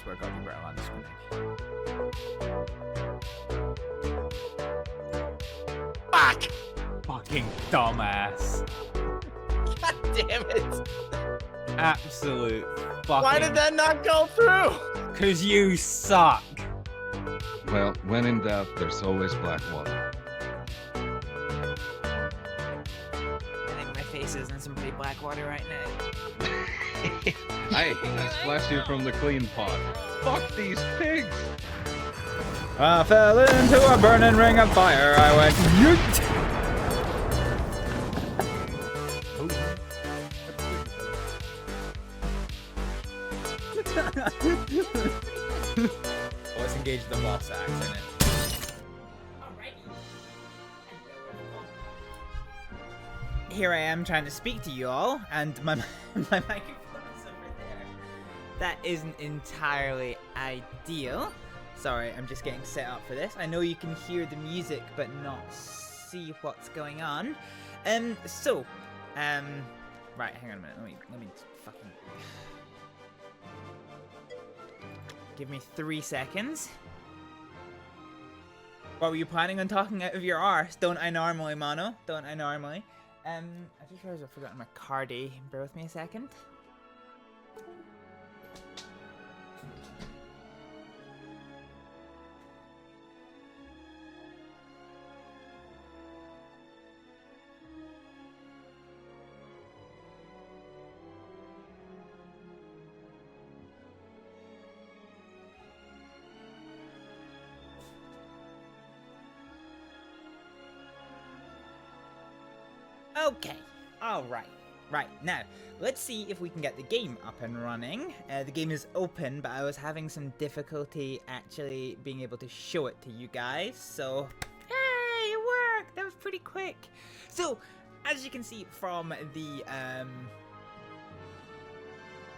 swear God, you better land this grenade. Fuck! Fucking dumbass. God damn it. Absolute fucking... Why did that not go through? Cause you suck. Well, when in doubt, there's always black water. I think my face is in some pretty black water right now. I splashed you from the clean pot. Fuck these pigs! I fell into a burning ring of fire. I went yeet. Let's engage the boss axe in it. Here I am trying to speak to you all, and my microphone is over there. That isn't entirely ideal. Sorry, I'm just getting set up for this. I know you can hear the music, but not see what's going on. Right, hang on a minute. Let me fucking... Give me 3 seconds. What were you planning on talking out of your arse? Don't I normally, Mono? Don't I normally? I just realized I've forgotten my cardy. Bear with me a second. Okay, alright. Right, now, let's see if we can get the game up and running. The game is open, but I was having some difficulty actually being able to show it to you guys, so... Hey, it worked! That was pretty quick! So, as you can see from the,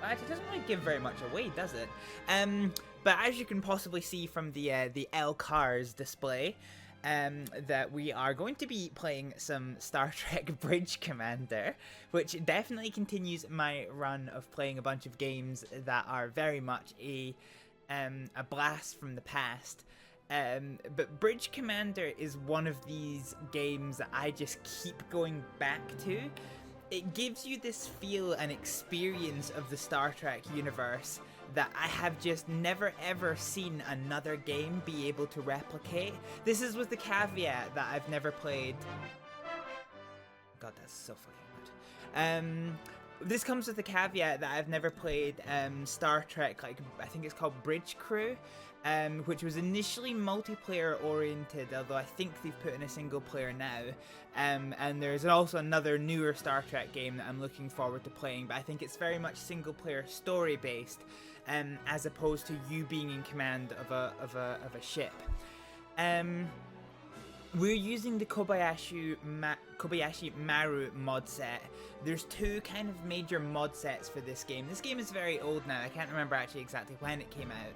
Actually, it doesn't really give very much away, does it? But as you can possibly see from the L-Cars display, that we are going to be playing some Star Trek Bridge Commander, which definitely continues my run of playing a bunch of games that are very much a blast from the past. But Bridge Commander is one of these games that I just keep going back to. It gives you this feel and experience of the Star Trek universe that I have just never ever seen another game be able to replicate. This is with the caveat that I've never played... God, that's so fucking good. This comes with the caveat that I've never played Star Trek, like, I think it's called Bridge Crew, which was initially multiplayer oriented, although I think they've put in a single player now. And there's also another newer Star Trek game that I'm looking forward to playing, but I think it's very much single player story based, as opposed to you being in command of a ship. We're using the Kobayashi Maru mod set. There's two kind of major mod sets for this game. This game is very old now. I can't remember actually exactly when it came out.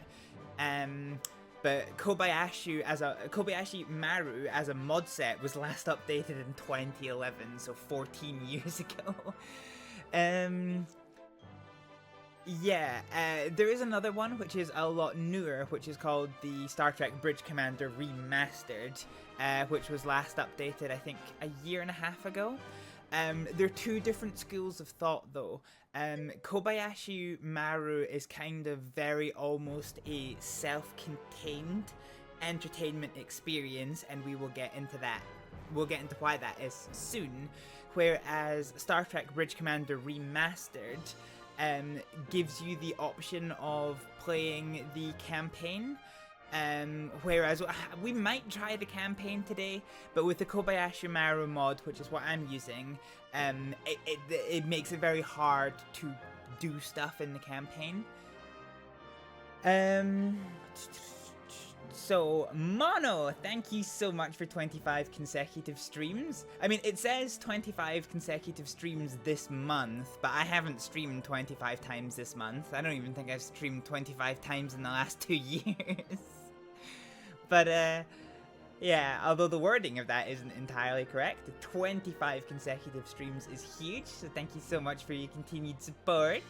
But Kobayashi Maru as a mod set was last updated in 2011, so 14 years ago. There is another one which is a lot newer, which is called the Star Trek Bridge Commander Remastered, which was last updated, I think, a year and a half ago. They're two different schools of thought, though. Kobayashi Maru is kind of very almost a self-contained entertainment experience, and we will get into that. We'll get into why that is soon. Whereas Star Trek Bridge Commander Remastered gives you the option of playing the campaign. Whereas we might try the campaign today, but with the Kobayashi Maru mod, which is what I'm using, it makes it very hard to do stuff in the campaign. So, Mono, thank you so much for 25 consecutive streams. I mean, it says 25 consecutive streams this month, but I haven't streamed 25 times this month. I don't even think I've streamed 25 times in the last 2 years. But, yeah, although the wording of that isn't entirely correct, 25 consecutive streams is huge, so thank you so much for your continued support.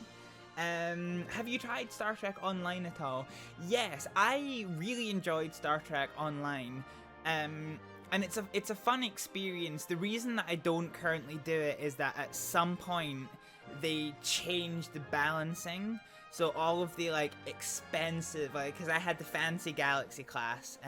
Have you tried Star Trek Online at all? Yes, I really enjoyed Star Trek Online. And it's a fun experience. The reason that I don't currently do it is that at some point they changed the balancing. So all of the like expensive, like, because I had the fancy Galaxy class,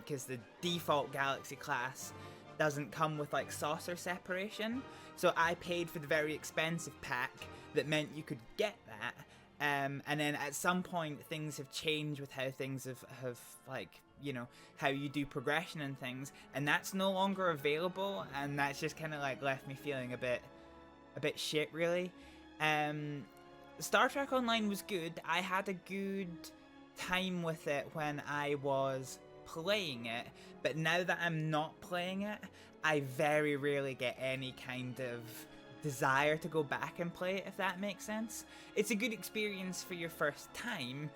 because the default Galaxy class doesn't come with like saucer separation. So I paid for the very expensive pack that meant you could get that. And then at some point things have changed with how things have like, you know, how you do progression and things, and that's no longer available, and that's just kind of like left me feeling a bit shit, really. Star Trek Online was good. I had a good time with it when I was playing it, but now that I'm not playing it, I very rarely get any kind of desire to go back and play it, if that makes sense. It's a good experience for your first time,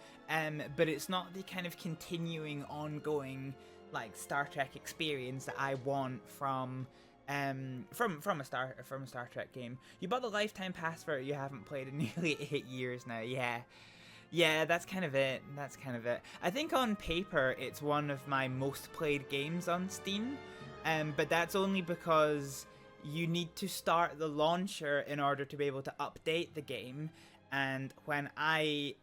but it's not the kind of continuing, ongoing, like, Star Trek experience that I want from a Star Trek game. You bought the lifetime pass for it. You haven't played in nearly 8 years now. Yeah, that's kind of it. I think on paper it's one of my most played games on Steam, but that's only because you need to start the launcher in order to be able to update the game. And when I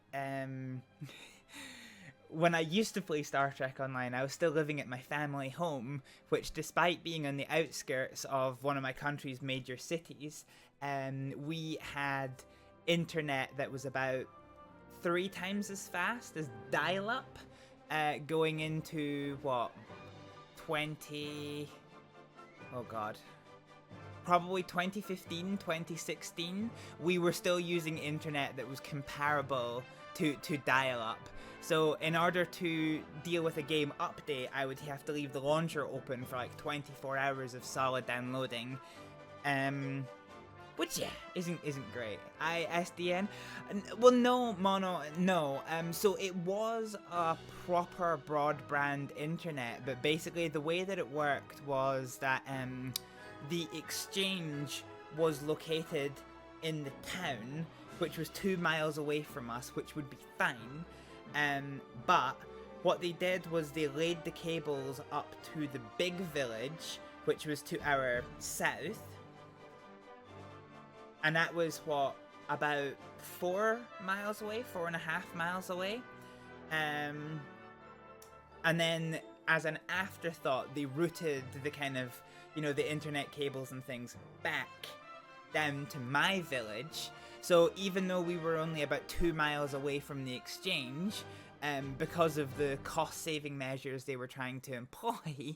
used to play Star Trek Online, I was still living at my family home, which, despite being on the outskirts of one of my country's major cities, we had internet that was about 3 times as fast as dial-up, going into, what, probably 2015, 2016, we were still using internet that was comparable to dial-up. So in order to deal with a game update, I would have to leave the launcher open for like 24 hours of solid downloading, which, yeah, isn't great. ISDN? Well, no, Mono, no. So it was a proper broadband internet, but basically the way that it worked was that the exchange was located in the town, which was 2 miles away from us, which would be fine. But what they did was they laid the cables up to the big village, which was to our south. And that was, what, about 4 miles away, 4.5 miles away. And then, as an afterthought, they routed the kind of, you know, the internet cables and things back down to my village. So even though we were only about 2 miles away from the exchange, because of the cost-saving measures they were trying to employ,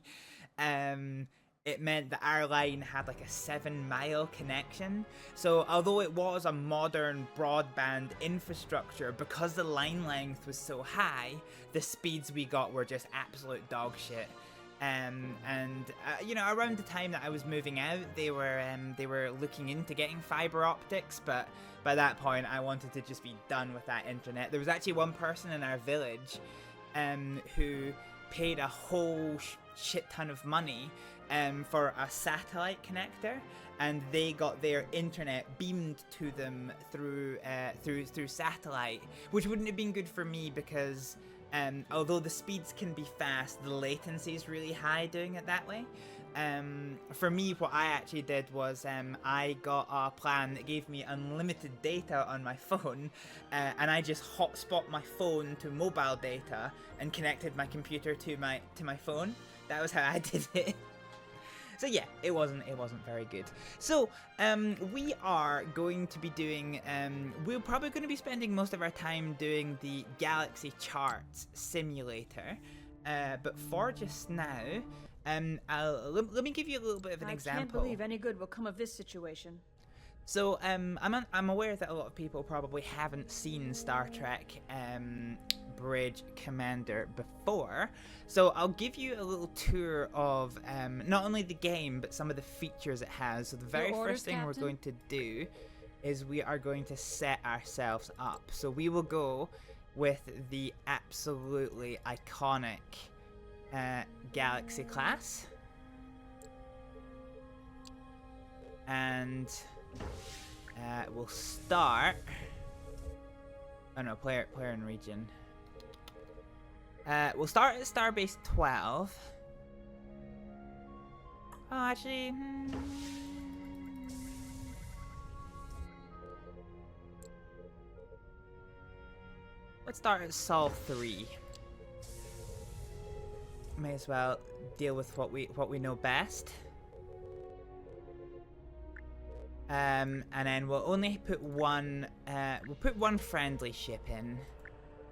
it meant that our line had like a 7-mile connection. So although it was a modern broadband infrastructure, because the line length was so high, the speeds we got were just absolute dog shit. You know, around the time that I was moving out, they were looking into getting fiber optics, but by that point I wanted to just be done with that internet. There was actually one person in our village who paid a whole shit ton of money for a satellite connector, and they got their internet beamed to them through satellite, which wouldn't have been good for me because although the speeds can be fast, the latency is really high doing it that way. For me, what I actually did was I got a plan that gave me unlimited data on my phone, and I just hotspot my phone to mobile data and connected my computer to my phone. That was how I did it. So yeah, it wasn't very good. So we are going to be doing, we're probably going to be spending most of our time doing the Galaxy Charts Simulator. But for just now, let me give you a little bit of an example. I can't believe any good will come of this situation. So I'm aware that a lot of people probably haven't seen Star Trek Bridge Commander before, so I'll give you a little tour of not only the game but some of the features it has. So the very first thing we're going to do is we are going to set ourselves up. So we will go with the absolutely iconic Galaxy class, and we'll start Oh no, player and region. We'll start at Starbase 12. Oh, actually... Let's start at Sol 3. May as well deal with what we know best. And then we'll only put one friendly ship in.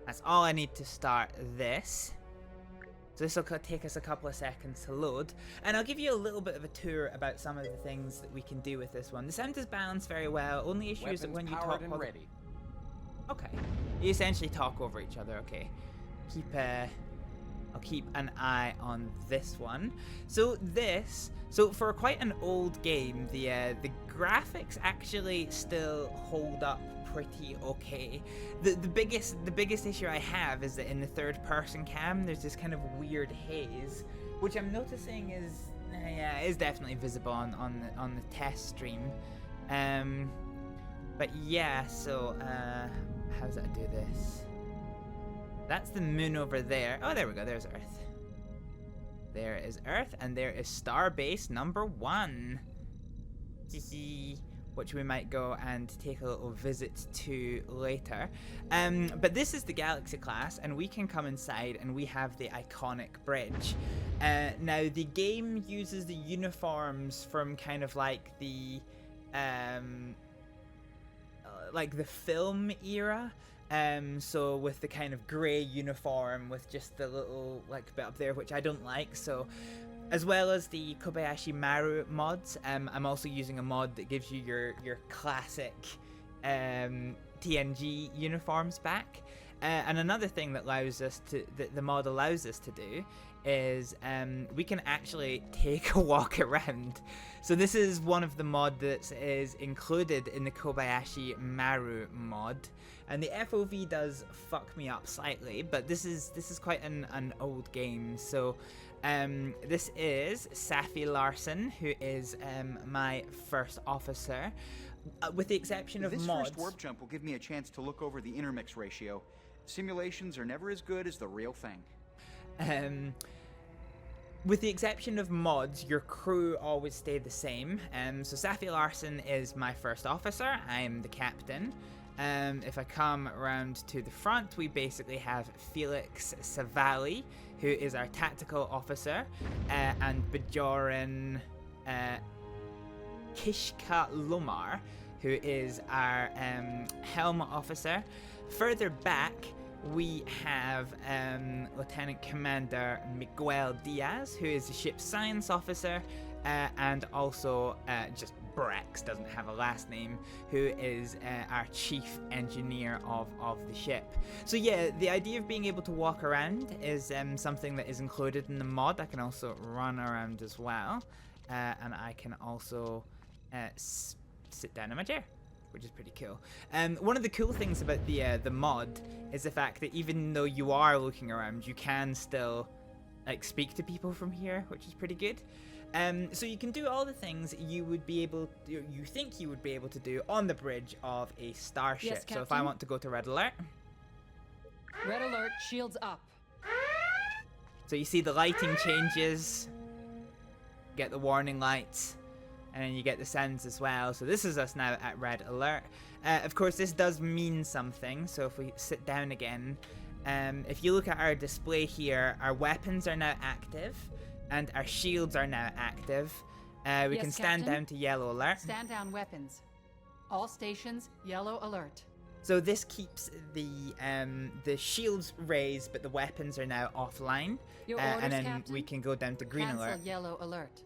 That's all I need to start this. So this will take us a couple of seconds to load, and I'll give you a little bit of a tour about some of the things that we can do with this one. The sound is balanced very well. Only issue is that when you talk, and ready. Okay, you essentially talk over each other. Okay, I'll keep an eye on this one. So for quite an old game, the graphics actually still hold up pretty okay. The biggest issue I have is that in the third person cam there's this kind of weird haze, which I'm noticing is definitely visible on the test stream. But yeah, so how does that do this? That's the moon over there. Oh, there we go. There's Earth. There is Earth, and there is Starbase number 1. Which we might go and take a little visit to later. But this is the Galaxy class, and we can come inside, and we have the iconic bridge. Now, the game uses the uniforms from kind of like the film era. So with the kind of grey uniform with just the little like bit up there, which I don't like. So as well as the Kobayashi Maru mods, I'm also using a mod that gives you your classic TNG uniforms back. And another thing that the mod allows us to do is we can actually take a walk around. So this is one of the mod that is included in the Kobayashi Maru mod. And the FOV does fuck me up slightly, but this is quite an old game. So this is Safi Larson, who is my first officer. With the exception of mods. This first warp jump will give me a chance to look over the intermix ratio. Simulations are never as good as the real thing. With the exception of mods, your crew always stay the same. So Safi Larson is my first officer. I'm the captain. If I come around to the front, we basically have Felix Savali, who is our tactical officer, and Bajoran Kishka Lomar, who is our helm officer. Further back, we have Lieutenant Commander Miguel Diaz, who is the ship's science officer, and also just Brex, doesn't have a last name, who is our chief engineer of the ship. So yeah, the idea of being able to walk around is something that is included in the mod. I can also run around as well, and I can also sit down in my chair, which is pretty cool. One of the cool things about the mod is the fact that even though you are looking around, you can still like speak to people from here, which is pretty good. So you can do all the things you think you would be able to do on the bridge of a starship. Yes, so if I want to go to red alert. Red alert, shields up. So you see the lighting changes, get the warning lights, and then you get the sounds as well. So this is us now at red alert. Of course, this does mean something. So if we sit down again, if you look at our display here, our weapons are now active. And our shields are now active. We can stand down to yellow alert. Stand down weapons. All stations, yellow alert. So this keeps the shields raised, but the weapons are now offline. Your orders, and then Captain? we can go down to green Cancel alert. yellow alert.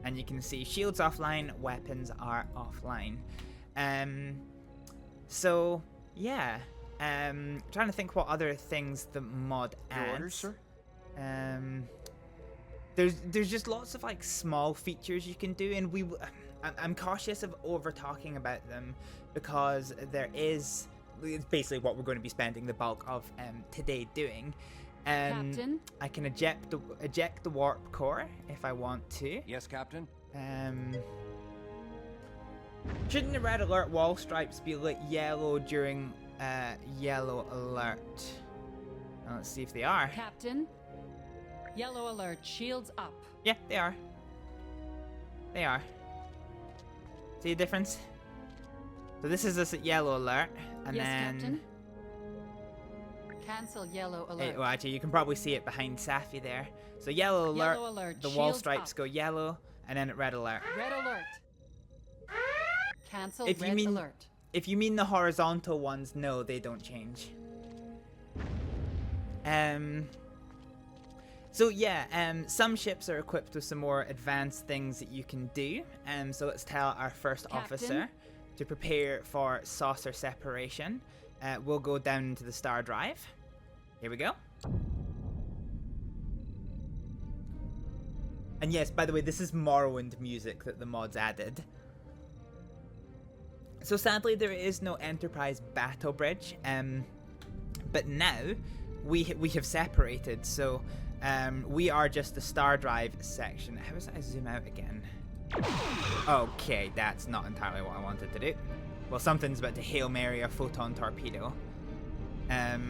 And you can see shields offline, weapons are offline. So yeah. Trying to think what other things the mod adds. Your orders, sir? There's just lots of like small features you can do, and I'm cautious of over talking about them because it's basically what we're going to be spending the bulk of today doing. Captain? I can eject the warp core if I want to. Yes, Captain. Shouldn't the red alert wall stripes be lit yellow during yellow alert. Let's see if they are. Captain, yellow alert. Shields up. Yeah, they are. They are. See the difference? So this is this yellow alert, and yes, then. Captain. Cancel yellow alert. Well, actually, you can probably see it behind Safi there. So yellow alert. Yellow alert. The wall Shields stripes up. go yellow, and then red alert. Red alert. Cancel If you red mean- alert. If you mean the horizontal ones, no, they don't change. So yeah, some ships are equipped with some more advanced things that you can do. So let's tell our first Captain? officer to prepare for saucer separation. We'll go down into the star drive. Here we go. And yes, by the way, this is Morrowind music that the mods added. So sadly, there is no Enterprise battle bridge, but now we have separated. So we are just the star drive section. How does I zoom out again? Okay, that's not entirely what I wanted to do. Well, something's about to Hail Mary a photon torpedo. Yeah,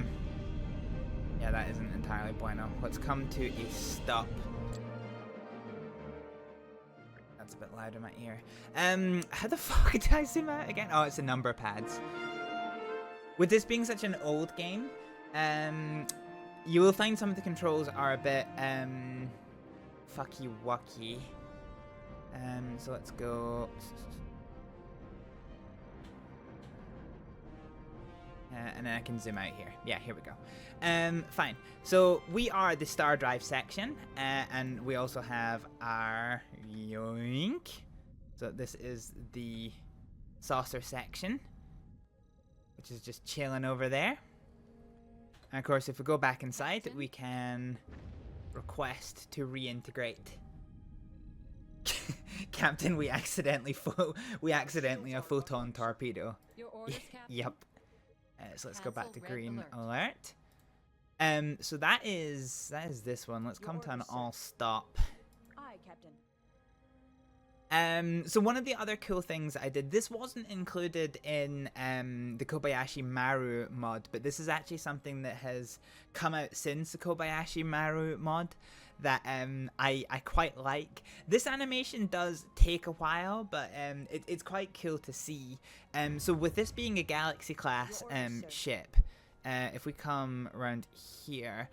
that isn't entirely bueno. Let's come to a stop. That's a bit loud in my ear. How the fuck did I zoom out again? Oh, it's the number pads. With this being such an old game, you will find some of the controls are a bit, fucky-wucky. So let's go... and then I can zoom out here. Yeah, here we go. Fine. So we are the star drive section, and we also have our yoink. So this is the saucer section, which is just chilling over there. And of course, if we go back inside, we can request to reintegrate. Captain, we accidentally a photon torpedo. Your orders, Captain. Yep. So let's go back to Cancel red green alert. alert. So that is this one. Let's come to an all stop. Aye, Captain. So one of the other cool things I did, this wasn't included in the Kobayashi Maru mod, but this is actually something that has come out since the Kobayashi Maru mod that I quite like. This animation does take a while, but it's quite cool to see. So with this being a Galaxy class ship, if we come around here,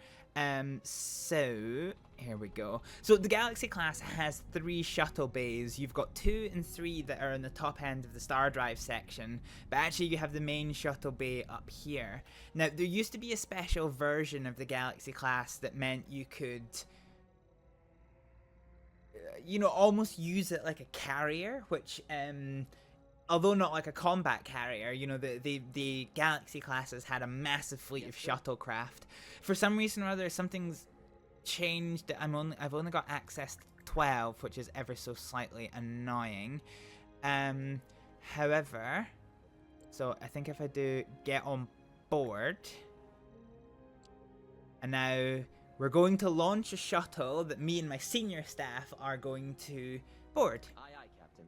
so here we go. So the Galaxy class has 3 shuttle bays. You've got 2 and 3 that are in the top end of the star drive section, but actually you have the main shuttle bay up here. Now there used to be a special version of the Galaxy class that meant you could, you know, almost use it like a carrier, which although not like a combat carrier, you know, the Galaxy classes had a massive fleet of shuttlecraft. For some reason or other, something's changed. I've only got access to 12, which is ever so slightly annoying. However, so I think if I do get on board, and now we're going to launch a shuttle that me and my senior staff are going to board. Aye, aye, Captain.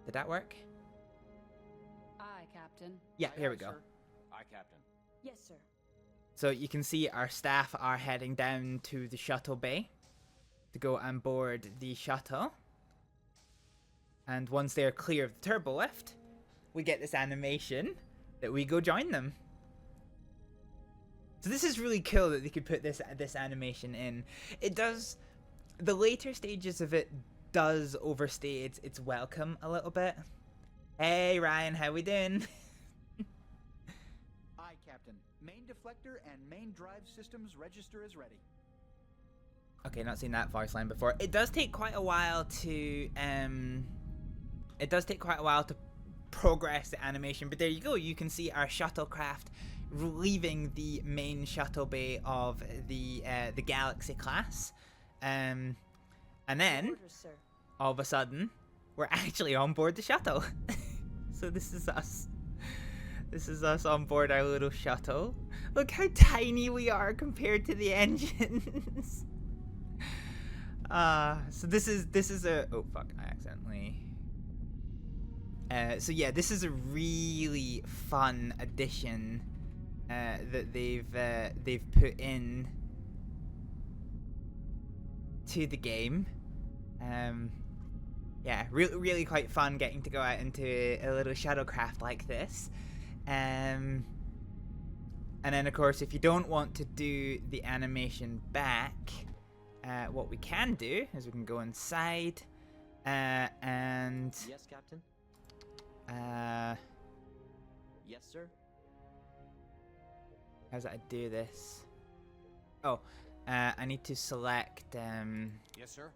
Did that work? Aye, Captain. Yeah, Aye, here aye, we go. sir. Aye, Captain. Yes, sir. So you can see our staff are heading down to the shuttle bay to go and board the shuttle. And once they're clear of the turbo lift, we get this animation that we go join them. So this is really cool that they could put this animation in. It does, the later stages of it does overstay its welcome a little bit. Hey Ryan, how we doing? Aye, Captain. Main deflector and main drive systems register is ready. Okay, not seen that voice line before. It does take quite a while to progress the animation, but there you go. You can see our shuttlecraft leaving the main shuttle bay of the Galaxy class, and then Orders, sir. all of a sudden we're actually on board the shuttle. So this is us. This is us on board our little shuttle. Look how tiny we are compared to the engines. So this is a, oh fuck, I accidentally So yeah, this is a really fun addition that they've put in to the game. Yeah, really quite fun getting to go out into a little shuttlecraft like this. And then of course, if you don't want to do the animation back, what we can do is we can go inside and Yes, Captain. Yes, sir. how does I do this? Oh, I need to select Yes, sir.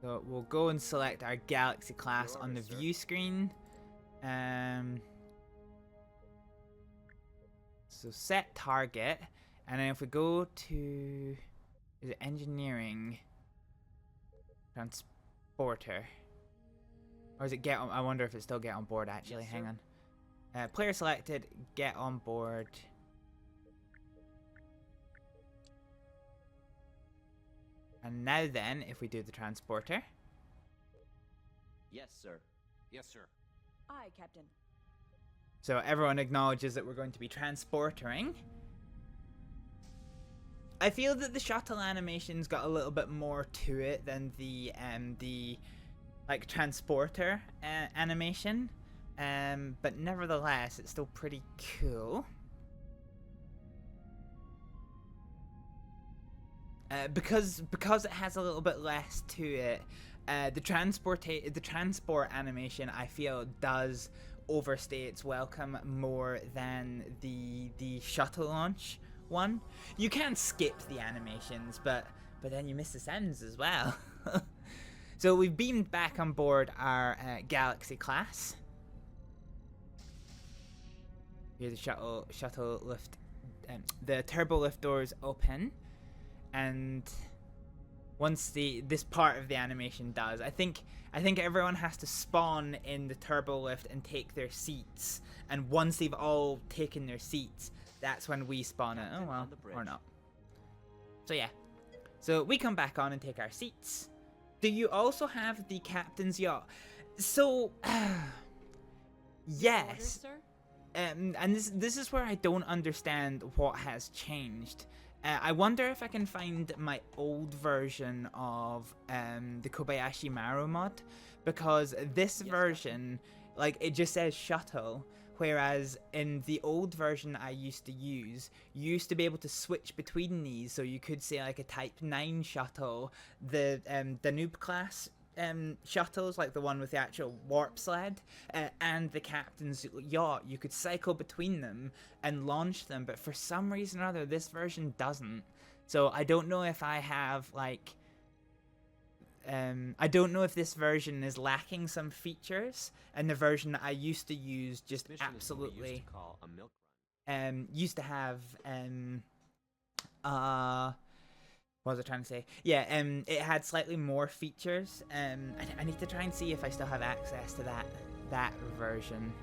so we'll go and select our Galaxy class Your on the order, sir. view screen. So set target, and then if we go to, is it engineering, transporter, or is it get on? I wonder if it's still get on board actually. Yes, Hang sir. on. Player selected, get on board. And now then, if we do the transporter, Yes, sir. Yes, sir. Aye, Captain. so everyone acknowledges that we're going to be transportering. I feel that the shuttle animation's got a little bit more to it than the like transporter animation, but nevertheless, it's still pretty cool. Because it has a little bit less to it, the transport animation I feel does overstay its welcome more than the shuttle launch one. You can skip the animations, but then you miss the sounds as well. So we've beamed back on board our Galaxy class. Here the shuttle lift, the turbo lift doors open. And once this part of the animation does, I think everyone has to spawn in the turbo lift and take their seats. And once they've all taken their seats, that's when we spawn it. Oh well, or not. So yeah, so we come back on and take our seats. Do you also have the captain's yacht? So yes. Orders, sir? And this is where I don't understand what has changed. I wonder if I can find my old version of the Kobayashi Maru mod, because this version, like, it just says shuttle, whereas in the old version I used to use, you used to be able to switch between these, so you could say like a Type 9 shuttle, the Danube class shuttles, like the one with the actual warp sled, and the captain's yacht. You could cycle between them and launch them, but for some reason or other this version doesn't. So I don't know if I have like I don't know if this version is lacking some features, and the version that I used to use just Mission is what we absolutely used to call a milk run. used to have what was I trying to say? Yeah, it had slightly more features. I need to try and see if I still have access to that version.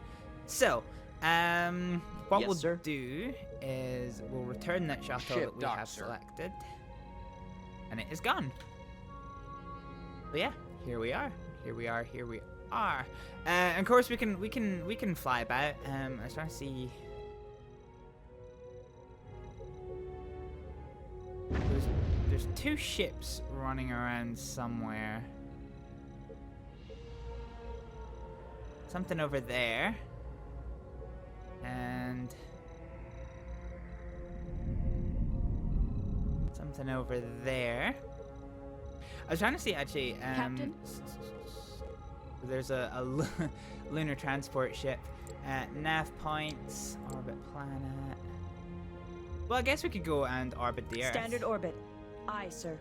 So, what Yes, we'll sir. do is we'll return that shuttle Ship that we docked, have sir. selected, and it is gone. But yeah, here we are. Here we are. And of course we can fly about. I was trying to see. There's two ships running around somewhere. Something over there. And something over there. I was trying to see actually. Captain? There's a lunar transport ship. Nav points, orbit planet. Well, I guess we could go and orbit the Earth. Standard orbit. Aye, sir.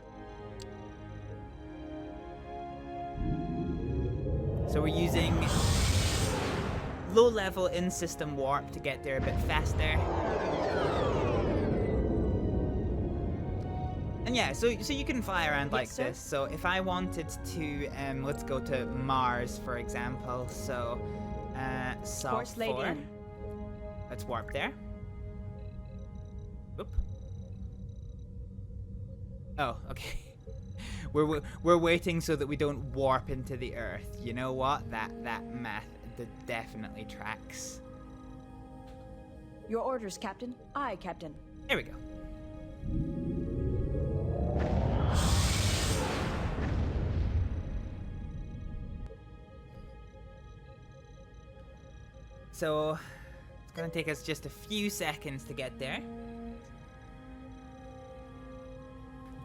So we're using low-level in-system warp to get there a bit faster. And yeah, so you can fly around like sir. this. So if I wanted to, let's go to Mars, for example. So, Sol Course laid 4. in. Let's warp there. Oop. Oh, okay. we're waiting so that we don't warp into the Earth. You know what? That math definitely tracks. Your orders, Captain. Aye, Captain. Here we go. So it's gonna take us just a few seconds to get there.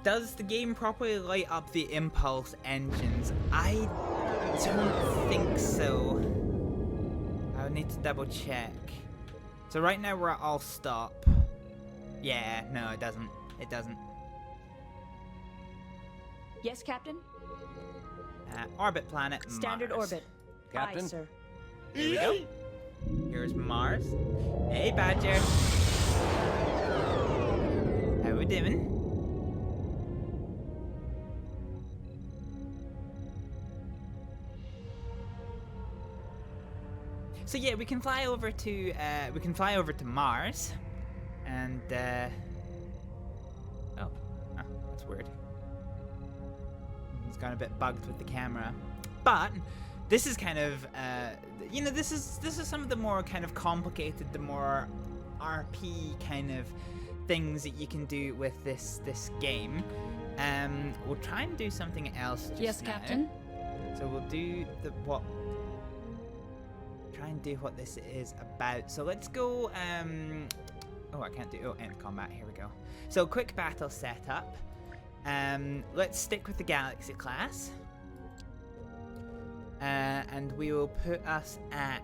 Does the game properly light up the impulse engines? I don't think so. I would need to double check. So right now we're at all stop. Yeah, no, it doesn't. It doesn't. Yes, Captain. Orbit planet Standard Mars. orbit. Captain? Aye, sir. Here we go. Here's Mars. Hey, Badger. How we doing? So yeah, we can fly over to Mars, and oh, that's weird. It's gone a bit bugged with the camera, but this is kind of you know, this is some of the more kind of complicated, the more RP kind of things that you can do with this game. We'll try and do something else just Yes, now. Captain. So we'll do try and do what this is about. So let's go, oh, I can't do, oh, end combat, here we go. So quick battle setup. Let's stick with the Galaxy class. And we will put us at,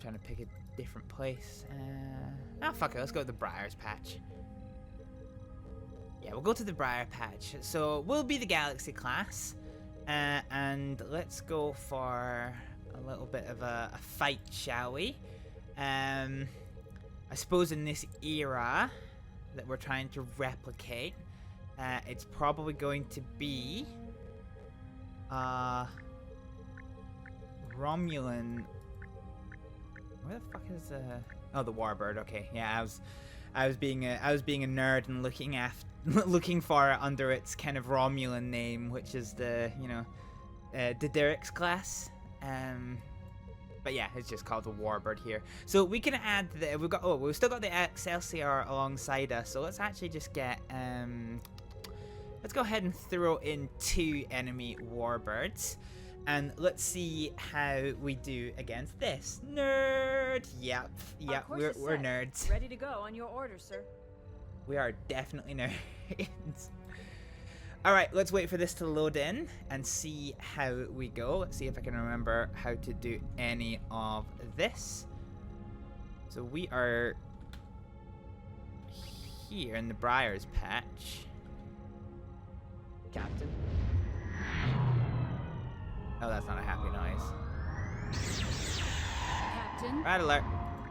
trying to pick a different place. Oh, fuck it. Let's go to the Briars Patch. Yeah, we'll go to the Briar Patch. So we'll be the Galaxy class. And let's go for a little bit of a fight, shall we? I suppose in this era that we're trying to replicate, it's probably going to be Romulan. Where the fuck is oh, the Warbird? Okay, yeah, I was being a nerd and looking for it under its kind of Romulan name, which is the, you know, Dideric's class. But yeah, it's just called the Warbird here. So we can add we've still got the Excelsior alongside us. So let's actually just get let's go ahead and throw in 2 enemy Warbirds. And let's see how we do against this. Nerd! Yep, we're nerds. Ready to go on your orders, sir. We are definitely nerds. Alright, let's wait for this to load in and see how we go. Let's see if I can remember how to do any of this. So we are here in the Briars Patch. Captain? Oh, that's not a happy noise. Captain. Red alert.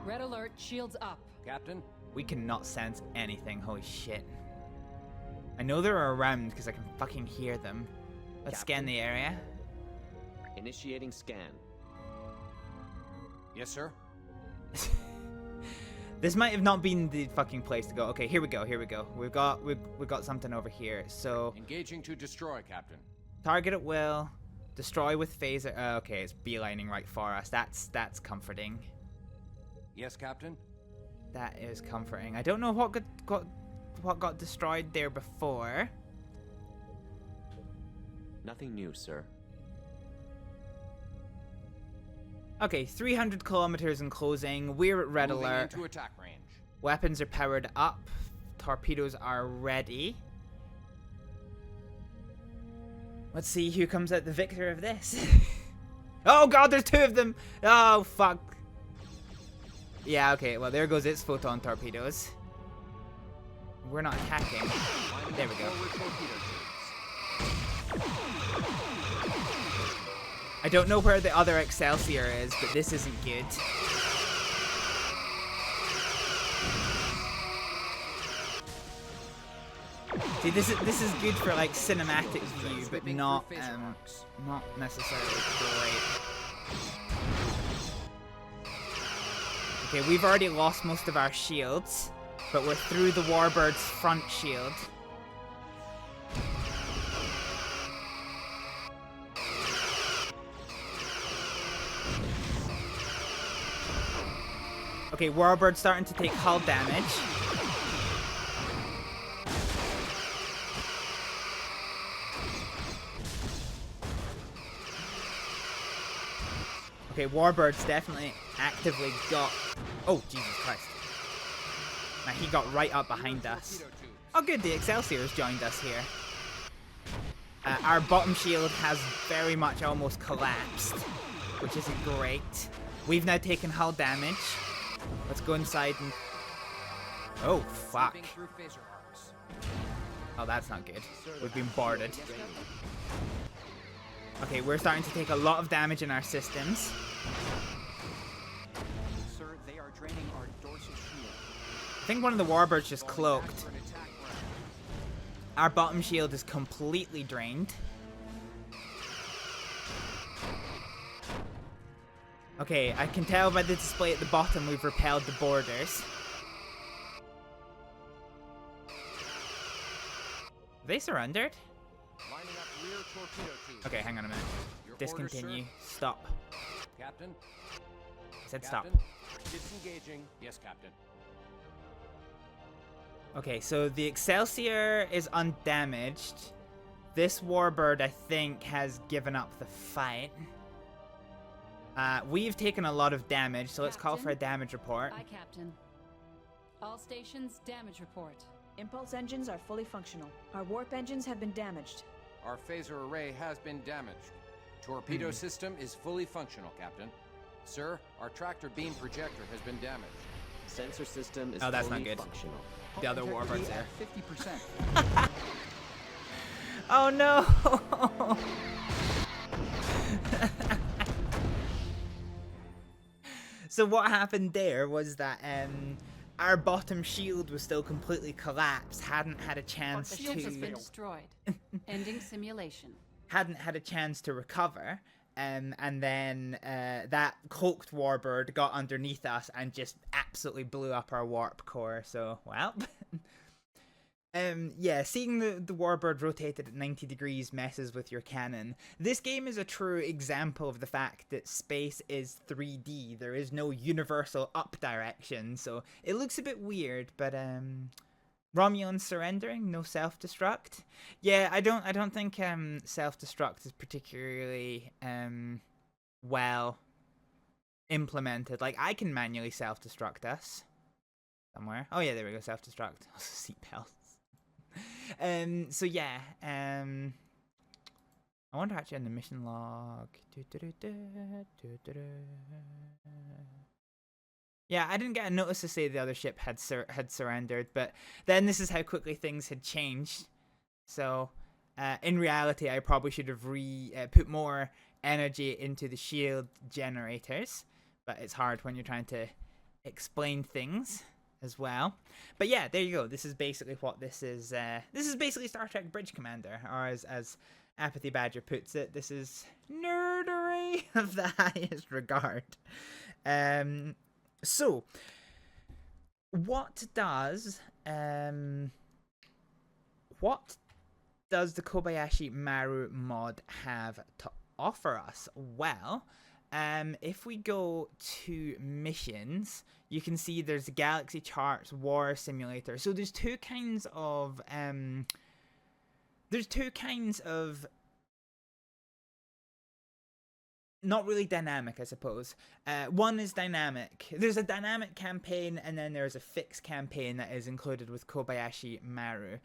Red alert. Shields up. Captain? We cannot sense anything. Holy shit. I know they're around because I can fucking hear them. Let's scan the area. Initiating scan. Yes, sir. This might have not been the fucking place to go. Okay, here we go. Here we go. We've got something over here. So Engaging to destroy, Captain. target at will. Destroy with phaser. Okay, it's beelining right for us. That's comforting. Yes, Captain. That is comforting. I don't know what got destroyed there before. Nothing new, sir. Okay, 300 kilometers in closing. We're at red Moving alert. into attack range. Weapons are powered up. Torpedoes are ready. Let's see who comes out the victor of this. Oh god, there's 2 of them. Oh fuck. Yeah, okay, well there goes its photon torpedoes. We're not attacking. There we go. I don't know where the other Excelsior is, but this isn't good. See, this is good for like cinematic view, but not necessarily great. Okay, we've already lost most of our shields, but we're through the Warbird's front shield. Okay, Warbird's starting to take hull damage. Okay, Warbird's definitely actively got... Oh, Jesus Christ. Now, he got right up behind us. Oh good, the Excelsior's joined us here. Our bottom shield has very much almost collapsed, which isn't great. We've now taken hull damage. Let's go inside and... Oh, fuck. Oh, that's not good. We've been boarded. Okay, we're starting to take a lot of damage in our systems. Sir, they are draining our dorsal shield. I think one of the Warbirds just cloaked. Our bottom shield is completely drained. Okay, I can tell by the display at the bottom we've repelled the boarders. Have they surrendered? Okay, hang on a minute. Discontinue. Stop. Captain? I said stop. Captain? Disengaging. Yes, Captain. Okay, so the Excelsior is undamaged. This Warbird, I think, has given up the fight. We've taken a lot of damage, so let's call for a damage report. Aye, Captain. All stations, damage report. Impulse engines are fully functional. Our warp engines have been damaged. Our phaser array has been damaged. Torpedo system is fully functional, Captain. Sir, our tractor beam projector has been damaged. Sensor system is Oh, that's not fully good. functional. The other Warbirds there. 50%. Oh no! So what happened there was that our bottom shield was still completely collapsed, hadn't had a chance The shield has been to destroyed. Ending simulation. hadn't had a chance to recover. And then that cloaked Warbird got underneath us and just absolutely blew up our warp core. So, well, yeah, seeing the Warbird rotated at 90 degrees messes with your cannon. This game is a true example of the fact that space is 3D. There is no universal up direction, so it looks a bit weird, but Romulan surrendering, no self-destruct. Yeah, I don't think self-destruct is particularly well implemented. Like, I can manually self-destruct us somewhere. Oh yeah, there we go, self-destruct. Also seatbelts. So yeah, I wonder actually in the mission log. Yeah, I didn't get a notice to say the other ship had surrendered, but then this is how quickly things had changed. So, in reality, I probably should have put more energy into the shield generators, but it's hard when you're trying to explain things as well. But yeah, there you go. This is basically what this is. This is basically Star Trek Bridge Commander, or as Apathy Badger puts it, this is nerdery of the highest regard. So, what does the Kobayashi Maru mod have to offer us? Well, if we go to missions, you can see there's Galaxy Charts War Simulator. So there's two kinds of not really dynamic, I suppose. One is dynamic. There's a dynamic campaign, and then there's a fixed campaign that is included with Kobayashi Maru.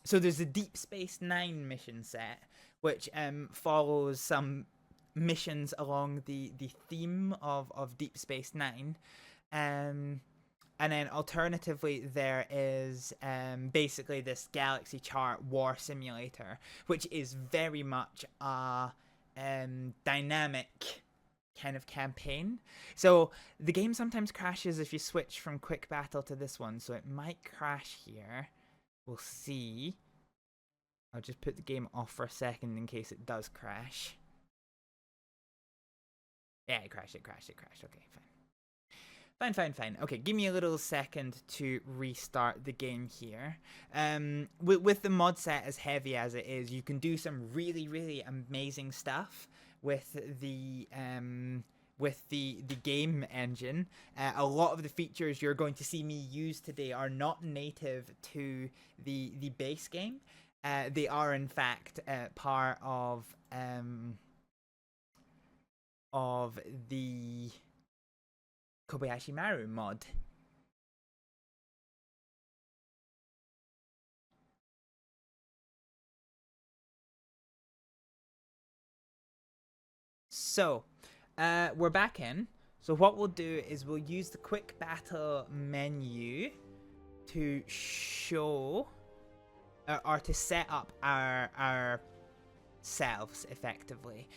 So there's a Deep Space Nine mission set, which follows some missions along the theme of Deep Space Nine. And then alternatively, there is basically this Galaxy Chart War Simulator, which is very much a dynamic kind of campaign. So the game sometimes crashes if you switch from Quick Battle to this one, so it might crash here. We'll see. I'll just put the game off for a second in case it does crash. Yeah, it crashed. Okay, fine. Okay, give me a little second to restart the game here. With the mod set as heavy as it is, you can do some really, really amazing stuff with the game engine. A lot of the features you're going to see me use today are not native to the base game. They are in fact part of the Kobayashi Maru mod. So, we're back in. So what we'll do is we'll use the quick battle menu to show or to set up our selves effectively.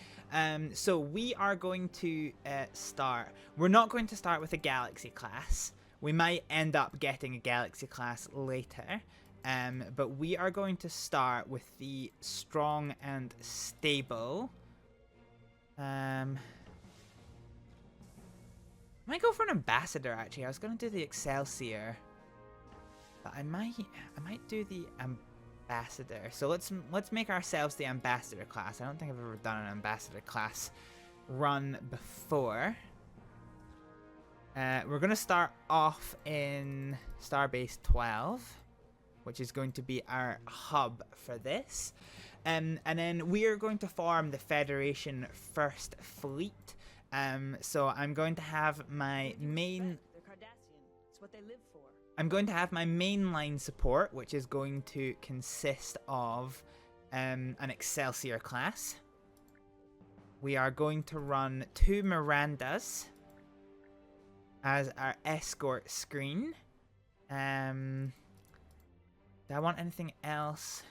So we are going to start. We're not going to start with a Galaxy class. We might end up getting a Galaxy class later. But we are going to start with the strong and stable. I might go for an ambassador actually. I was going to do the Excelsior, but I might do the ambassador. So let's make ourselves the ambassador class. I don't think I've ever done an ambassador class run before. We're going to start off in Starbase 12, which is going to be our hub for this. And then we are going to form the Federation First Fleet. So I'm going to have my main... They're Cardassian. It's what they live for. I'm going to have my mainline support, which is going to consist of an Excelsior class. We are going to run 2 Mirandas as our escort screen. Do I want anything else?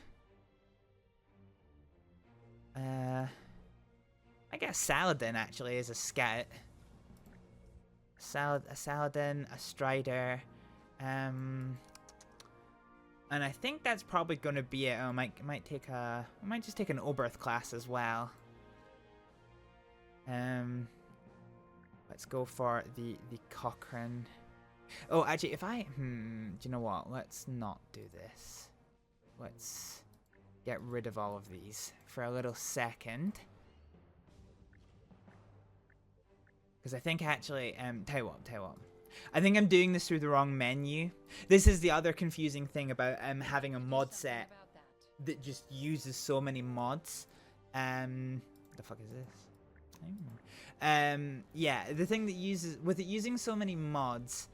I guess Saladin actually is a scout. A Saladin, a Strider, and I think that's probably going to be it. Oh, I might just take an Oberth class as well. Let's go for the Cochrane. Oh, actually, if I do you know what? Let's not do this. Let's get rid of all of these for a little second. Because I think actually, tell you what. I think I'm doing this through the wrong menu. This is the other confusing thing about having a mod set that just uses so many mods. The fuck is this? Yeah, the thing that uses, with it using so many mods,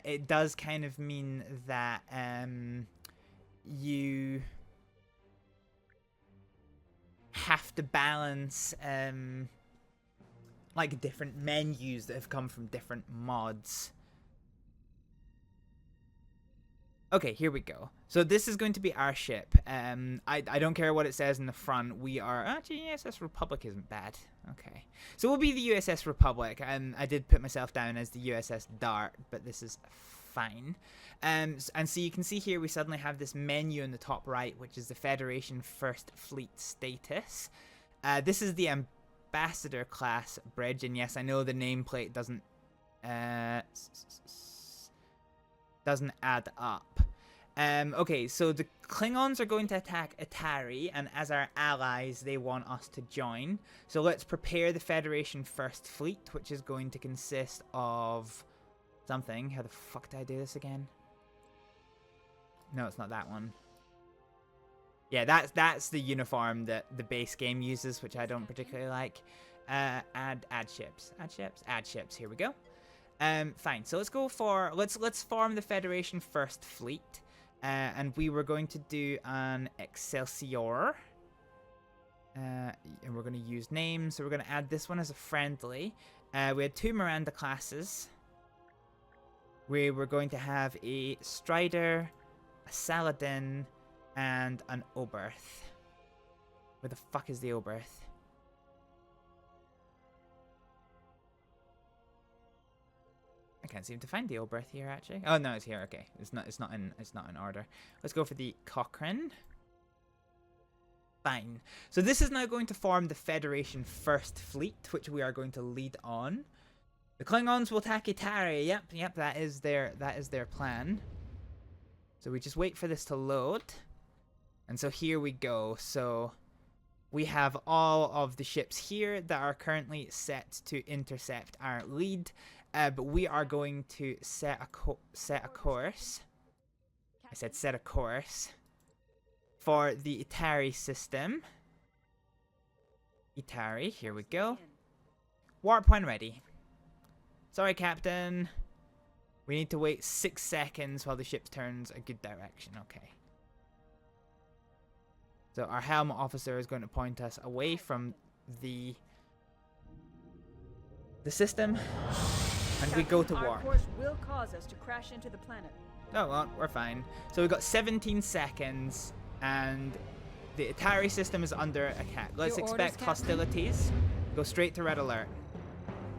it does kind of mean that you have to balance like different menus that have come from different mods. Okay, here we go. So this is going to be our ship. I don't care what it says in the front. We are... Actually, USS Republic isn't bad. Okay. So we'll be the USS Republic. I did put myself down as the USS Dart, but this is fine. And so you can see here we suddenly have this menu in the top right, which is the Federation First Fleet status. This is the Ambassador class bridge, and yes, I know the nameplate doesn't add up. Okay, so the Klingons are going to attack Atari, and as our allies, they want us to join. So let's prepare the Federation First Fleet, which is going to consist of something. How the fuck did I do this again? No, it's not that one. Yeah, that's the uniform that the base game uses, which I don't particularly like. Add ships. Here we go. Fine. So let's go for let's form the Federation First Fleet, and we were going to do an Excelsior, and we're going to use names. So we're going to add this one as a friendly. We had 2 Miranda classes. We were going to have a Strider, a Saladin, and an Oberth. Where the fuck is the Oberth? I can't seem to find the Oberth here actually. Oh no, it's here. Okay, it's not in order. Let's go for the Cochrane. Fine. So this is now going to form the Federation First Fleet, which we are going to lead on. The Klingons will attack Itari. Yep, that is their plan. So we just wait for this to load. And so here we go. So we have all of the ships here that are currently set to intercept our lead. But we are going to set a course. I said set a course for the Itari system. Itari, here we go. Warp when ready. Sorry, Captain. We need to wait 6 seconds while the ship turns a good direction. Okay. So our helm officer is going to point us away from the system, and we go to warp. Our course will cause us to crash into the planet. Oh well, we're fine. So we've got 17 seconds, and the Itari system is under attack. Let's Your expect orders, Captain? hostilities. Go straight to red alert.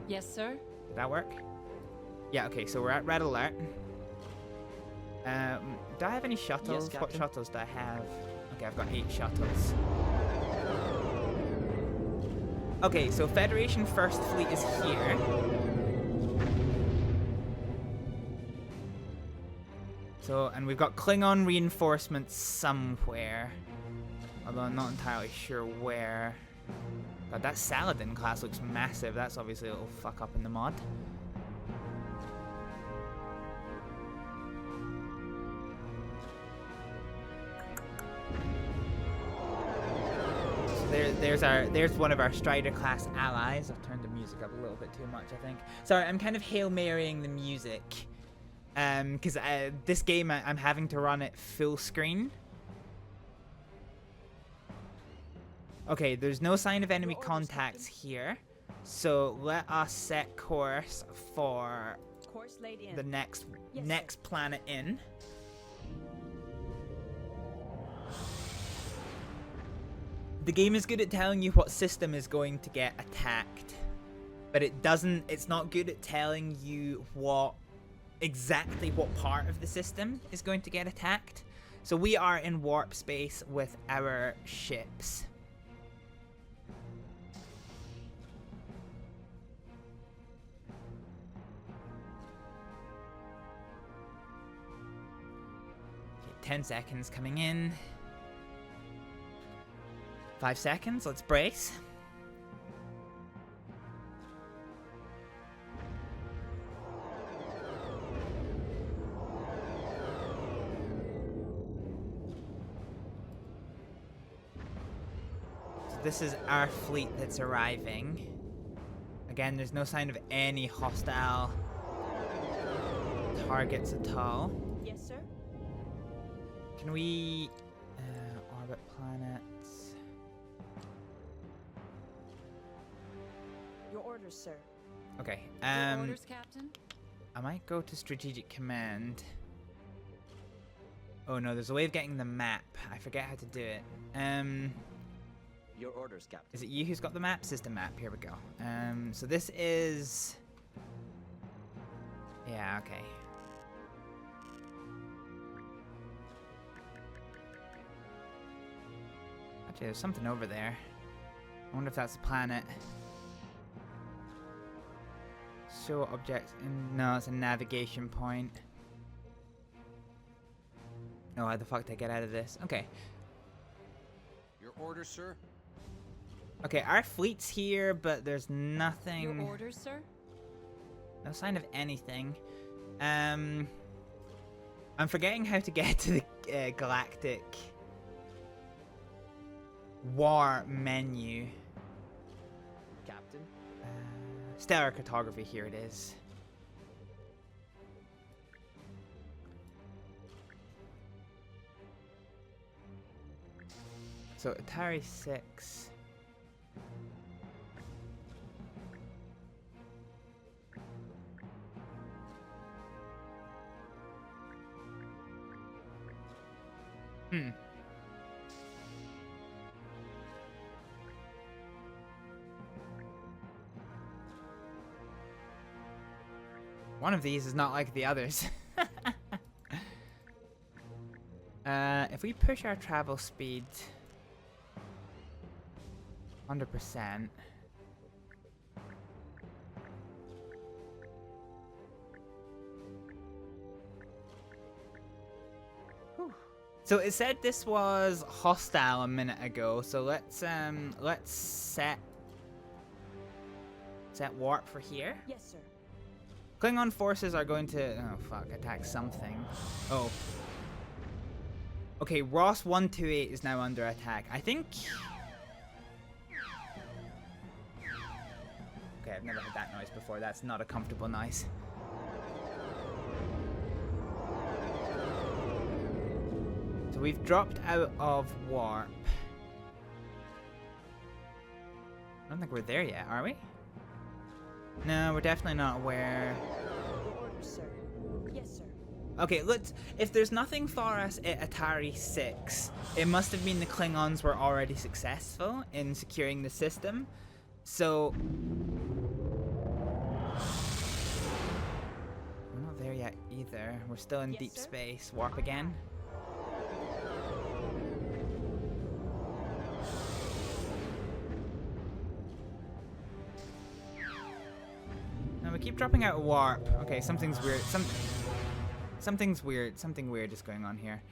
Yes, sir. Did that work? Yeah, okay, so we're at red alert. Do I have any shuttles? Yes, What Captain. shuttles do I have? Okay, I've got 8 shuttles. Okay, so Federation First Fleet is here. So, and we've got Klingon reinforcements somewhere. Although I'm not entirely sure where. God, that Saladin class looks massive. That's obviously a little fuck up in the mod. So there's one of our Strider class allies. I've turned the music up a little bit too much, I think. Sorry, I'm kind of Hail Marying the music. Because this game I'm having to run it full screen. Okay, there's no sign of enemy contacts here. So let us set course for Course laid in. the next Yes, next planet in. The game is good at telling you what system is going to get attacked, but it's not good at telling you exactly what part of the system is going to get attacked. So we are in warp space with our ships. Okay, 10 seconds coming in. 5 seconds, let's brace. So this is our fleet that's arriving. Again, there's no sign of any hostile targets at all. Yes, sir. Can we orbit planets? Your orders, sir. Okay. Your orders, Captain? I might go to strategic command. Oh no, there's a way of getting the map. I forget how to do it. Your orders, Captain. Is it you who's got the map? System map. Here we go. So this is. Yeah. Okay. Actually, there's something over there. I wonder if that's a planet. Show objects. No, it's a navigation point. Oh, how the fuck did I get out of this? Okay. Your orders, sir? Okay, our fleet's here, but there's nothing. Your orders, sir? No sign of anything. I'm forgetting how to get to the galactic war menu. Captain? Stellar cartography, here it is. So Atari 6. One of these is not like the others. If we push our travel speed 100%. So it said this was hostile a minute ago, so let's set warp for here. Yes, sir. Klingon forces are going to attack something. Oh. Okay, Ross 128 is now under attack. I think. Okay, I've never heard that noise before. That's not a comfortable noise. So we've dropped out of warp. I don't think we're there yet, are we? No, we're definitely not aware. Your orders, sir. Yes, sir. Okay, let's. If there's nothing for us at Atari 6, it must have been the Klingons were already successful in securing the system. So. We're not there yet either. We're still in deep sir. space. Warp again. We keep dropping out of warp. Okay, something's weird. Something's weird. Something weird is going on here.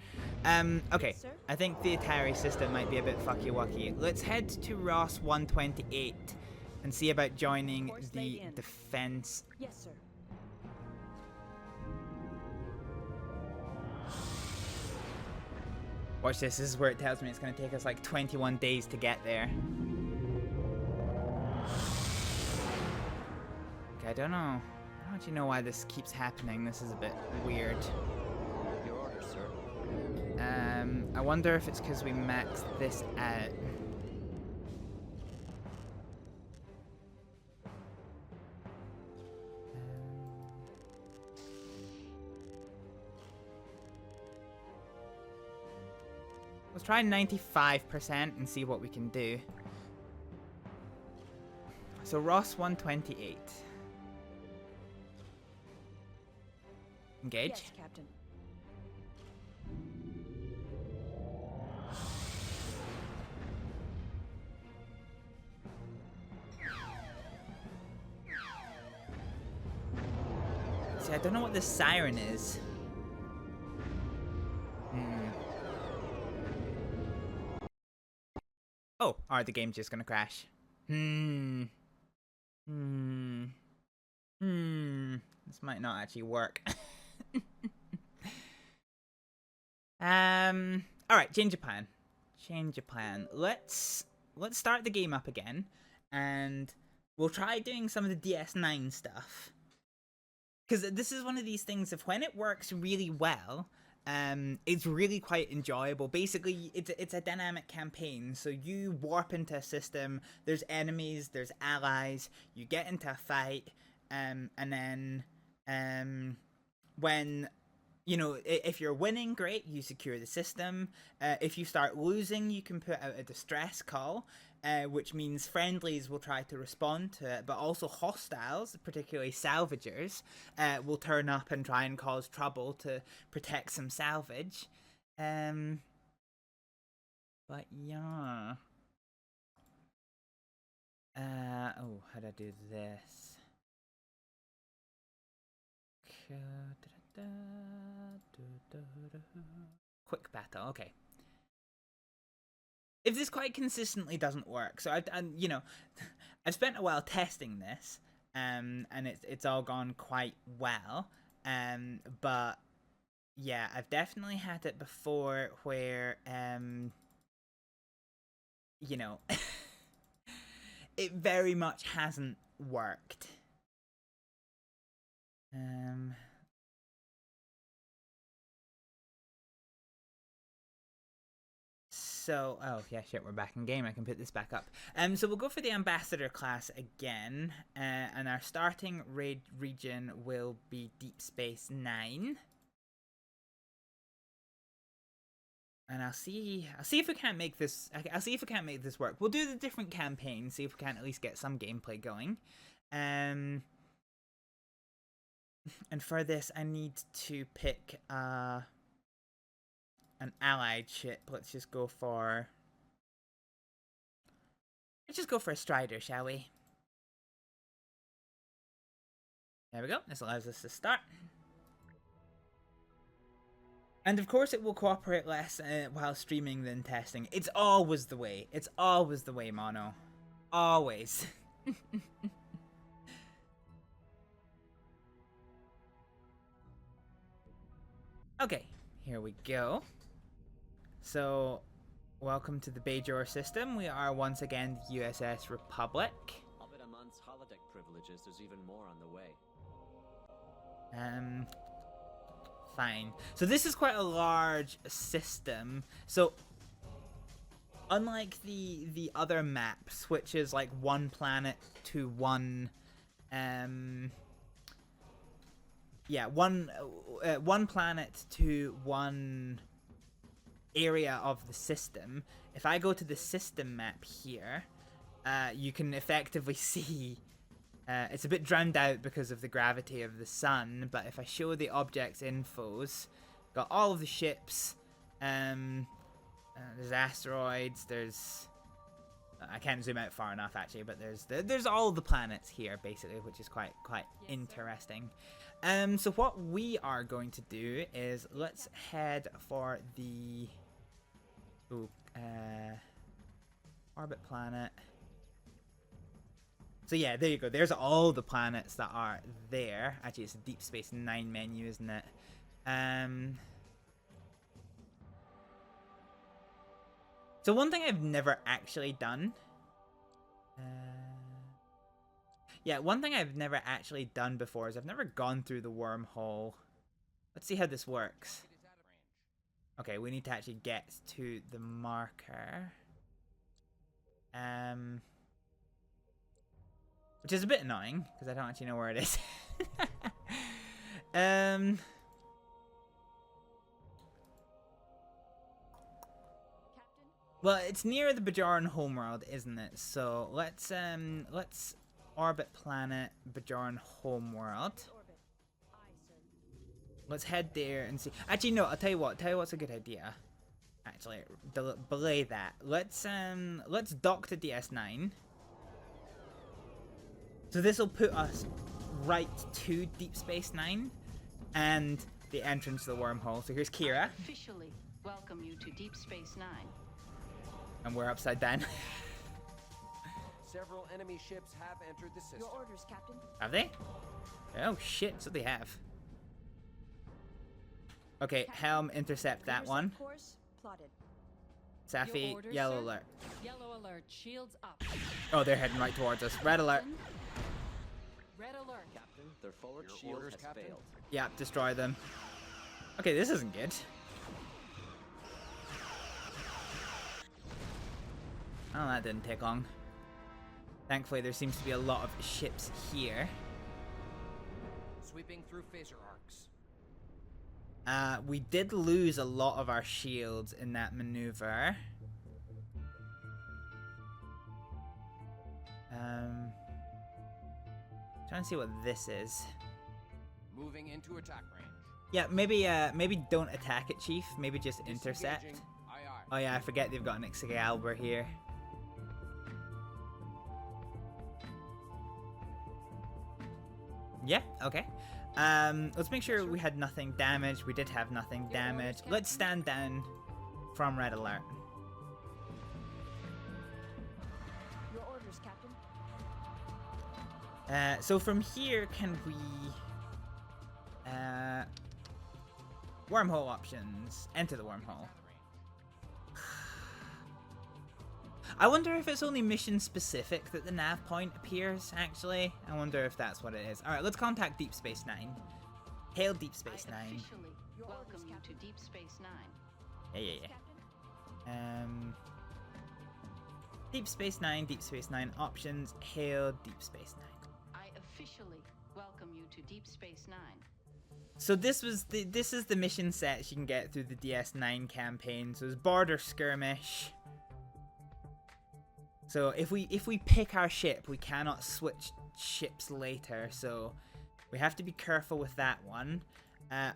Okay. Sir? I think the Atari system might be a bit fucky-wucky. Let's head to Ross 128 and see about joining Course laid the in. defense. Yes, sir. Watch this. This is where it tells me it's going to take us like 21 days to get there. I don't know. I don't actually know why this keeps happening. This is a bit weird. Your orders, sir. I wonder if it's because we maxed this out. Let's try 95% and see what we can do. So Ross 128. Engage. Yes, Captain. See, I don't know what this siren is. Oh, are the game's just gonna crash? This might not actually work. Alright, change of plan. Change of plan. Let's start the game up again, and we'll try doing some of the DS9 stuff. Because this is one of these things, if when it works really well, it's really quite enjoyable. Basically, it's a dynamic campaign, so you warp into a system, there's enemies, there's allies, you get into a fight, and then when, you know, if you're winning, great, you secure the system. If you start losing, you can put out a distress call, which means friendlies will try to respond to it, but also hostiles, particularly salvagers, will turn up and try and cause trouble to protect some salvage. But yeah. Oh, how do I do this? Quick battle, okay. If this quite consistently doesn't work, so I've spent a while testing this, and it's all gone quite well, but yeah, I've definitely had it before where, you know, it very much hasn't worked. So, oh yeah, shit, we're back in game. I can put this back up. So we'll go for the Ambassador class again, and our starting raid region will be Deep Space 9. And I'll see if we can't make this. I'll see if we can't make this work. We'll do the different campaigns, see if we can at least get some gameplay going. And for this, I need to pick an allied ship. Let's just go for Let's just go for a Strider, shall we? There we go. This allows us to start. And of course it will cooperate less while streaming than testing. It's always the way. It's always the way, Mono. Always. Okay, here we go. So, welcome to the Bajor system. We are once again the USS Republic. I'll bet a month's holodeck privileges, there's even more on the way. Fine. So this is quite a large system. So, unlike the other maps, which is like one planet to one, one planet to one area of the system. If I go to the system map here, you can effectively see it's a bit drowned out because of the gravity of the sun, but if I show the objects infos, got all of the ships, there's asteroids, there's I can't zoom out far enough actually, but there's all the planets here basically, which is quite interesting. So what we are going to do is let's head for the orbit planet. So yeah, there you go. There's all the planets that are there. Actually, it's a Deep Space Nine menu, isn't it? So one thing I've never actually done. One thing I've never actually done before is I've never gone through the wormhole. Let's see how this works. Okay, we need to actually get to the marker. Which is a bit annoying, because I don't actually know where it is. Well, it's near the Bajoran homeworld, isn't it? So let's orbit planet Bajoran homeworld. Let's head there and see. Actually, no. I'll tell you what. Tell you what's a good idea. Actually, belay that. Let's dock to DS9. So this will put us right to Deep Space Nine and the entrance to the wormhole. So here's Kira. Officially welcome you to Deep Space Nine. And we're upside down. Several enemy ships have entered the system. Your orders, Captain. Have they? Oh shit, so they have. Okay, Captain, helm, intercept that one. Course plotted. Safi, orders, yellow sir? alert. Yellow alert. Shields up. Oh, they're heading right towards us. Red alert. Red alert. Captain, their forward Your shield orders, has Captain? failed. Yeah, destroy them. Okay, this isn't good. Oh, that didn't take long. Thankfully, there seems to be a lot of ships here. Sweeping through phaser arcs. We did lose a lot of our shields in that maneuver. Trying to see what this is. Moving into attack range. Yeah, maybe don't attack it, Chief. Maybe just intercept. Disengaging. Aye, aye. Oh yeah, I forget they've got an Excalibur here. Yeah, okay. Let's make sure we had nothing damaged. We did have nothing damaged. Let's stand down from red alert. Your orders, Captain. So from here, can we... wormhole options. Enter the wormhole. I wonder if it's only mission specific that the nav point appears, actually. I wonder if that's what it is. Alright, let's contact Deep Space Nine. Hail Deep Space I Nine. officially welcome you to Deep Space Nine. Yeah. Deep Space Nine, options, hail Deep Space Nine. I officially welcome you to Deep Space Nine. So this is the mission sets you can get through the DS9 campaign. So it's border skirmish. So if we pick our ship, we cannot switch ships later. So we have to be careful with that one.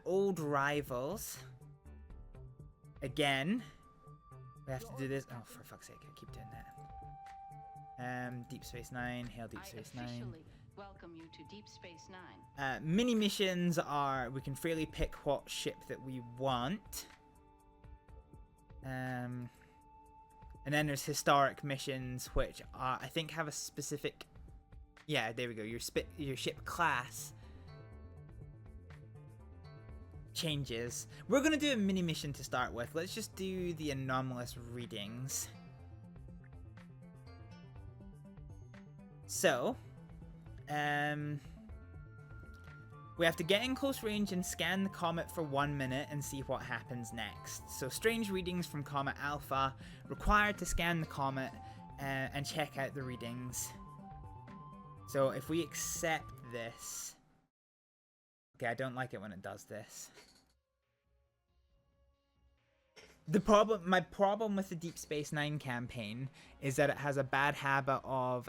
Old rivals. Again, we have to do this. Oh, for fuck's sake, I keep doing that. Deep Space Nine. Hail Deep Space I Nine. officially welcome you to Deep Space Nine. Mini missions are, we can freely pick what ship that we want. And then there's historic missions, which are, I think have a specific, yeah, there we go, your ship class changes. We're gonna do a mini mission to start with. Let's just do the anomalous readings. So, we have to get in close range and scan the comet for 1 minute and see what happens next. So strange readings from Comet Alpha, required to scan the comet and check out the readings. So if we accept this... Okay, I don't like it when it does this. My problem with the Deep Space Nine campaign is that it has a bad habit of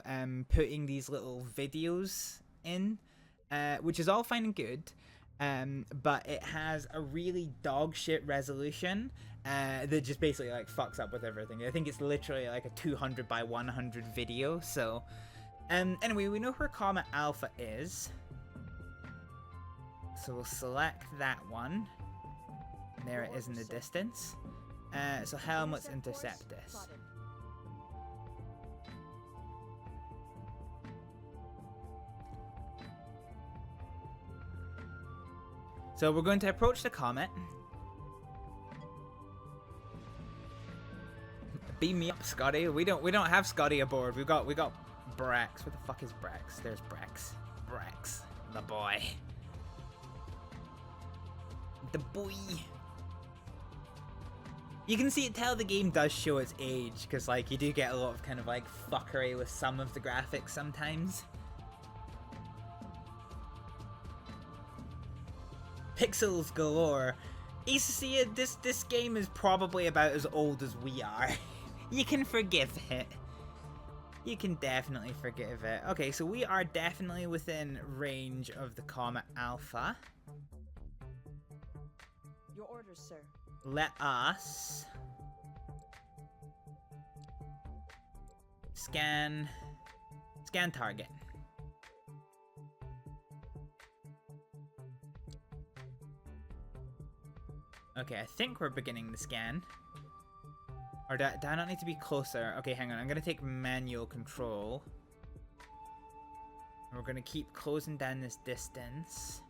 putting these little videos in, which is all fine and good, but it has a really dog shit resolution that just basically like fucks up with everything. I think it's literally like a 200 by 100 video. So anyway, we know where Comet Alpha is, so we'll select that one. There it is in the distance. So Helm, let's intercept this. So we're going to approach the comet. Beam me up, Scotty. We don't have Scotty aboard. We got Brax. What the fuck is Brax? There's Brax. Brax, the boy. The boy. You can tell the game does show its age, because like you do get a lot of kind of like fuckery with some of the graphics sometimes. Pixels galore. Issa, this game is probably about as old as we are. You can forgive it. You can definitely forgive it. Okay, so we are definitely within range of the Comet Alpha. Your orders, sir. Let us scan target. Okay, I think we're beginning the scan. Or do I not need to be closer? Okay, hang on. I'm going to take manual control. And we're going to keep closing down this distance.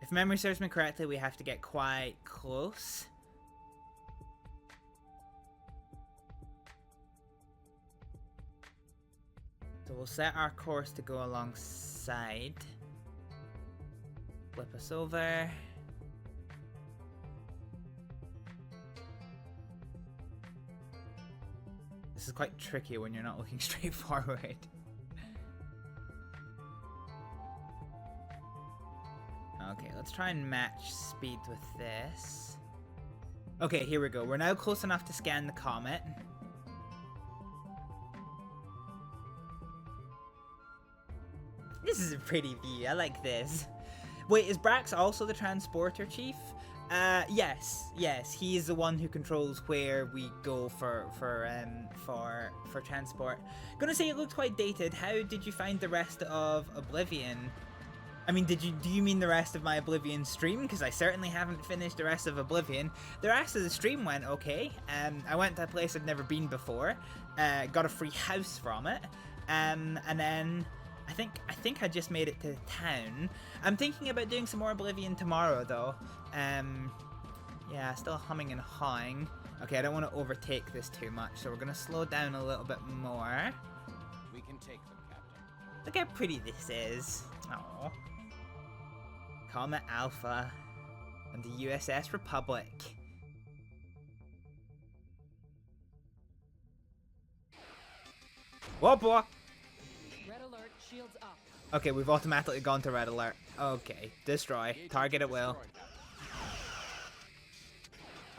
If memory serves me correctly, we have to get quite close. So we'll set our course to go alongside. Flip us over. This is quite tricky when you're not looking straight forward. Okay, let's try and match speed with this. Okay, here we go. We're now close enough to scan the comet. This is a pretty view. I like this. Wait, is Brax also the transporter chief? Yes. He is the one who controls where we go for transport. Gonna say it looked quite dated. How did you find the rest of Oblivion? I mean, do you mean the rest of my Oblivion stream? Because I certainly haven't finished the rest of Oblivion. The rest of the stream went okay. I went to a place I'd never been before. Got a free house from it. And then I think I just made it to town. I'm thinking about doing some more Oblivion tomorrow though. Yeah, still humming and hawing. Okay, I don't want to overtake this too much, so we're gonna slow down a little bit more. We can take them, Captain. Look how pretty this is. Aww. Comet Alpha and the USS Republic. Whoa, boy! Red alert, shields up. Okay, we've automatically gone to red alert. Okay, destroy. Target at will.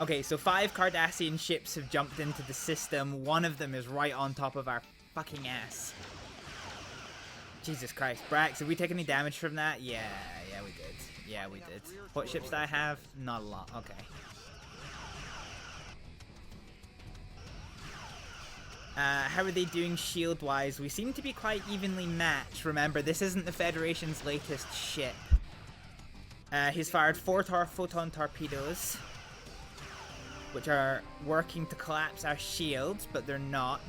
Okay, so 5 Cardassian ships have jumped into the system. One of them is right on top of our fucking ass. Jesus Christ. Brax, did we take any damage from that? Yeah, we did. Yeah, we did. What ships do I have? Not a lot. Okay. How are they doing shield-wise? We seem to be quite evenly matched. Remember, this isn't the Federation's latest ship. He's fired 4 photon torpedoes, which are working to collapse our shields, but they're not.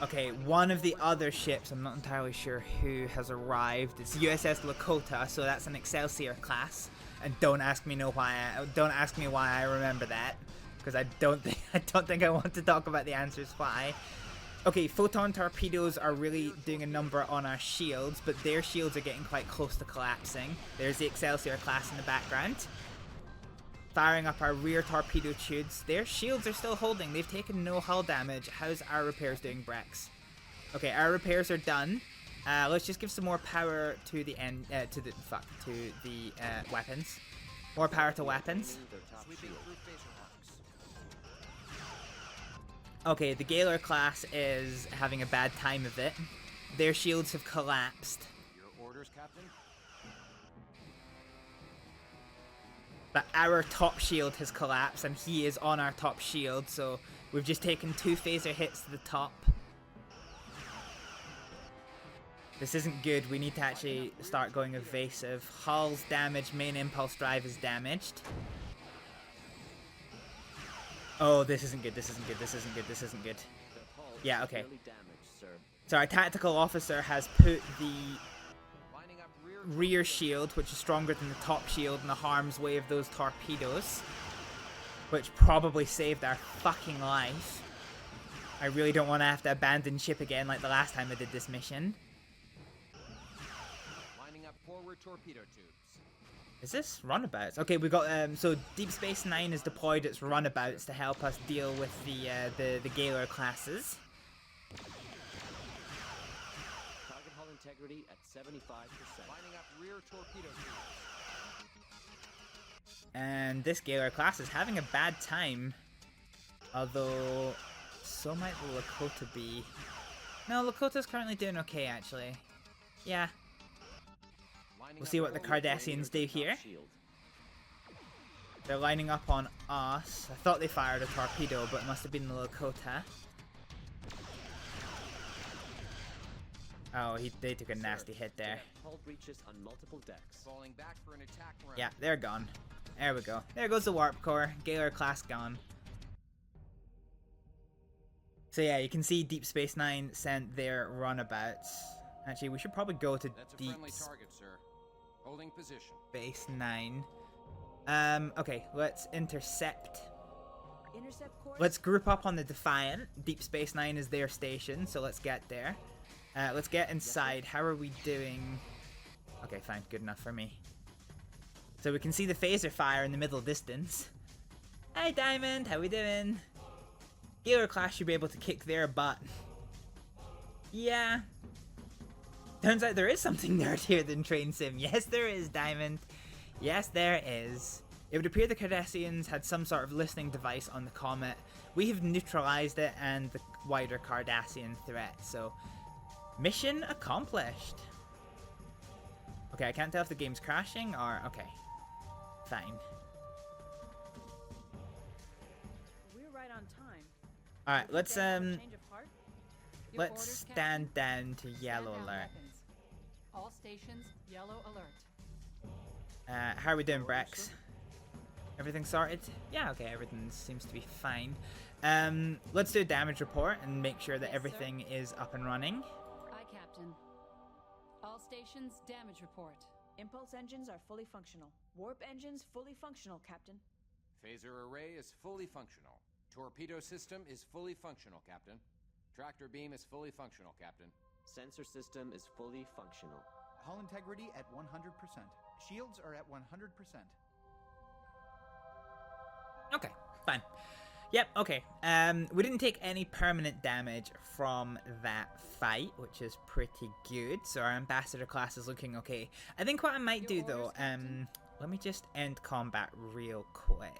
Okay, one of the other ships, I'm not entirely sure who, has arrived. It's USS Lakota, so that's an Excelsior class. And don't ask me why I remember that, because I don't think I want to talk about the answers why. Okay, photon torpedoes are really doing a number on our shields, but their shields are getting quite close to collapsing. There's the Excelsior class in the background. Firing up our rear torpedo tubes. Their shields are still holding. They've taken no hull damage. How's our repairs doing, Brex? Okay, our repairs are done. Let's just give some more power to the weapons. More power to weapons. Okay, the Gaylor class is having a bad time of it. Their shields have collapsed. Your orders, Captain? But our top shield has collapsed, and he is on our top shield, so we've just taken 2 phaser hits to the top. This isn't good. We need to actually start going evasive. Hull's damaged, main impulse drive is damaged. Oh, this isn't good, this isn't good, this isn't good, this isn't good. Yeah, okay. So our tactical officer has put the rear shield, which is stronger than the top shield, in the harm's way of those torpedoes, which probably saved our fucking life. I really don't want to have to abandon ship again like the last time I did this mission. Lining up forward torpedo tubes. Is this runabouts? Okay, we got so Deep Space Nine has deployed its runabouts to help us deal with the Gaylor classes. Target hull integrity at 75%. Lining up rear torpedo tubes. And this Gaylor class is having a bad time. Although, so might the Lakota be. No, Lakota's currently doing okay, actually. Yeah. We'll see what the Cardassians do here. They're lining up on us. I thought they fired a torpedo, but it must have been the Lakota. Oh, they took a nasty hit there. Hull breaches on multiple decks. Falling back for an attack run. Yeah, they're gone. There we go. There goes the warp core. Gaylor class gone. So yeah, you can see Deep Space Nine sent their runabouts. Actually, we should probably go to That's a Deep friendly target, sir. Holding position. Space Nine. Okay, let's intercept. Intercept course. Let's group up on the Defiant. Deep Space Nine is their station, so let's get there. Let's get inside. How are we doing? Okay, fine. Good enough for me. So we can see the phaser fire in the middle distance. Hi, Diamond. How we doing? Gaylor class should be able to kick their butt. Yeah. Turns out there is something nerdier than Train Sim. Yes, there is, Diamond. Yes, there is. It would appear the Cardassians had some sort of listening device on the Comet. We have neutralized it and the wider Cardassian threat, so mission accomplished. Okay, I can't tell if the game's crashing or... Okay. Fine. We're right on time. Alright, let's Change of heart? Your let's orders, stand down to yellow Stand down alert. weapons. All stations, yellow alert. How are we doing, Brex? Everything sorted? Yeah, okay, everything seems to be fine. Let's do a damage report and make sure that everything is up and running. Aye, Captain. All stations, damage report. Impulse engines are fully functional. Warp engines fully functional, Captain. Phaser array is fully functional. Torpedo system is fully functional, Captain. Tractor beam is fully functional, Captain. Sensor system is fully functional. Hull integrity at 100%. Shields are at 100%. Okay, fine. Yep, okay. We didn't take any permanent damage from that fight, which is pretty good. So our ambassador class is looking okay. I think what I might do though, let me just end combat real quick.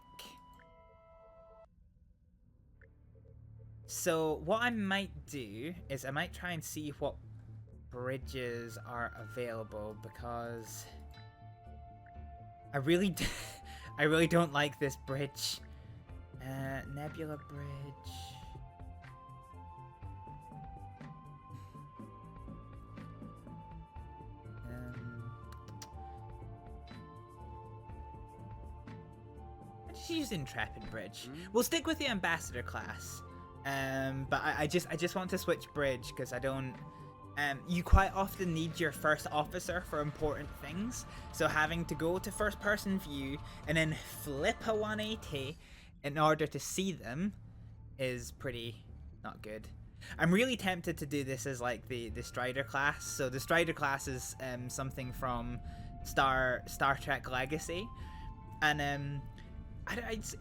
So what I might do is I might try and see what bridges are available, because I really, I really don't like this bridge. Nebula Bridge. I just use Intrepid Bridge. We'll stick with the Ambassador class. But I just want to switch bridge because I don't. You quite often need your first officer for important things, so having to go to first person view and then flip a 180 in order to see them is pretty not good. I'm really tempted to do this as like the Strider class. So the Strider class is something from Star Trek Legacy, and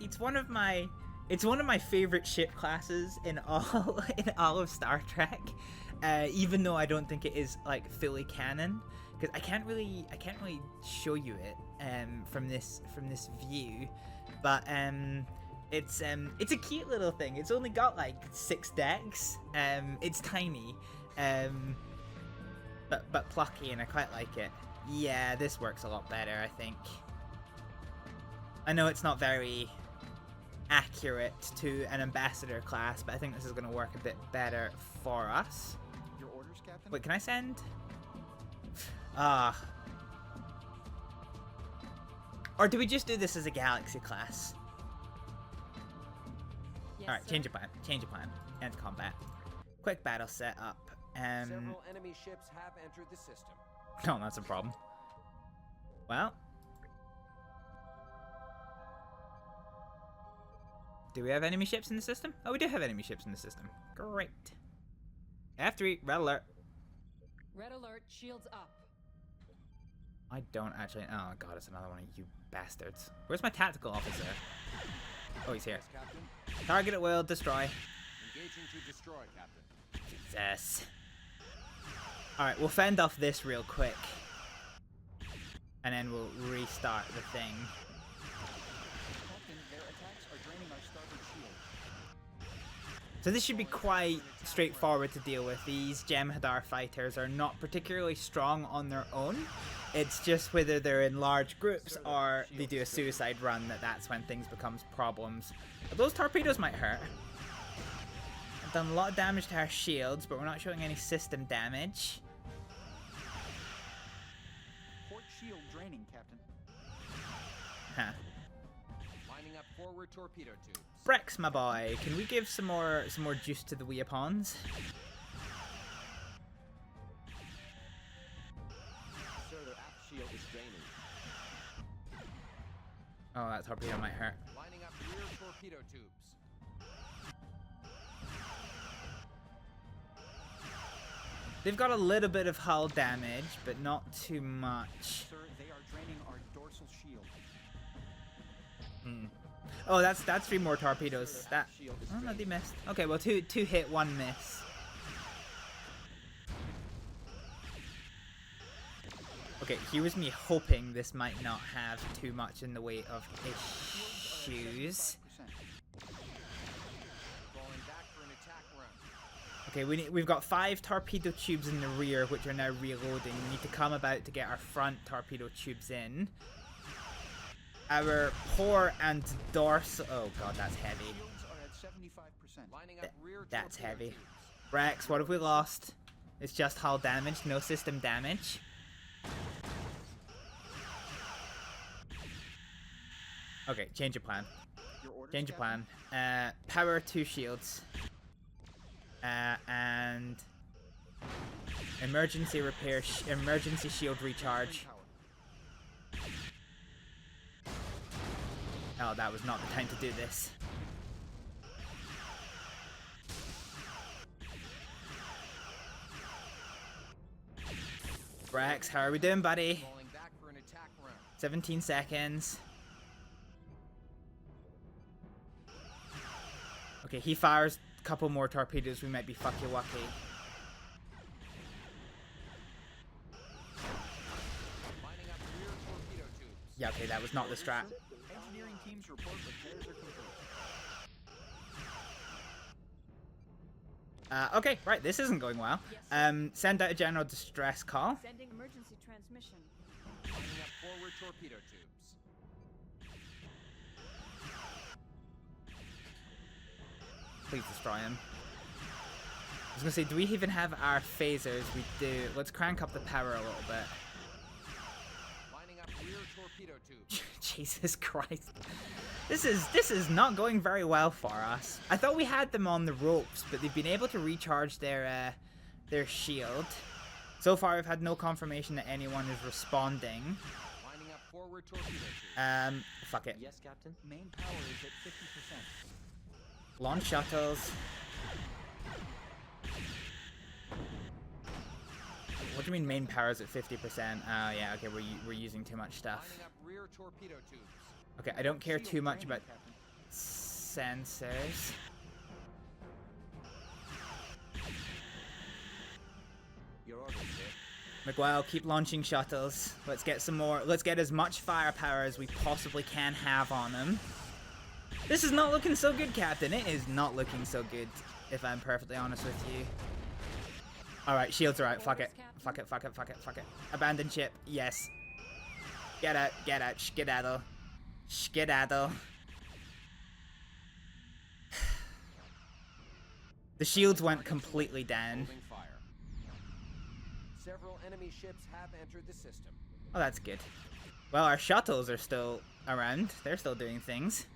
it's one of my favorite ship classes in all of Star Trek. Even though I don't think it is like fully canon, because I can't really show you it from this view, but it's a cute little thing. It's only got like 6 decks. It's tiny, but plucky, and I quite like it. Yeah, this works a lot better, I think. I know it's not very accurate to an ambassador class, but I think this is going to work a bit better for us. Your orders, Captain? Wait, can I send? Or do we just do this as a galaxy class? Yes, Alright, sir. change your plan. Change your plan. End combat. Quick battle setup. Several enemy ships have entered the system. No, that's a problem. Well. Do we have enemy ships in the system? Oh, we do have enemy ships in the system. Great. F3, red alert. Red alert, shields up. I don't actually. Oh god, it's another one of you bastards. Where's my tactical officer? Oh, he's here. Yes, Captain. Target at will, destroy. Engaging to destroy, Captain. Jesus. Alright, we'll fend off this real quick. And then we'll restart the thing. Captain, their attacks are draining our starboard shield. So this should be quite straightforward to deal with. These Jem'Hadar fighters are not particularly strong on their own. It's just whether they're in large groups or they do a suicide run that's when things becomes problems. But those torpedoes might hurt. I've done a lot of damage to our shields, but we're not showing any system damage. Port shield draining, Captain. Huh. Lining up forward torpedo tubes. Brex, my boy, can we give some more juice to the Weapons? Sir, their aft shield is draining. Oh, that torpedo might hurt. Lining up rear torpedo tubes. They've got a little bit of hull damage, but not too much. Sir, they are draining our dorsal shield. Oh, that's 3 more torpedoes. That. Oh no, they missed. Okay, well, two hit, 1 miss. Okay, here was me hoping this might not have too much in the way of issues. Falling back for an attack run. Okay, we've got 5 torpedo tubes in the rear, which are now reloading. We need to come about to get our front torpedo tubes in. Our port and dorsal. Oh god, that's heavy. Shields are at 75%. Lining up rear That's torpedo heavy. tubes. Rex, what have we lost? It's just hull damage, no system damage. Okay, change your plan. Your orders, Change your Captain? plan. Power 2 shields. And emergency repair, emergency shield recharge. Power. Oh, that was not the time to do this. Rex, how are we doing, buddy? Falling back for an attack run. 17 seconds. Okay, he fires a couple more torpedoes. We might be fucky wucky. Lining up rear torpedo tubes. Yeah, okay, that was not the strat. Engineering teams report repairs are complete. Okay, right, this isn't going well. Send out a general distress call. Sending emergency transmission. Lining up forward torpedo tubes. Please destroy him. I was gonna say, do we even have our phasers? We do. Let's crank up the power a little bit. Lining up rear torpedo tubes. Jesus Christ. This is not going very well for us. I thought we had them on the ropes, but they've been able to recharge their shield. So far, I've had no confirmation that anyone is responding. Lining up forward torpedo tubes. Fuck it. Yes, Captain? Main power is at 50%. Launch shuttles. What do you mean main power's at 50%? Oh yeah, okay, we're using too much stuff. Lining up rear torpedo tubes. Okay, I don't care Shield too much training, about Captain. sensors. Your orders, sir. McGuire, keep launching shuttles. Let's get some more. Let's get as much firepower as we possibly can have on them. This is not looking so good, Captain. It is not looking so good, if I'm perfectly honest with you. Alright, shields are out. Fuck it. Fuck it, fuck it, fuck it, fuck it. Abandon ship. Yes. Get out, skedaddle. Skedaddle. The shields went completely down. Holding fire. Several enemy ships have entered the system. Oh, that's good. Well, our shuttles are still around. They're still doing things.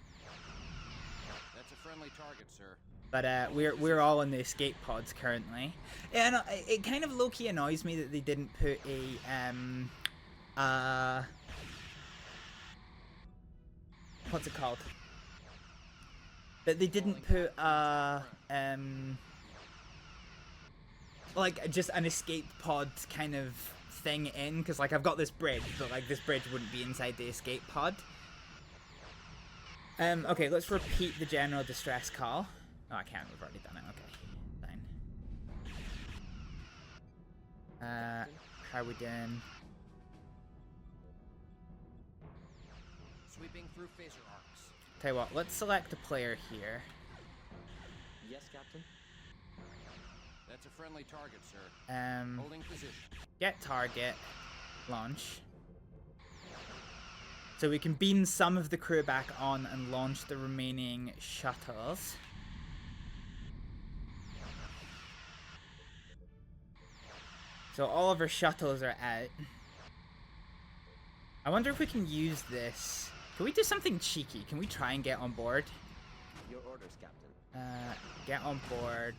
That's a friendly target, sir. But we're all in the escape pods currently. Yeah, no, it kind of low-key annoys me that they didn't put a what's it called? That they didn't put like just an escape pod kind of thing in, because like I've got this bridge, but like this bridge wouldn't be inside the escape pod. Okay, let's repeat the general distress call. Oh, I can't. We've already done it. Okay, fine. How are we doing? Sweeping through phaser arcs. Tell you what, let's select a player here. Yes, Captain? That's a friendly target, sir. Holding position. Get target, launch. So we can beam some of the crew back on and launch the remaining shuttles. So all of our shuttles are out. I wonder if we can use this. Can we do something cheeky? Can we try and get on board? Your orders, Captain. Get on board.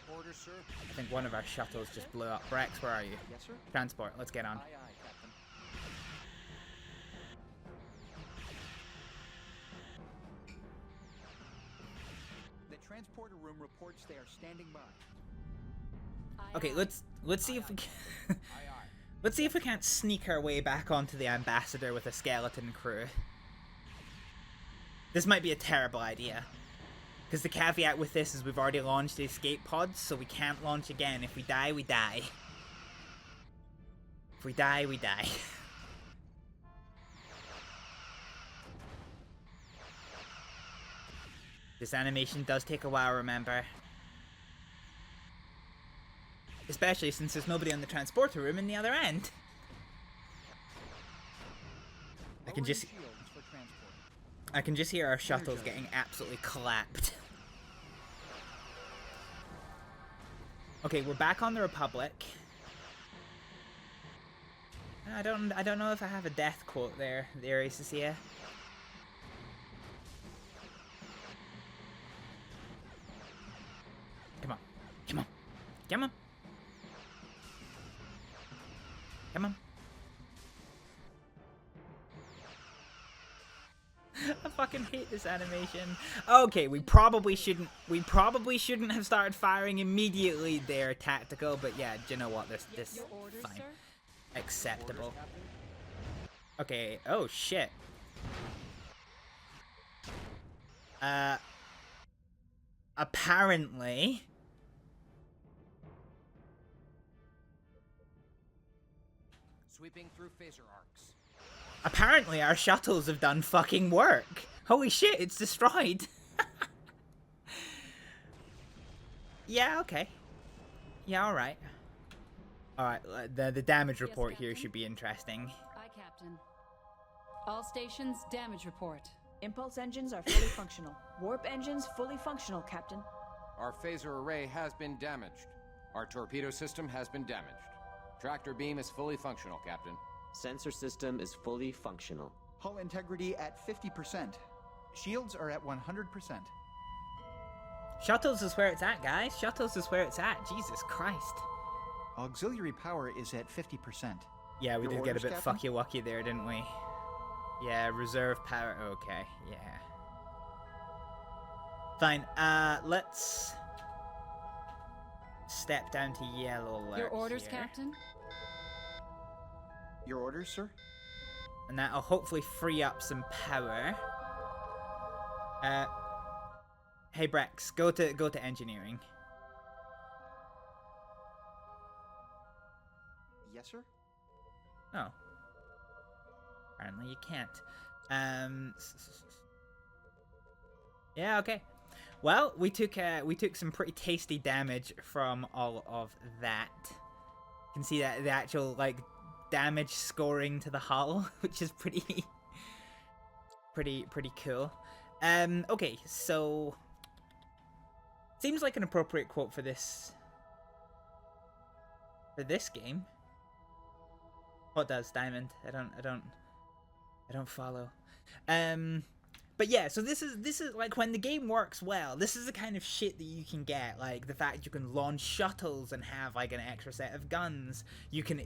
Your orders, sir. I think one of our shuttles just blew up. Rex, where are you? Yes, sir. Transport, let's get on. Aye, aye, Captain. The transporter room reports they are standing by. Okay, let's see if we can Aye, aye. let's see if we can't sneak our way back onto the Ambassador with a skeleton crew. This might be a terrible idea, because the caveat with this is we've already launched the escape pods, so we can't launch again. If we die, we die. If we die, we die. This animation does take a while, remember. Especially since there's nobody on the transporter room in the other end. I can just Lowering shields for transport. I can just hear our shuttles getting absolutely clapped. Okay, we're back on the Republic. I don't know if I have a death quote there, the Aces. Come on. Come on. Come on. Come on. I fucking hate this animation. Okay, we probably shouldn't have started firing immediately there, tactical, but yeah, do you know what? This Your orders, fine. sir? Acceptable. Orders, Captain. Okay, oh shit. Apparently Sweeping through phaser arcs. Apparently our shuttles have done fucking work. Holy shit, it's destroyed. Yeah, okay. Yeah, alright. Alright, the damage report here Captain? should be interesting. Aye, Captain. All stations, damage report. Impulse engines are fully functional. Warp engines fully functional, Captain. Our phaser array has been damaged. Our torpedo system has been damaged. Tractor beam is fully functional, Captain. Sensor system is fully functional. Hull integrity at 50%. Shields are at 100%. Shuttles is where it's at, guys. Shuttles is where it's at. Jesus Christ. Auxiliary power is at 50%. Yeah, we Your did get a orders, bit Captain? fucky-wucky there, didn't we? Yeah, reserve power. Okay, yeah. Fine. Let's step down to yellow alert. Your orders, here. Captain? Your orders, sir? And that'll hopefully free up some power. Hey Brex, go to engineering. Yes, sir? Oh. Apparently you can't. Yeah, okay. Well, we took some pretty tasty damage from all of that. You can see that the actual like damage scoring to the hull, which is pretty cool. Okay, so seems like an appropriate quote for this game. What does, Diamond? I don't follow. But yeah, so this is like when the game works well, this is the kind of shit that you can get, like the fact you can launch shuttles and have like an extra set of guns. You can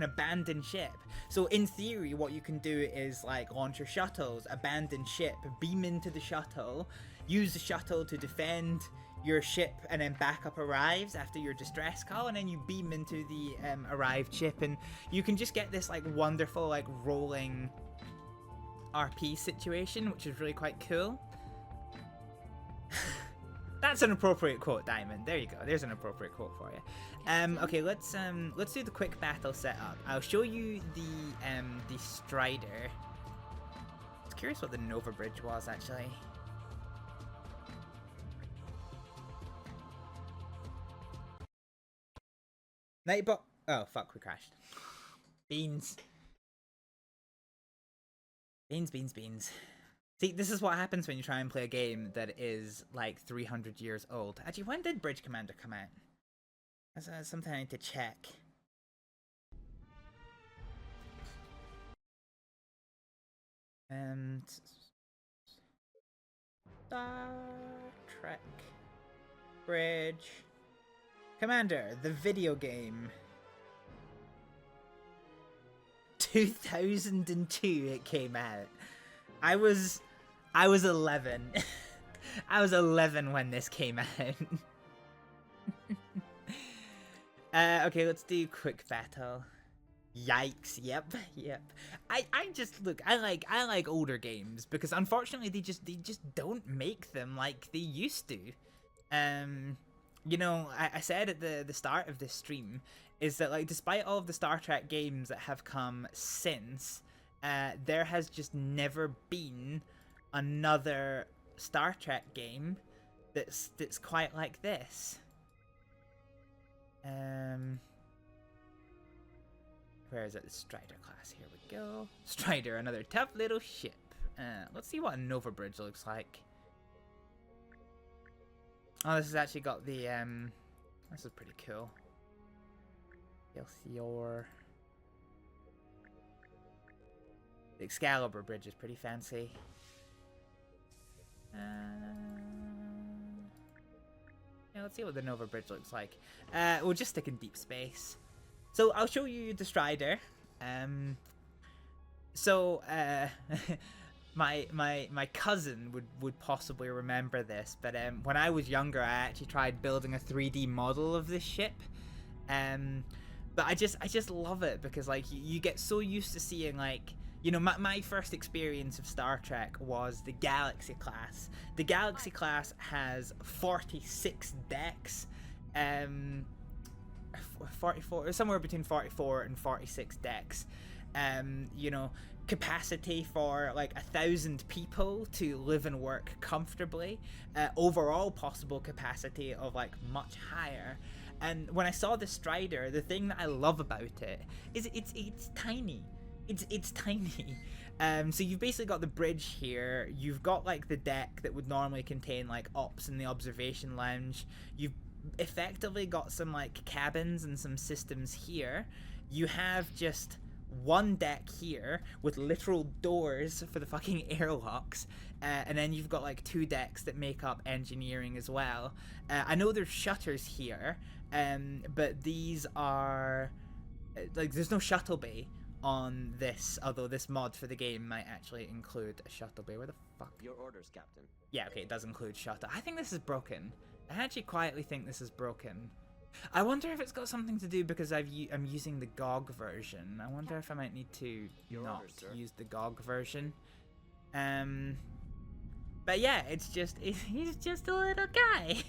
abandon ship. So in theory, what you can do is like launch your shuttles, abandon ship, beam into the shuttle, use the shuttle to defend your ship, and then backup arrives after your distress call, and then you beam into the arrived ship, and you can just get this like wonderful like rolling RP situation, which is really quite cool. That's an appropriate quote, Diamond. There you go. There's an appropriate quote for you. Okay, let's do the quick battle setup. I'll show you the Strider. I was curious what the Nova Bridge was actually. Nightbot. Oh fuck, we crashed. Beans. Beans. See, this is what happens when you try and play a game that is like 300 years old. Actually, when did Bridge Commander come out? That's something I need to check. Star Trek Bridge Commander, the video game. 2002 it came out. I was 11. I was 11 when this came out. Okay, let's do quick battle. Yikes! Yep. I just look. I like older games because unfortunately they just don't make them like they used to. You know, I said at the start of this stream is that like despite all of the Star Trek games that have come since, there has just never been another Star Trek game that's quite like this. Where is it? The Strider class. Here we go. Strider, another tough little ship. Let's see what a Nova Bridge looks like. Oh, this has actually got the this is pretty cool. Your the Excalibur Bridge is pretty fancy. Yeah, let's see what the Nova Bridge looks like. We'll just stick in deep space. So I'll show you the Strider. My cousin would possibly remember this, but when I was younger, I actually tried building a 3D model of this ship. But I just love it because like you get so used to seeing like, you know, my first experience of Star Trek was the Galaxy class. The Galaxy class has 46 decks, 44, somewhere between 44 and 46 decks. You know, capacity for like 1,000 people to live and work comfortably. Overall possible capacity of like much higher. And when I saw the Strider, the thing that I love about it is it's tiny. It's tiny. So you've basically got the bridge here. You've got like the deck that would normally contain like ops and the observation lounge. You've effectively got some like cabins and some systems here. You have just one deck here with literal doors for the fucking airlocks, and then you've got like 2 decks that make up engineering as well. I know there's shutters here, but these are like, there's no shuttle bay on this, although this mod for the game might actually include a shuttle bay. Where the fuck? Your orders, Captain. Yeah, okay, it does include shuttle. I think this is broken. I actually quietly think this is broken. I wonder if it's got something to do because I'm using the GOG version. I wonder if I might need to not use the GOG version. But yeah, he's just a little guy.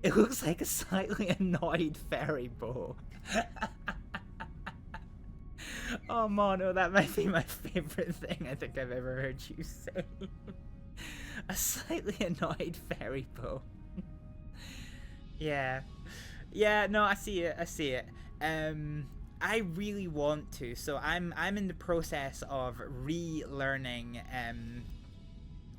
It looks like a slightly annoyed ferry boat. Oh, Mono, that might be my favorite thing I think I've ever heard you say. A slightly annoyed ferry boat. Yeah. Yeah, no, I see it. I really want to. So I'm in the process of relearning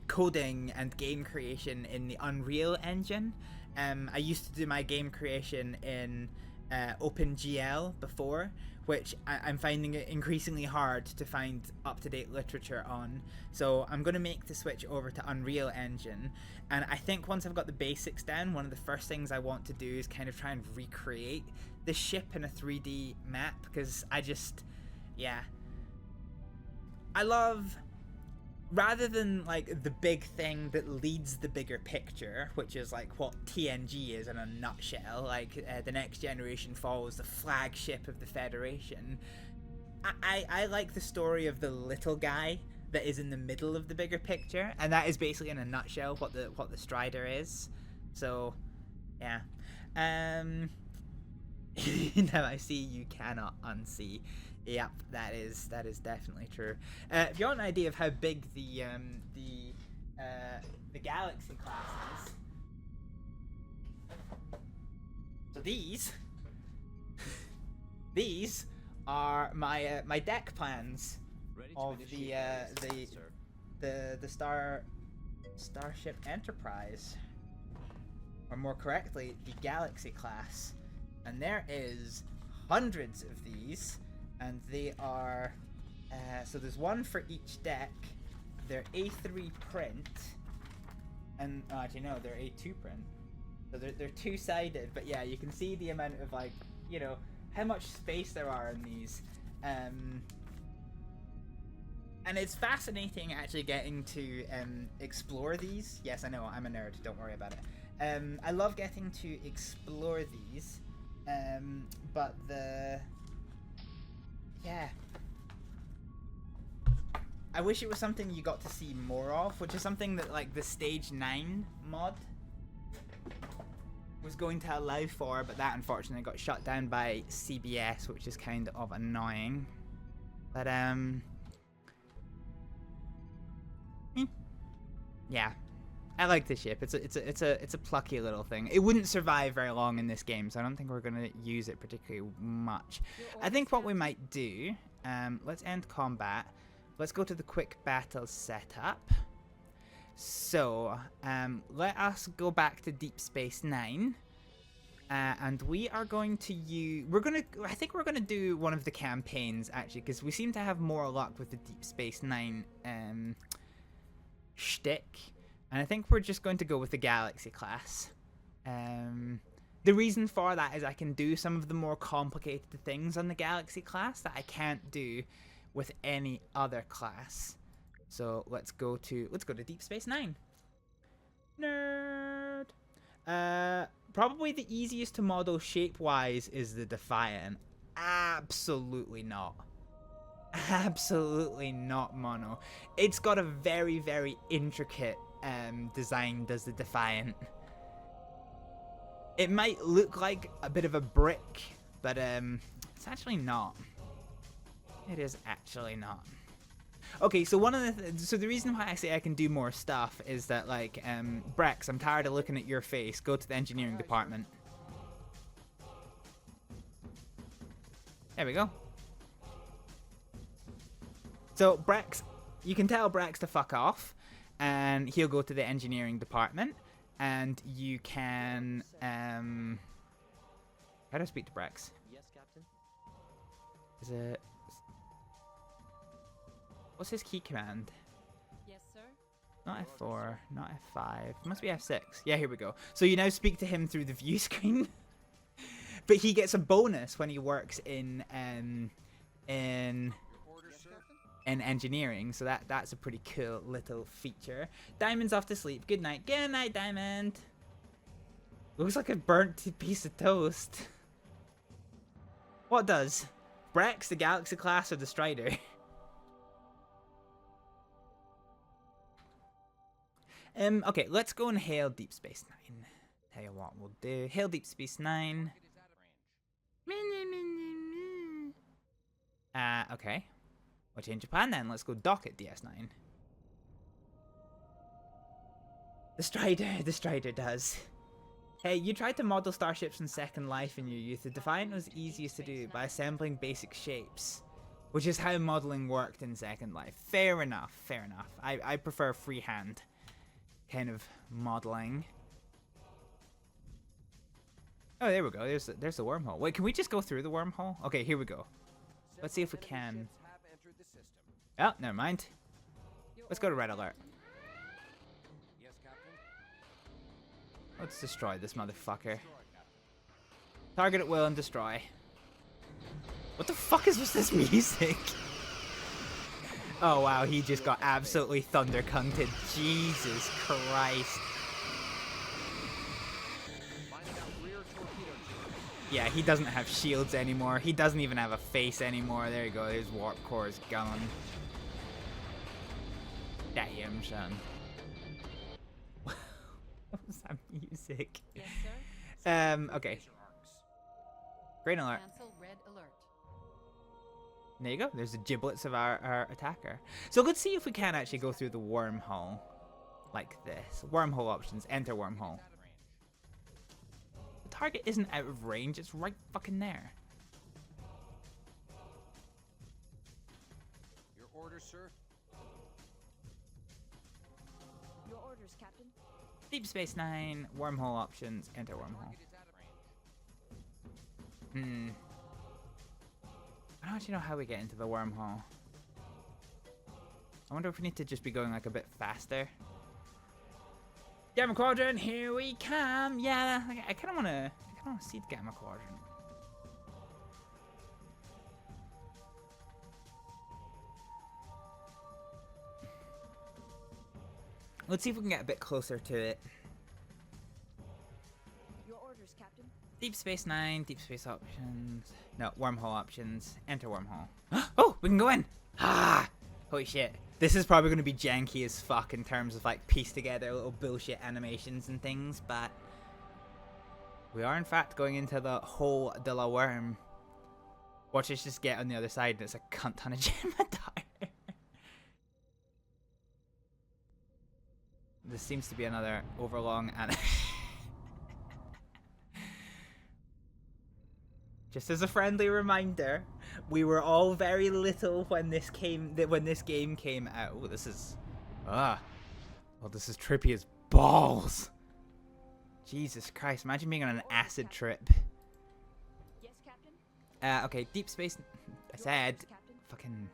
coding and game creation in the Unreal Engine. I used to do my game creation in OpenGL before, which I'm finding it increasingly hard to find up-to-date literature on. So I'm going to make the switch over to Unreal Engine, and I think once I've got the basics down, one of the first things I want to do is kind of try and recreate the ship in a 3D map, because I love, rather than like the big thing that leads the bigger picture, which is like what TNG is in a nutshell, like the Next Generation follows the flagship of the Federation. I like the story of the little guy that is in the middle of the bigger picture, and that is basically in a nutshell what the Strider is. So yeah. Now I see you cannot unsee. Yep, that is definitely true. If you want an idea of how big the Galaxy class is, so these are my my deck plans of the Starship Enterprise, or more correctly, the Galaxy class, and there is hundreds of these. And they are, so there's one for each deck. They're A3 print, and actually no, they're A2 print. So they're 2-sided, but yeah, you can see the amount of, like, you know, how much space there are in these. And it's fascinating actually getting to explore these. Yes, I know, I'm a nerd, don't worry about it. I love getting to explore these, but yeah, I wish it was something you got to see more of, which is something that like the Stage 9 mod was going to allow for, but that unfortunately got shut down by CBS, which is kind of annoying. But yeah, I like the ship. It's a plucky little thing. It wouldn't survive very long in this game, so I don't think we're gonna use it particularly much. I think what we might do, let's end combat. Let's go to the quick battle setup. So, let us go back to Deep Space Nine, and we are going to use. I think we're gonna do one of the campaigns actually, because we seem to have more luck with the Deep Space Nine shtick. And I think we're just going to go with the Galaxy class. The reason for that is I can do some of the more complicated things on the Galaxy class that I can't do with any other class. So let's go to Deep Space Nine. Nerd. Probably the easiest to model shape-wise is the Defiant. Absolutely not. Absolutely not, Mono. It's got a very, very intricate design, does the Defiant. It might look like a bit of a brick, but it's actually not. It is actually not. Okay, so the reason why I say I can do more stuff is that, like, Brex, I'm tired of looking at your face. Go to the engineering department. There we go. So Brex, you can tell Brex to fuck off, and he'll go to the engineering department, and you can how do I speak to Brex? Yes, Captain? Is it? What's his key command? Yes, sir. Not F4, not F5. It must be F6. Yeah, here we go. So you now speak to him through the view screen, but he gets a bonus when he works in engineering. So that's a pretty cool little feature. Diamond's off to sleep. Good night. Good night, Diamond. Looks like a burnt piece of toast. What does? Brex, the Galaxy class, or the Strider? Okay, let's go and hail Deep Space Nine. Tell you what we'll do. Hail Deep Space Nine. Okay. We'll change of plan then. Let's go dock at DS9. The Strider does. Hey, you tried to model starships in Second Life in your youth. The Defiant was easiest to do by assembling basic shapes, which is how modeling worked in Second Life. Fair enough, fair enough. I prefer freehand kind of modeling. Oh, there we go. There's the wormhole. Wait, can we just go through the wormhole? Okay, here we go. Let's see if we can. Oh, never mind. Let's go to red alert. Yes, Captain. Let's destroy this motherfucker. Target at will and destroy. What the fuck is with this music? Oh wow, he just got absolutely thunder cunted. Jesus Christ. Yeah, he doesn't have shields anymore. He doesn't even have a face anymore. There you go, his warp core is gone. Damn, son. What was that music? Yes, sir. Okay. Green alert. Cancel red alert. There you go. There's the giblets of our attacker. So let's see if we can actually go through the wormhole. Like this. Wormhole options. Enter wormhole. The target isn't out of range. It's right fucking there. Your orders, sir? Your orders, Captain. Deep Space Nine. Wormhole options. Enter wormhole. I don't actually know how we get into the wormhole. I wonder if we need to just be going like a bit faster. Gamma Quadrant, here we come. Yeah, I kind of want to see the Gamma Quadrant. Let's see if we can get a bit closer to it. Your orders, Captain. Deep Space Nine, Deep Space options. No, wormhole options. Enter wormhole. Oh, we can go in. Ah, holy shit. This is probably going to be janky as fuck in terms of like piece together little bullshit animations and things, but we are in fact going into the hole de la worm. Watch us just get on the other side and it's a cunt ton of Gemini. This seems to be another overlong animation. Just as a friendly reminder, we were all very little when this game came out. Oh, this is this is trippy as balls. Jesus Christ, imagine being on an acid trip. Yes, Captain. Okay, Deep Space. I said, fucking.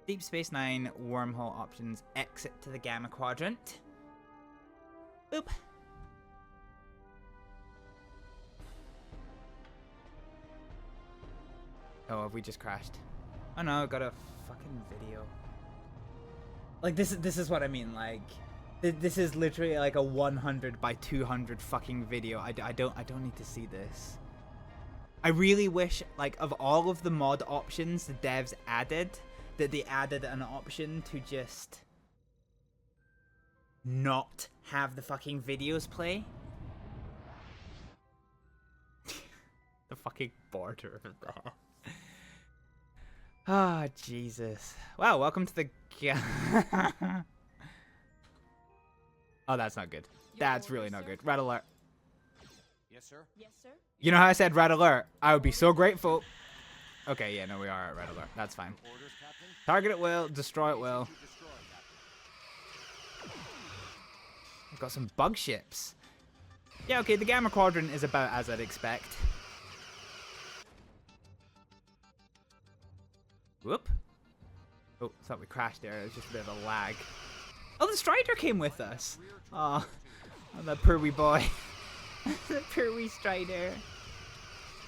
Deep Space Nine wormhole options. Exit to the Gamma Quadrant. Boop. Oh, have we just crashed? Oh no, I got a fucking video. Like this is what I mean. Like, this is literally like a 100 by 200 fucking video. I don't need to see this. I really wish, like, of all of the mod options the devs added, that they added an option to just not have the fucking videos play. The fucking border of that. Ah, oh, Jesus. Wow, welcome to the... Oh, that's not good. That's really not good. Red alert. Yes, sir. Yes, sir. You know how I said red alert? I would be so grateful. Okay, yeah, no, we are at red alert. That's fine. Orders, Captain. Target at will, destroy at will. To destroy, Captain. We've got some bug ships. Yeah, okay, the Gamma Quadrant is about as I'd expect. Whoop. Oh, thought we crashed there. It was just a bit of a lag. Oh, the Strider came with us. Oh, that poor wee boy. That poor wee Strider.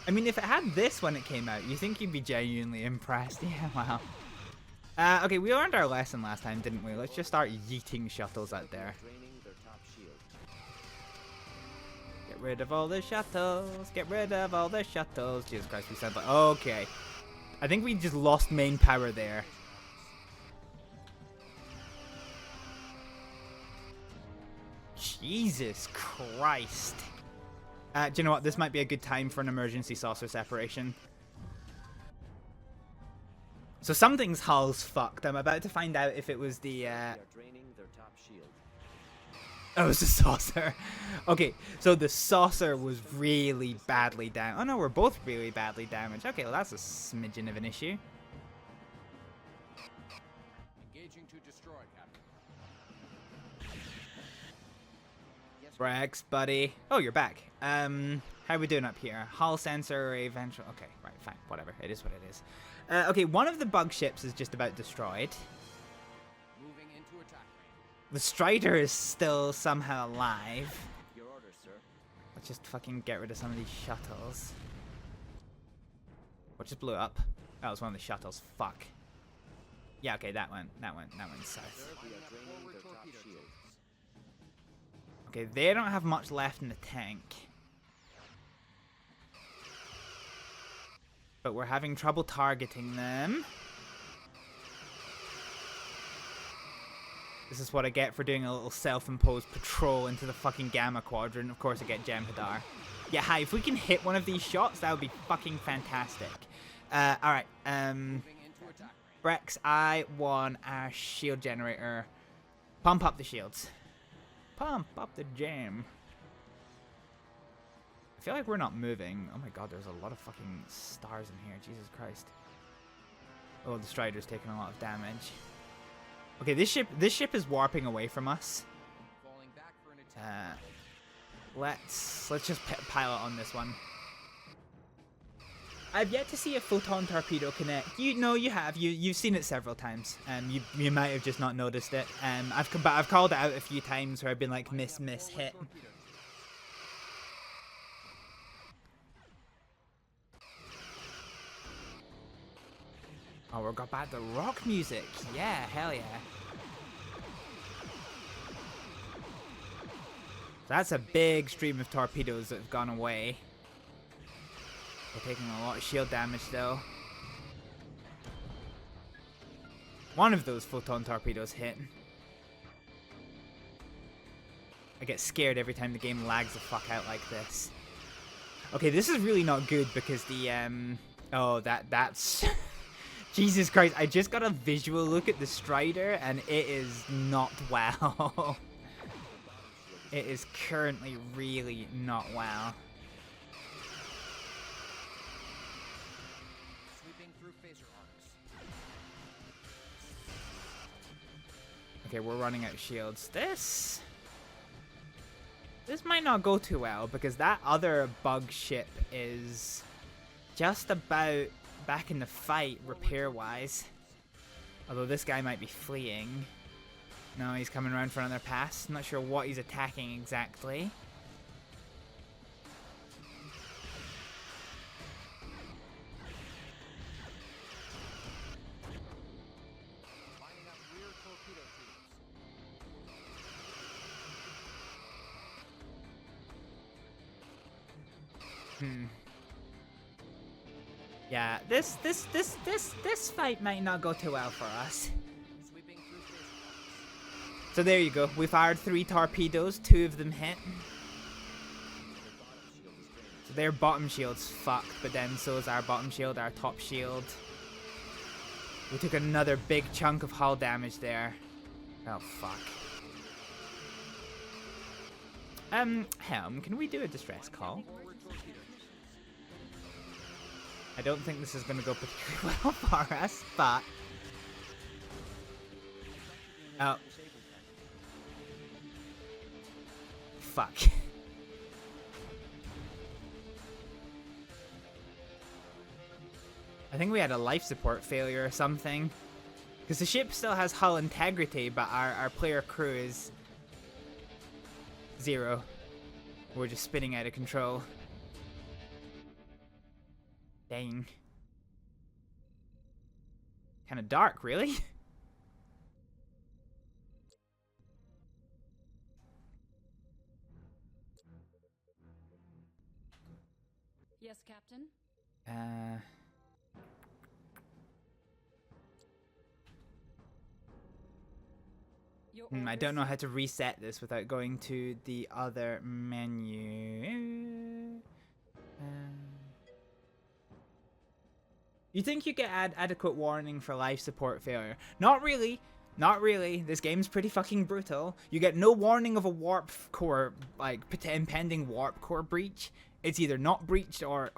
I mean, if it had this when it came out, you think you'd be genuinely impressed. Yeah, wow. Okay, we learned our lesson last time, didn't we? Let's just start yeeting shuttles out there. Draining their top shield. Get rid of all the shuttles. Get rid of all the shuttles. Jesus Christ, we sound like... Okay. I think we just lost main power there. Jesus Christ. Do you know what? This might be a good time for an emergency saucer separation. So something's hull's fucked. I'm about to find out if it was the... They are draining their top shield. Oh, it's the saucer. Okay, so the saucer was really badly damaged. Oh no, we're both really badly damaged. Okay, well that's a smidgen of an issue. Engaging to destroy, Captain. Rex, buddy. Oh, you're back. How are we doing up here? Hull sensor, eventual. Okay, right, fine, whatever. It is what it is. Okay, one of the bug ships is just about destroyed. Moving into attack range. The Strider is still somehow alive. Your orders, sir. Let's just fucking get rid of some of these shuttles. What just blew up? That was one of the shuttles. Fuck. Yeah, okay, that went south. Sir, we are draining their top shield. Okay, they don't have much left in the tank. But we're having trouble targeting them. This is what I get for doing a little self-imposed patrol into the fucking Gamma Quadrant. Of course I get Jem'Hadar. Yeah, hi, if we can hit one of these shots, that would be fucking fantastic. Alright, Moving into attack range. Brex, I want our shield generator. Pump up the shields. Pump up the jam. I feel like we're not moving. Oh my god, there's a lot of fucking stars in here. Jesus Christ. Oh, the Strider's taking a lot of damage. Okay, this ship is warping away from us. Falling back for an attack. Let's just pilot on this one. I've yet to see a photon torpedo connect. You have. You've seen it several times. You might have just not noticed it. I've called it out a few times where I've been like miss, hit. Oh, we got back the rock music. Yeah, hell yeah. That's a big stream of torpedoes that have gone away. We're taking a lot of shield damage though. One of those photon torpedoes hit. I get scared every time the game lags the fuck out like this. Okay, this is really not good because the oh, that's Jesus Christ, I just got a visual look at the Strider and it is not well. It is currently really not well. Sweeping through phaser arcs. Okay, we're running out of shields. This might not go too well because that other bug ship is just about back in the fight repair-wise. Although this guy might be fleeing. No, he's coming around for another pass. Not sure what he's attacking exactly. Lining up rear torpedo tubes. Yeah, this fight might not go too well for us. Sweeping through phaser arcs. So there you go. We fired 3 torpedoes, 2 of them hit. So their bottom shield's fucked, but then so is our bottom shield, our top shield. We took another big chunk of hull damage there. Oh fuck. Helm, can we do a distress call? Forward torpedo tubes. I don't think this is going to go particularly well for us, but... Oh. Fuck. I think we had a life support failure or something. Because the ship still has hull integrity, but our player crew is 0. We're just spinning out of control. Dang. Kind of dark, really? Yes, Captain? I don't know how to reset this without going to the other menu. You think you get adequate warning for life support failure? Not really. Not really. This game's pretty fucking brutal. You get no warning of a warp core, like impending warp core breach. It's either not breached or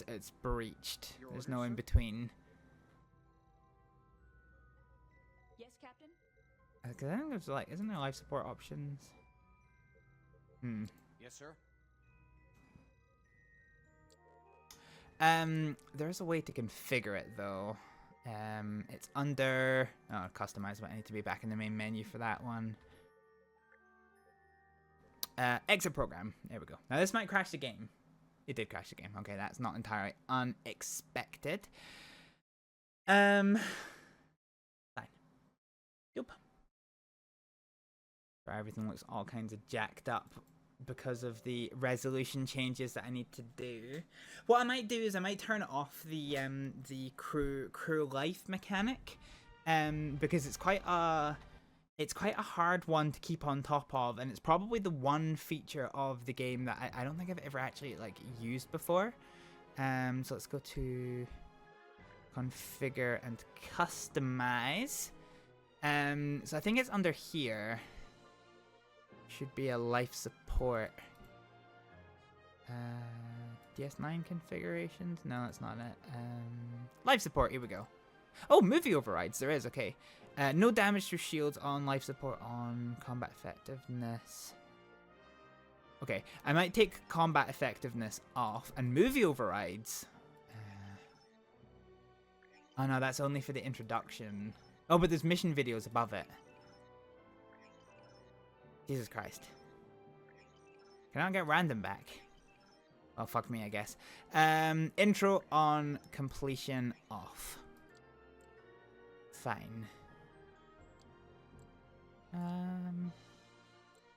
it's breached. There's no in between. Yes, Captain? I think there's like, isn't there life support options? Yes, sir. There's a way to configure it though. It's under customize, but I need to be back in the main menu for that one. Exit program. There we go. Now this might crash the game. It did crash the game. Okay, that's not entirely unexpected. Fine. Yup. Everything looks all kinds of jacked up because of the resolution changes that I need to do. What I might do is I might turn off the crew life mechanic, because it's quite a hard one to keep on top of, and it's probably the one feature of the game that I don't think I've ever actually like used before. So let's go to configure and customize. So I think it's under here. Should be a life support. DS9 configurations? No, that's not it. Life support, here we go. Oh, movie overrides, there is, okay. No damage to shields on, life support on, combat effectiveness. Okay, I might take combat effectiveness off, and movie overrides. Oh no, that's only for the introduction. Oh, but there's mission videos above it. Jesus Christ. Can I get random back? Oh, fuck me, I guess. Intro on, completion off. Fine.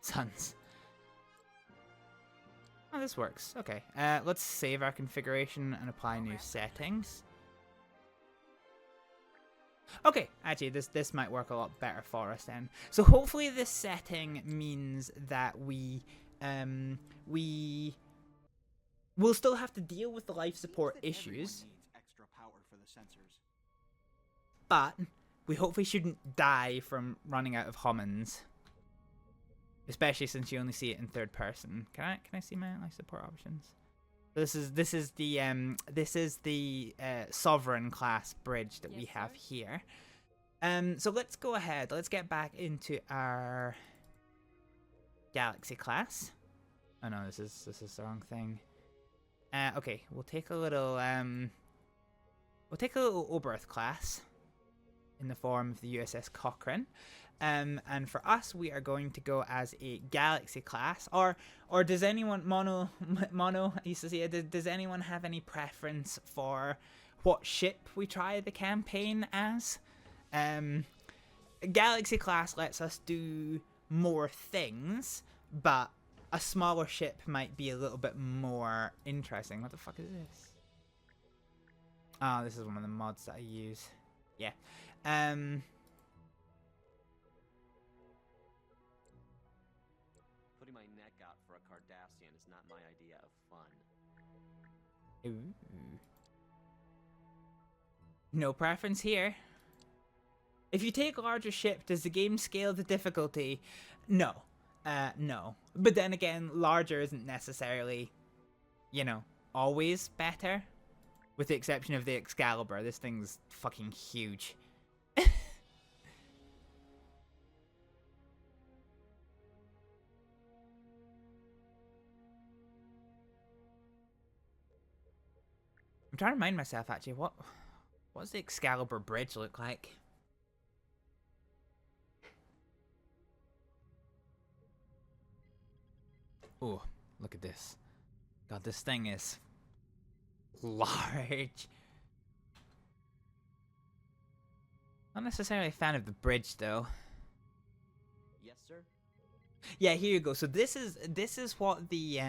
Sons. Oh, this works. Okay. Let's save our configuration and apply new settings. Okay, actually, this might work a lot better for us then. So hopefully this setting means that we will still have to deal with the life support issues, Extra power for the sensors. but we hopefully shouldn't die from running out of homins, especially since you only see it in third person. Can I see my life support options? This is the sovereign class bridge that we have here. So let's go ahead. Let's get back into our galaxy class. Oh no, this is the wrong thing. Okay, we'll take a little Oberth class in the form of the USS Cochrane. And for us, we are going to go as a galaxy class, or does anyone mono I used to say, does anyone have any preference for what ship we try the campaign as? Galaxy class lets us do more things, but a smaller ship might be a little bit more interesting. What the fuck is this? Oh, this is one of the mods that I use. Yeah. Putting my neck out for a Cardassian is not my idea of fun. Ooh. No preference here. If you take a larger ship, does the game scale the difficulty? No. No. But then again, larger isn't necessarily, always better. with the exception of the Excalibur. This thing's fucking huge. I'm trying to remind myself, actually, what does the Excalibur bridge look like? Oh, look at this. God, this thing is large. Not necessarily a fan of the bridge, though. Yes, sir. Yeah, here you go. So this is what the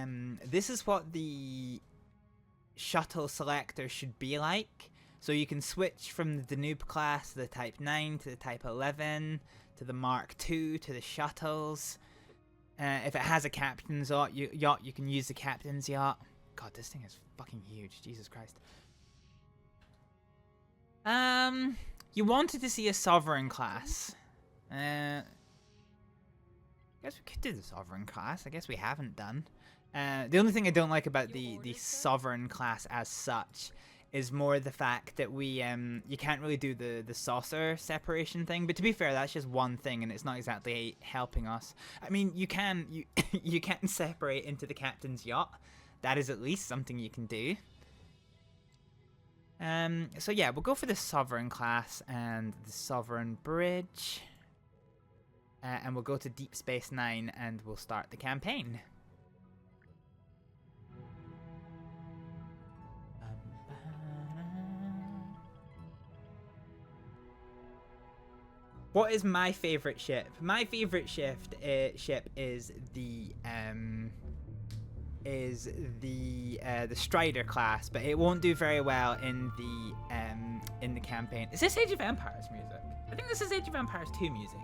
shuttle selector should be like. So you can switch from the Danube class to the Type 9 to the Type 11 to the Mark II to the shuttles. If it has a captain's yacht, you can use the captain's yacht. God, this thing is fucking huge. Jesus Christ. You wanted to see a sovereign class. I guess we could do the sovereign class. I guess we haven't done. The only thing I don't like about the sovereign class as such is more the fact that we you can't really do the saucer separation thing. But to be fair, that's just one thing, and it's not exactly helping us. I mean, you can separate into the captain's yacht. That is at least something you can do. So yeah, we'll go for the sovereign class and the sovereign bridge, and we'll go to Deep Space Nine and we'll start the campaign. What is my favorite ship? My favorite ship is the Strider class, but it won't do very well in the campaign. Is this Age of Empires music? I think this is Age of Empires 2 music.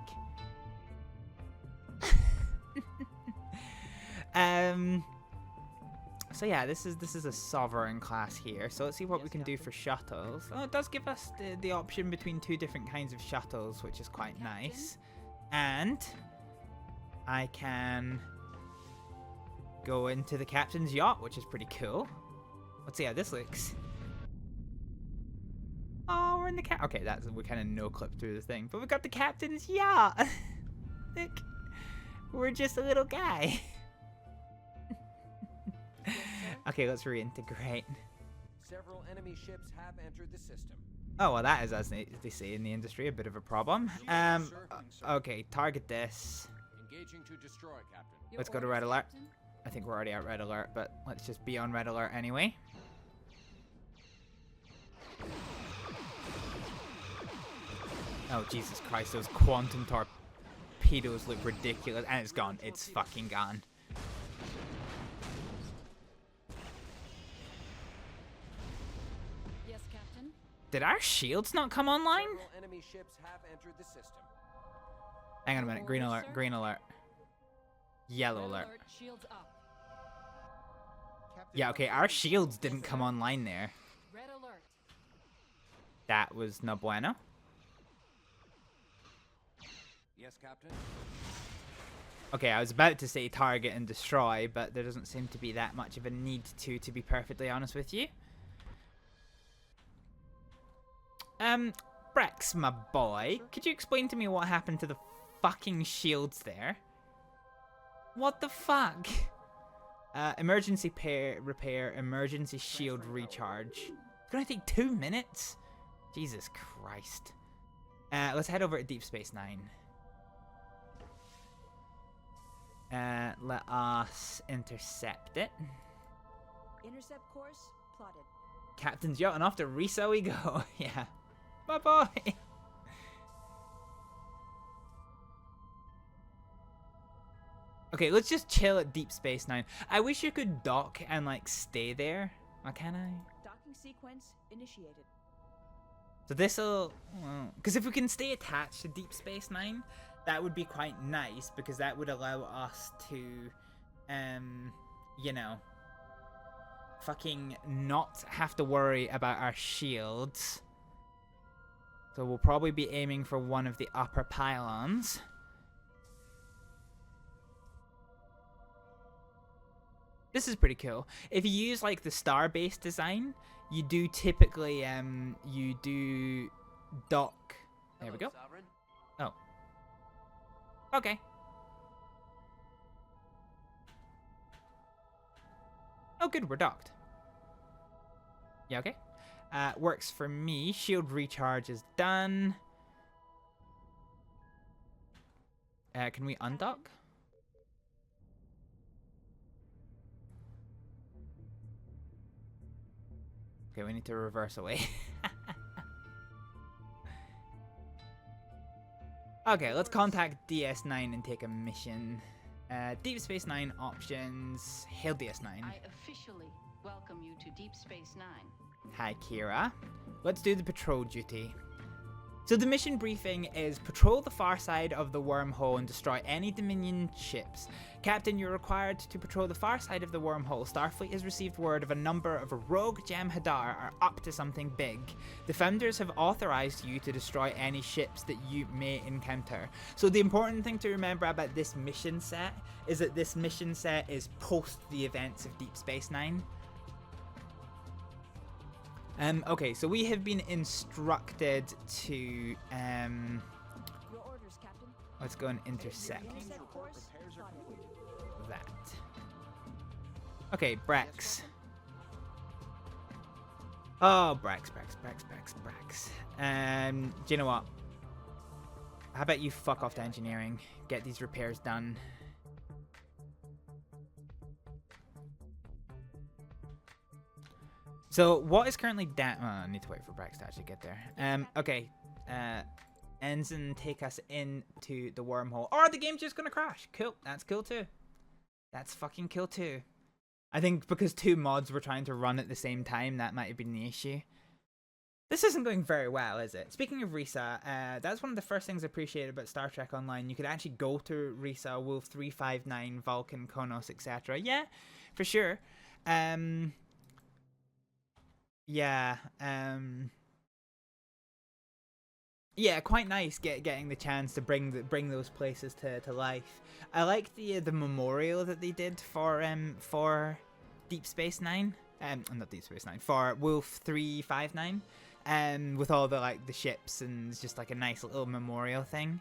So yeah, this is a sovereign class here. So let's see what we can do for shuttles. Oh, it does give us the option between two different kinds of shuttles, which is quite nice. And I can go into the captain's yacht, which is pretty cool. Let's see how this looks. Oh, we're in the okay, we kind of no clip through the thing, but we got the captain's yacht. Look, we're just a little guy. Okay, let's reintegrate. Several enemy ships have entered the system. Oh, well, that is, as they say in the industry, a bit of a problem. Okay, target this. Engaging to destroy, Captain. Let's go to red alert. I think we're already at red alert, but let's just be on red alert anyway. Oh, Jesus Christ, those quantum torpedoes look ridiculous. And it's gone. It's fucking gone. Yes, Captain. Did our shields not come online? Several enemy ships have entered the system. Hang on a minute. Green alert. Green alert. Yellow alert. Shields up. Yeah, okay, our shields didn't come online there. Red alert. That was no bueno. Yes, Captain. Okay, I was about to say target and destroy, but there doesn't seem to be that much of a need to be perfectly honest with you. Brex, my boy, could you explain to me what happened to the fucking shields there? What the fuck? Emergency repair, emergency shield recharge. It's gonna take 2 minutes? Jesus Christ. Let's head over to Deep Space Nine. Let us intercept it. Intercept course plotted. Captain's yacht and off to Risa we go. Yeah. Bye bye. Okay, let's just chill at Deep Space Nine. I wish you could dock and like stay there. Why can't I? Docking sequence initiated. So this'll, because if we can stay attached to Deep Space Nine, that would be quite nice because that would allow us to, you know, fucking not have to worry about our shields. So we'll probably be aiming for one of the upper pylons. This is pretty cool. If you use like the star-based design, you do typically you do dock. There we go. Sovereign. Oh. Okay. Oh, good. We're docked. Yeah. Okay. Works for me. Shield recharge is done. Can we undock? Okay, we need to reverse away. Okay, let's contact DS9 and take a mission. Deep Space Nine options. Hail DS9. I officially welcome you to Deep Space Nine. Hi, Kira. Let's do the patrol duty. So the mission briefing is patrol the far side of the wormhole and destroy any Dominion ships. Captain, you're required to patrol the far side of the wormhole. Starfleet has received word of a number of rogue Jem'Hadar are up to something big. The Founders have authorized you to destroy any ships that you may encounter. So the important thing to remember about this mission set is that this mission set is post the events of Deep Space Nine. Okay, so we have been instructed to, Your orders, Captain. let's go and intercept Intercept course plotted. that. Okay, Brax. Oh, Brax. Do you know what? How about you fuck off to engineering, get these repairs done. So what is currently down? Oh, I need to wait for Brax to actually get there. Okay. Ensign, take us into the wormhole. Or the game's just gonna crash. Cool. That's cool too. That's fucking cool too. I think because two mods were trying to run at the same time, that might have been the issue. This isn't going very well, is it? Speaking of Risa, that's one of the first things I appreciated about Star Trek Online. You could actually go to Risa, Wolf 359, Vulcan, Konos, etc. Yeah, for sure. Yeah, quite nice getting the chance to bring those places to life. I like the memorial that they did for Deep Space Nine. Not Deep Space Nine, for Wolf 359. With all the the ships, and it's just like a nice little memorial thing.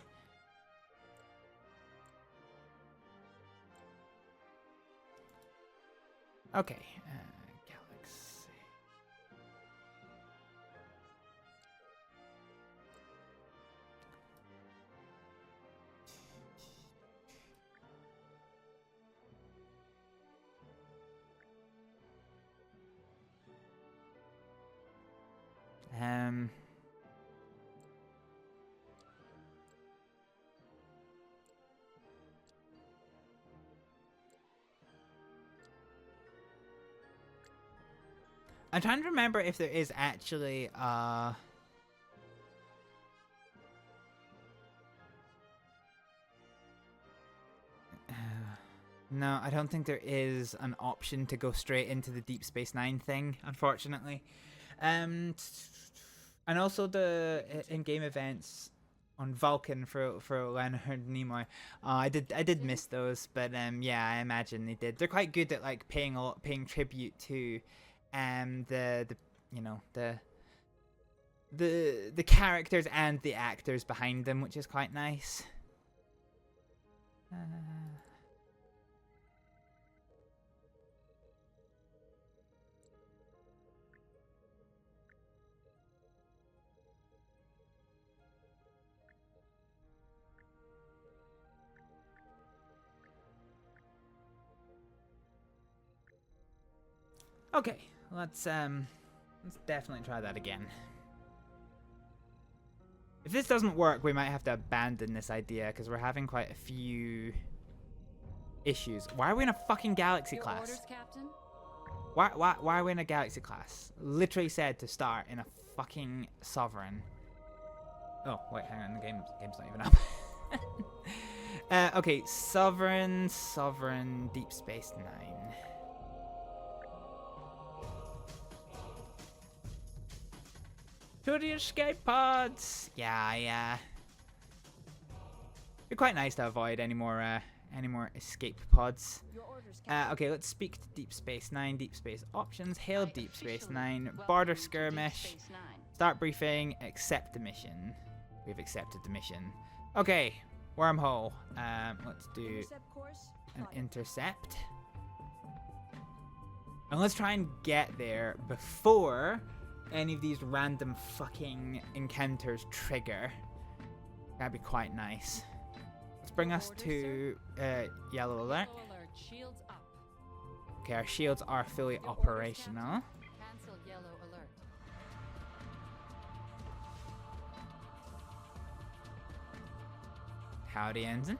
Okay, Galaxy. I'm trying to remember if there is actually no, I don't think there is an option to go straight into the Deep Space Nine thing, unfortunately. And also the in-game events on Vulcan for Leonard Nimoy. I did miss those, but yeah, I imagine they did. They're quite good at paying tribute to the characters and the actors behind them, which is quite nice. Okay, let's definitely try that again. If this doesn't work, we might have to abandon this idea because we're having quite a few issues. Why are we in a fucking Galaxy Your class? orders, Captain? Why are we in a Galaxy class? Literally said to start in a fucking Sovereign. Oh wait, hang on, the game's not even up. Okay, Sovereign, Deep Space Nine. To the escape pods! Yeah. It'd be quite nice to avoid any more Any more escape pods? Your orders, Captain. Okay, let's speak to Deep Space Nine. Deep Space options. Hail I Deep Space officially Nine. welcome Border you to Deep skirmish. Space Nine. Start briefing. Accept the mission. We've accepted the mission. Okay, wormhole. Let's do Intercept course. an plotted. intercept. And let's try and get there before any of these random fucking encounters trigger. That'd be quite nice. Let's bring us to yellow alert. Yellow alert. Shields up. Okay, our shields are fully operational. Cancel yellow alert. Howdy, Ensign.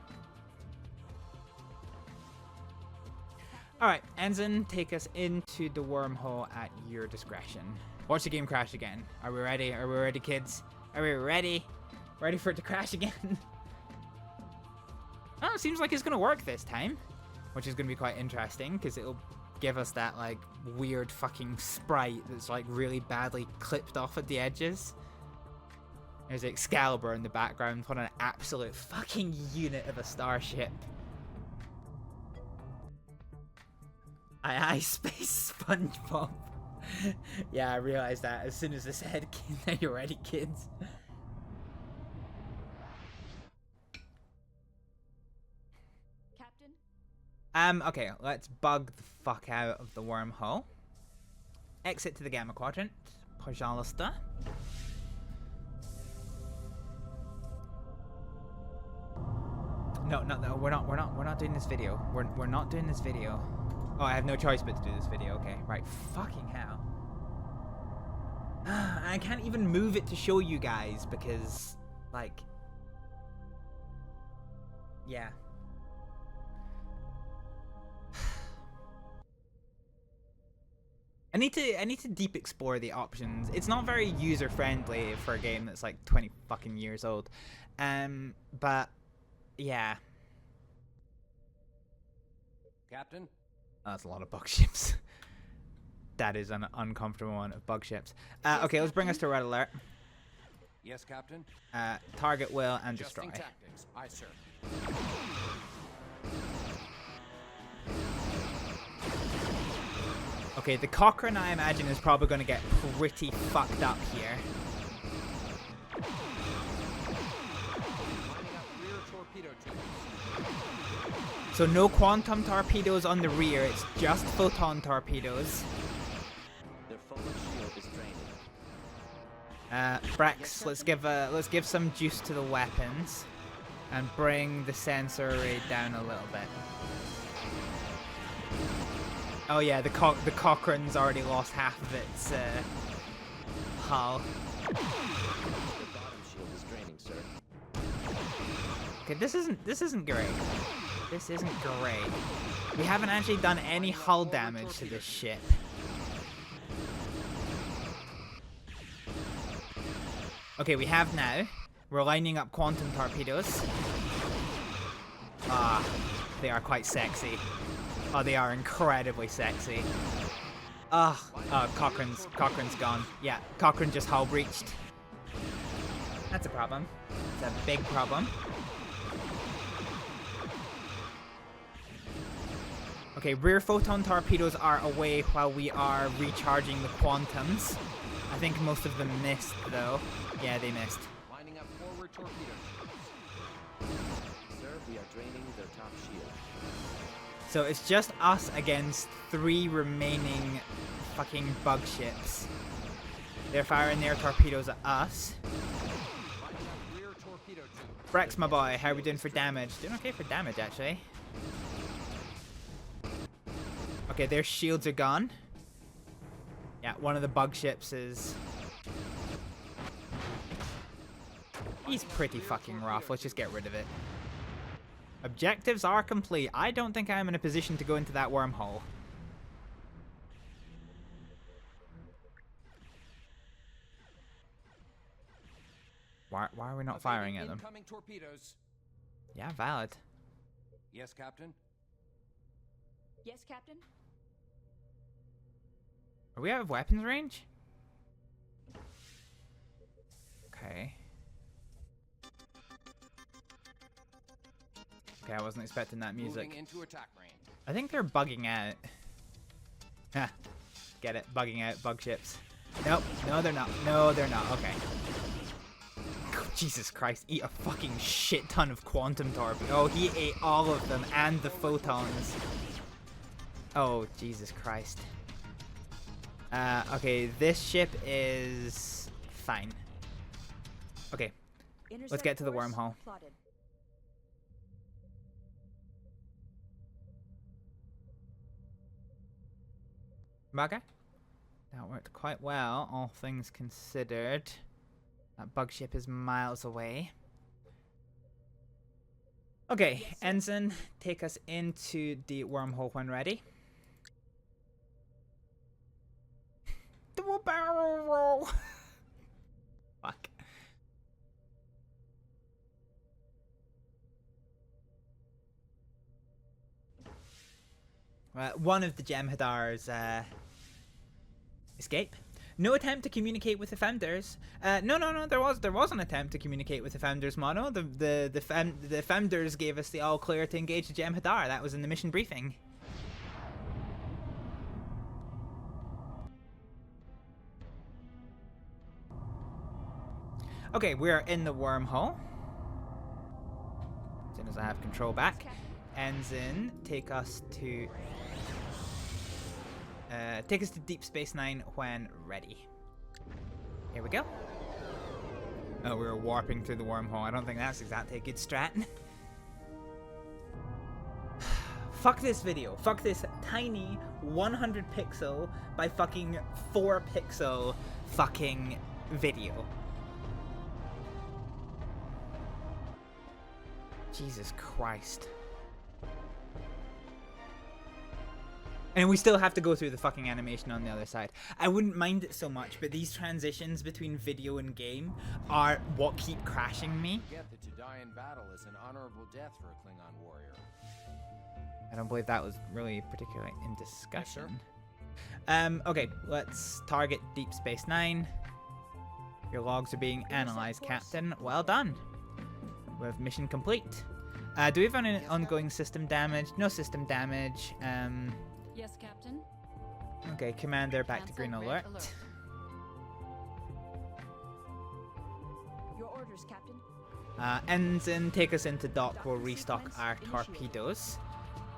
Alright, Ensign, take us into the wormhole at your discretion. Watch the game crash again. Are we ready? Are we ready, kids? Are we ready? Ready for it to crash again? Oh, it seems like it's gonna work this time. Which is gonna be quite interesting, because it'll give us that, like, weird fucking sprite that's, like, really badly clipped off at the edges. There's Excalibur in the background. What an absolute fucking unit of a starship. Aye, Space SpongeBob. Yeah, I realized that as soon as I said, "Are you ready, kids?" Captain. Okay, let's bug the fuck out of the wormhole. Exit to the Gamma Quadrant. Pajolista. No, we're not doing this video. We're not doing this video. Oh, I have no choice but to do this video. Okay, right. Fucking hell. I can't even move it to show you guys because, like, yeah. I need to deep explore the options. It's not very user friendly for a game that's like 20 fucking years old. But yeah. Captain? Oh, that's a lot of bug ships. That is an uncomfortable one of bug ships. Okay, let's bring us to red alert. Yes, Captain? Target will and Adjusting destroy. tactics. Aye, sir. Okay, the Cochrane, I imagine, is probably going to get pretty fucked up here. Lining up rear torpedo tubes. So no quantum torpedoes on the rear, it's just photon torpedoes. Their forward shield is draining. Brax, let's give some juice to the weapons and bring the sensor array down a little bit. Oh yeah, the Cochrane's already lost half of its hull. The bottom shield is draining, sir. Okay, this isn't great. This isn't great. We haven't actually done any hull damage to this ship. Okay, we have now. We're lining up quantum torpedoes. Ah, they are quite sexy. Oh, they are incredibly sexy. Oh, Cochrane's gone. Yeah, Cochrane just hull breached. That's a problem. It's a big problem. Okay, rear photon torpedoes are away while we are recharging the quantums. I think most of them missed, though. Yeah, they missed. Lining up forward torpedo tubes. Sir, we are draining their top shield. So it's just us against 3 remaining fucking bug ships. They're firing their torpedoes at us. Lining up rear torpedo tubes. Brex, my boy, how are we doing for damage? Doing okay for damage, actually. Okay, their shields are gone. Yeah, one of the bug ships is... He's pretty fucking rough. Let's just get rid of it. Objectives are complete. I don't think I'm in a position to go into that wormhole. Why are we not firing at them? Incoming torpedoes. Yeah, valid. Yes, Captain? Yes, Captain. Are we out of weapons range? Okay. Okay, I wasn't expecting that music. Moving into attack range. I think they're bugging out. Ha. Get it? Bugging out bug ships. Nope. No, they're not. No, they're not. Okay. Jesus Christ. Eat a fucking shit ton of quantum torpedoes. Oh, he ate all of them and the photons. Oh, Jesus Christ. Okay, this ship is fine. Okay, let's get to the wormhole. Plotted. Okay. That worked quite well, all things considered. That bug ship is miles away. Okay, yes, Ensign, take us into the wormhole when ready. Double barrel roll! Fuck. One of the Jem'Hadar's escape. No attempt to communicate with the Founders. No. There was an attempt to communicate with the Founders, Mono. The Founders gave us the all clear to engage the Jem'Hadar. That was in the mission briefing. Okay, we're in the wormhole. As soon as I have control back, Ensign, take us to Deep Space Nine when ready. Here we go. Oh, we were warping through the wormhole. I don't think that's exactly a good strat. Fuck this video. Fuck this tiny 100 pixel by fucking 4 pixel fucking video. Jesus Christ. And we still have to go through the fucking animation on the other side. I wouldn't mind it so much, but these transitions between video and game are what keep crashing me. Forget that to die in battle is an honorable death for a Klingon warrior. I don't believe that was really particularly in discussion. Yes, okay, let's target Deep Space Nine. Your logs are being analyzed, Captain. Well done. We have mission complete. Do we have any ongoing system damage? No system damage. Yes, Captain. Okay, Commander, back to green alert. Your orders, Captain. Ensign, take us into dock. We'll restock our torpedoes.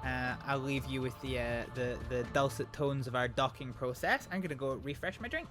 I'll leave you with the dulcet tones of our docking process. I'm gonna go refresh my drink.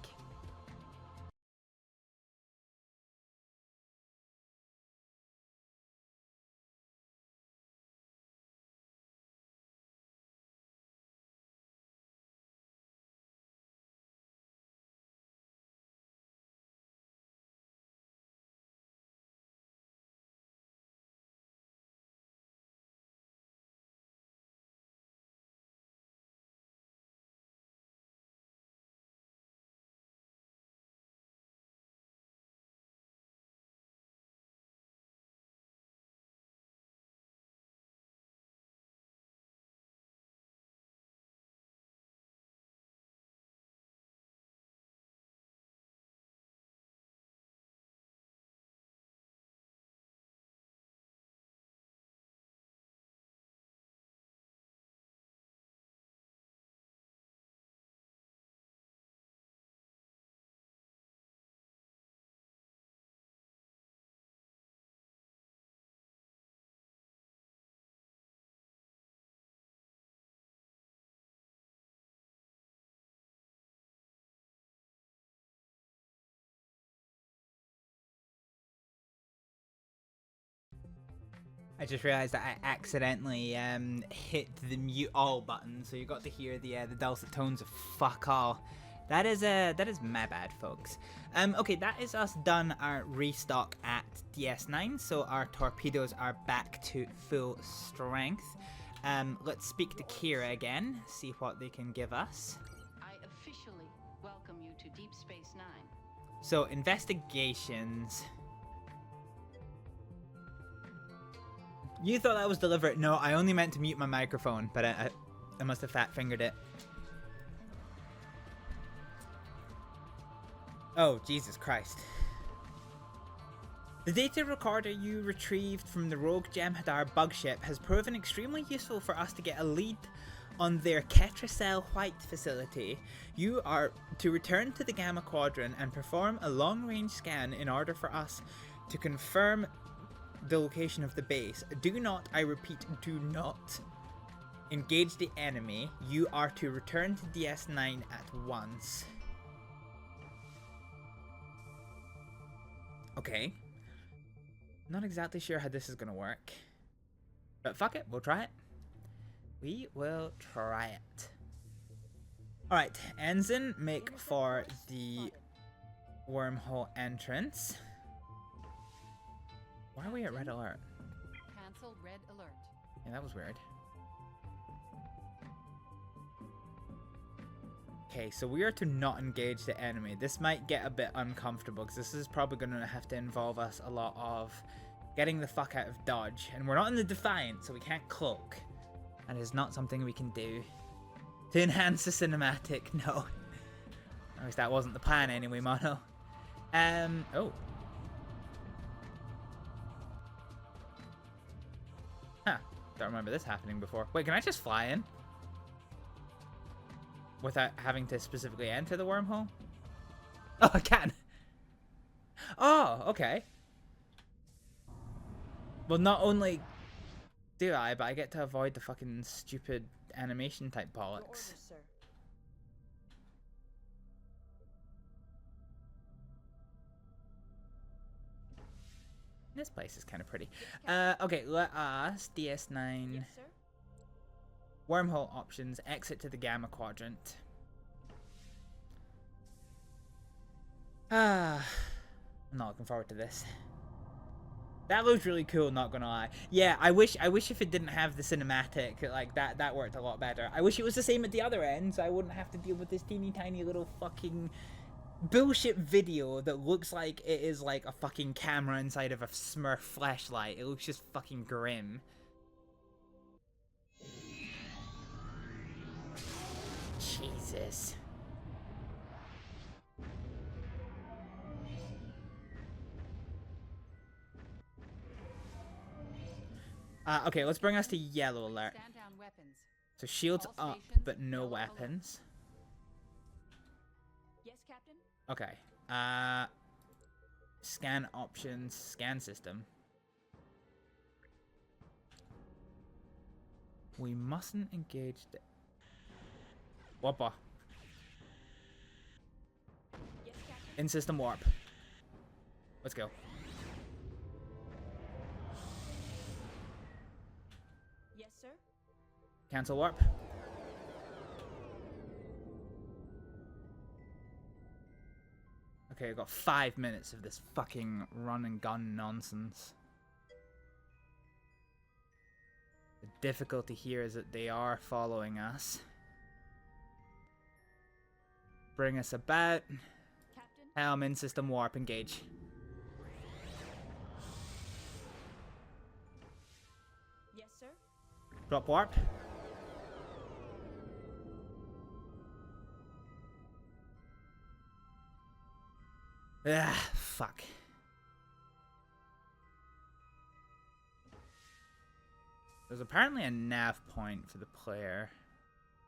I just realised that I accidentally hit the mute all button, so you got to hear the dulcet tones of fuck all. That is my bad, folks. Okay, that is us done our restock at DS9, so our torpedoes are back to full strength. Let's speak to Kira again, see what they can give us. I officially welcome you to Deep Space Nine. So, investigations. You thought that was deliberate. No, I only meant to mute my microphone, but I must have fat fingered it. Oh, Jesus Christ. The data recorder you retrieved from the rogue Jem'Hadar bug ship has proven extremely useful for us to get a lead on their Ketracel White facility. You are to return to the Gamma Quadrant and perform a long-range scan in order for us to confirm the location of the base. Do not, I repeat, do not engage the enemy. You are to return to DS9 at once. Okay. Not exactly sure how this is gonna work. But fuck it, we'll try it. We will try it. Alright, Ensign, make for the wormhole entrance. Why are we at red alert? Cancel red alert. Yeah, that was weird. Okay, so we are to not engage the enemy. This might get a bit uncomfortable because this is probably going to have to involve us a lot of getting the fuck out of dodge. And we're not in the Defiant, so we can't cloak. That is not something we can do to enhance the cinematic. No. At least that wasn't the plan anyway, Mono. Oh. Huh. Don't remember this happening before. Wait, can I just fly in? Without having to specifically enter the wormhole? Oh, I can. Oh, okay. Well, not only do I, but I get to avoid the fucking stupid animation type bollocks. Your orders, sir. This place is kind of pretty. Okay, let us DS9 Yes, sir. wormhole options, exit to the Gamma Quadrant. I'm not looking forward to this. That looks really cool, not gonna lie. Yeah, I wish if it didn't have the cinematic, like that worked a lot better. I wish it was the same at the other end, so I wouldn't have to deal with this teeny tiny little fucking bullshit video that looks like it is like a fucking camera inside of a Smurf flashlight. It looks just fucking grim. Jesus. Okay, let's bring us to yellow alert. Stand down weapons. So shields All up, stations, but no yellow alert. weapons. Yes, Captain. Okay. Scan options, scan system. We mustn't engage the... Whoppa. Yes, Captain. In system warp. Let's go. Yes, sir. Cancel warp. Okay, I've got 5 minutes of this fucking run and gun nonsense. The difficulty here is that they are following us. Bring us about. Captain. Helm in system warp, engage. Yes, sir. Drop warp. Ah, fuck. There's apparently a nav point for the player.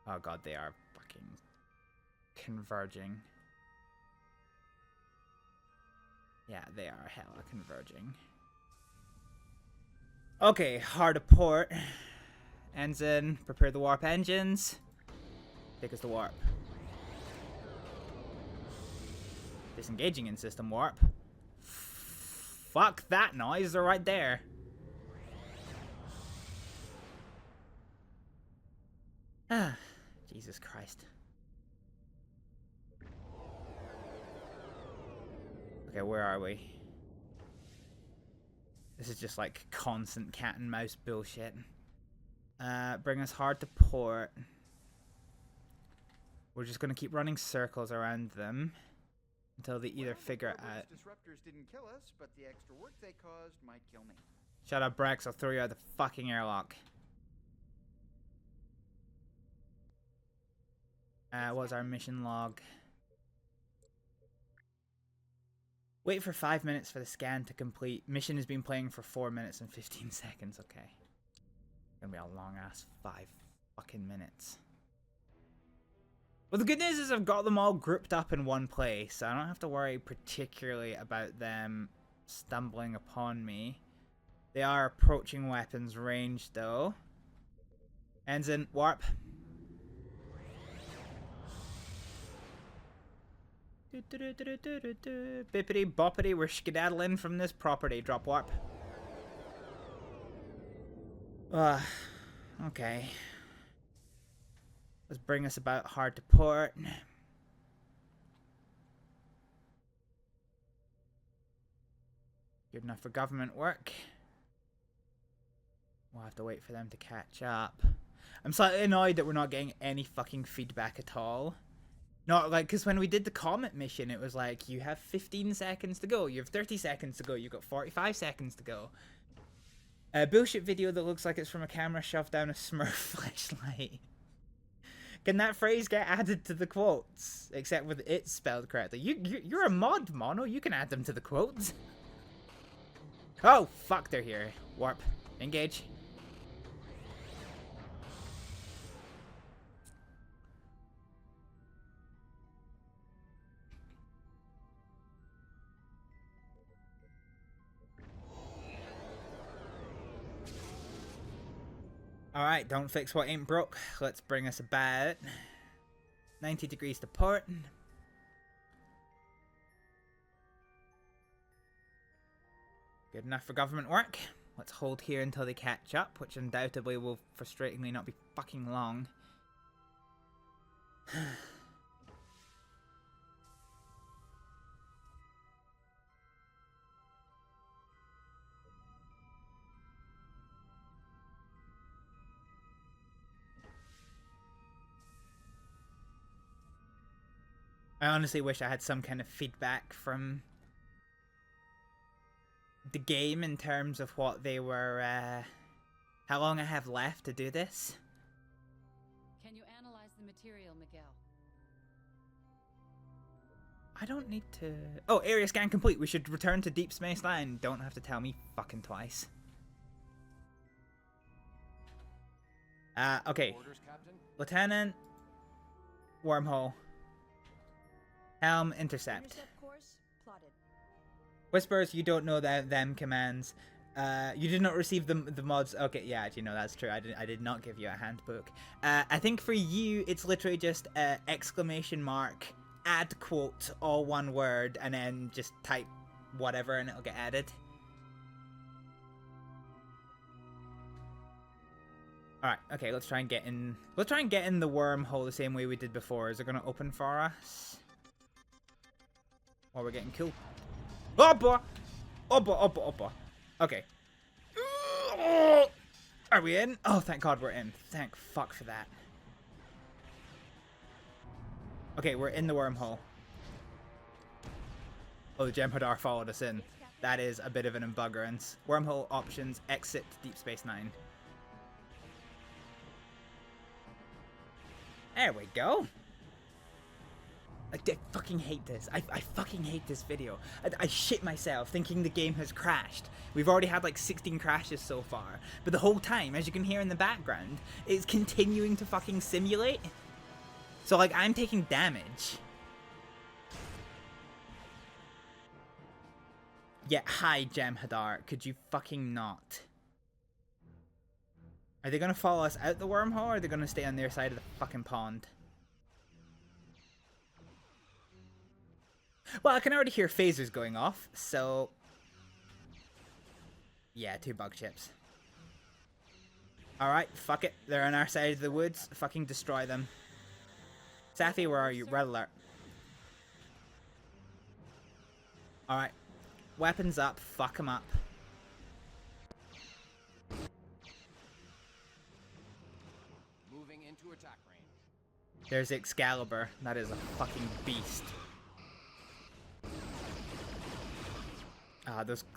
Oh god, they are fucking converging. Yeah, they are hella converging. Okay, hard to port. Ensign, prepare the warp engines. Take us to warp. Disengaging in system warp. Fuck that noise, they're right there. Ah, Jesus Christ. Okay, where are we? This is just like constant cat and mouse bullshit. Bring us hard to port. We're just gonna keep running circles around them until they either figure it out. Disruptors didn't kill us, but the extra work they caused might kill me. Shut up, Brex, I'll throw you out the fucking airlock. What's our mission log? Wait for 5 minutes for the scan to complete. Mission has been playing for 4 minutes and 15 seconds. Okay. Gonna be a long ass 5 fucking minutes. Well, the good news is I've got them all grouped up in one place, so I don't have to worry particularly about them stumbling upon me. They are approaching weapons range, though. Ensign, warp. Bippity boppity, we're skedaddling from this property. Drop warp. Okay. Let's bring us about hard to port. Good enough for government work. We'll have to wait for them to catch up. I'm slightly annoyed that we're not getting any fucking feedback at all. Not like, because when we did the Comet mission, it was like, you have 15 seconds to go, you have 30 seconds to go, you've got 45 seconds to go. A bullshit video that looks like it's from a camera shoved down a Smurf flashlight. Can that phrase get added to the quotes? Except with it spelled correctly. You're a mod, Mono, you can add them to the quotes. Oh, fuck, they're here. Warp. Engage. Alright, don't fix what ain't broke. Let's bring us about 90 degrees to port. Good enough for government work. Let's hold here until they catch up, which undoubtedly will frustratingly not be fucking long. I honestly wish I had some kind of feedback from the game in terms of what they were, how long I have left to do this. Can you analyze the material, Miguel? I don't need to... Oh, area scan complete. We should return to Deep Space Nine. Don't have to tell me fucking twice. Okay. Orders, Captain? Lieutenant, wormhole. Helm, intercept. Intercept course plotted. Whispers, you don't know them commands. You did not receive the mods. Okay, yeah, you know that's true. I did not give you a handbook. I think for you, it's literally just exclamation mark, add quote, all one word, and then just type whatever, and it'll get added. All right, okay, let's try and get in. Let's try and get in the wormhole the same way we did before. Is it gonna open for us? Or we're getting killed? Oppa! Oppa, oppa, oppa. Okay. Are we in? Oh, thank God we're in. Thank fuck for that. Okay, we're in the wormhole. Oh, the Jem'Hadar followed us in. That is a bit of an embuggerance. Wormhole options, exit Deep Space Nine. There we go. I fucking hate this. I fucking hate this video. I shit myself thinking the game has crashed. We've already had like 16 crashes so far. But the whole time, as you can hear in the background, it's continuing to fucking simulate. So like, I'm taking damage. Yeah, hi Jem'Hadar. Could you fucking not? Are they gonna follow us out the wormhole, or are they gonna stay on their side of the fucking pond? Well, I can already hear phasers going off, so... Yeah, 2 bug chips. Alright, fuck it. They're on our side of the woods. Fucking destroy them. Safi, where are you? Red alert. Alright. Weapons up. Fuck them up. Moving into attack range. There's Excalibur. That is a fucking beast.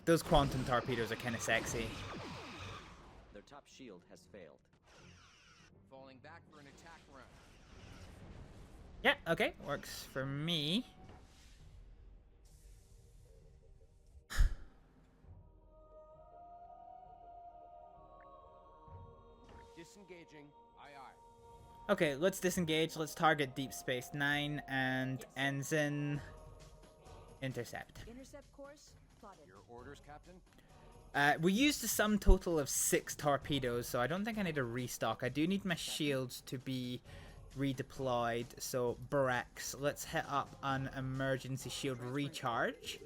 Those quantum torpedoes are kind of sexy. Their top shield has failed. Falling back for an attack run. Yeah, okay. Works for me. Engaging. Aye, aye. Okay, let's disengage. Let's target Deep Space Nine and Ensign intercept. Intercept course plotted. Your orders, Captain? We used a sum total of 6 torpedoes, so I don't think I need a restock. I do need my shields to be redeployed. So, Brax, let's hit up an emergency shield recharge,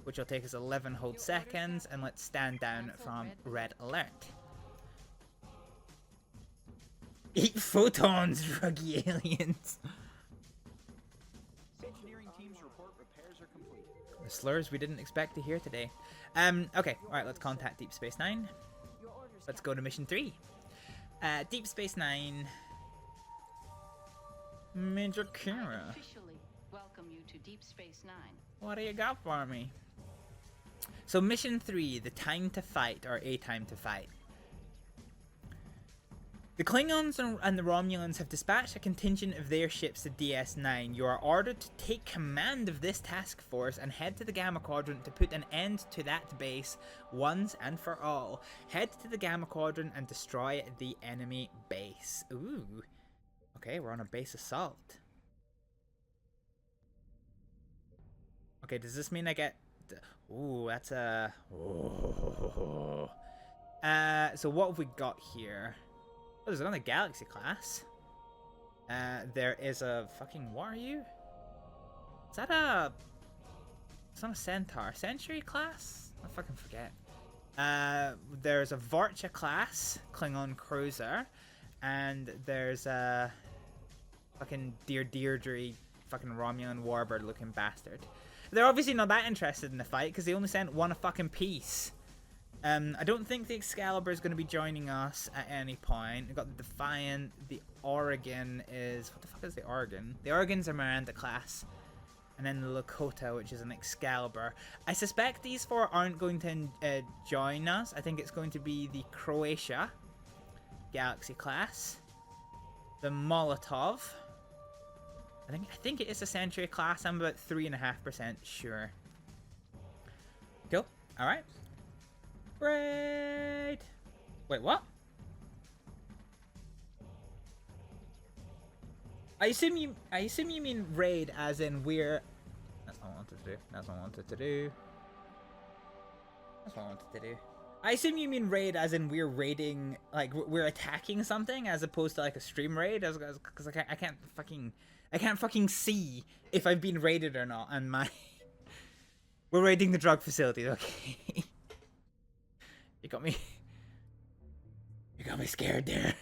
which will take us 11 hold seconds, and let's stand down from red alert. Eat photons, druggy aliens. Engineering team's report repairs are complete. The slurs we didn't expect to hear today. Okay, alright, let's contact Deep Space Nine. Your orders, Let's go to mission 3. Deep Space Nine. Major I Kira. officially welcome you to Deep Space Nine. What do you got for me? So mission 3, the time to fight, or a time to fight. The Klingons and the Romulans have dispatched a contingent of their ships to DS9. You are ordered to take command of this task force and head to the Gamma Quadrant to put an end to that base once and for all. Head to the Gamma Quadrant and destroy the enemy base. Ooh. Okay, we're on a base assault. Okay, does this mean I get... Ooh, that's a... Oh. So what have we got here? Oh, there's another Galaxy class. There is a fucking... What are you? Is that a... It's not a Centaur. Century class? I fucking forget. There's a Vorcha class, Klingon cruiser. And there's a... fucking Deirdre fucking Romulan warbird looking bastard. They're obviously not that interested in the fight because they only sent one a fucking piece. I don't think the Excalibur is going to be joining us at any point. We've got the Defiant. The Oregon is... What the fuck is the Oregon? The Oregon's a Miranda class. And then the Lakota, which is an Excalibur. I suspect these 4 aren't going to join us. I think it's going to be the Croatia Galaxy class. The Molotov. I think it is a Century class. I'm about 3.5% sure. Cool. Alright. Raid! Wait, what? I assume you mean raid as in we're... That's not what I wanted to do. That's not what I wanted to do. That's what I wanted to do. I assume you mean raid as in we're raiding, like we're attacking something as opposed to like a stream raid, because I can't fucking see if I've been raided or not. And my we're raiding the drug facility. Okay, you got me scared there.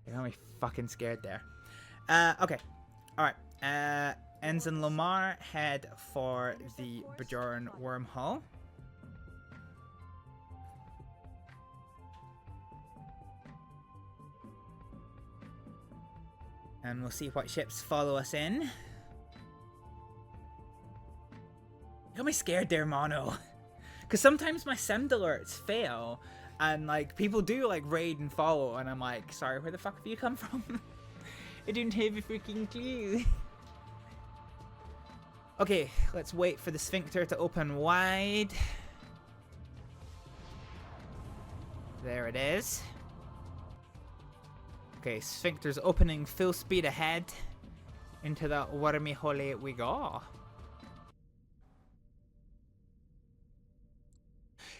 You got me fucking scared there. Okay, all right. Ensign Lomar, head for the Bajoran wormhole. And we'll see what ships follow us in. You got me scared there, Mono. Because sometimes my send alerts fail. And, like, people do, like, raid and follow. And I'm like, sorry, where the fuck have you come from? I didn't have a freaking clue. Okay, let's wait for the sphincter to open wide. There it is. Okay, sphincter's opening full speed ahead. Into that wormy hole we go.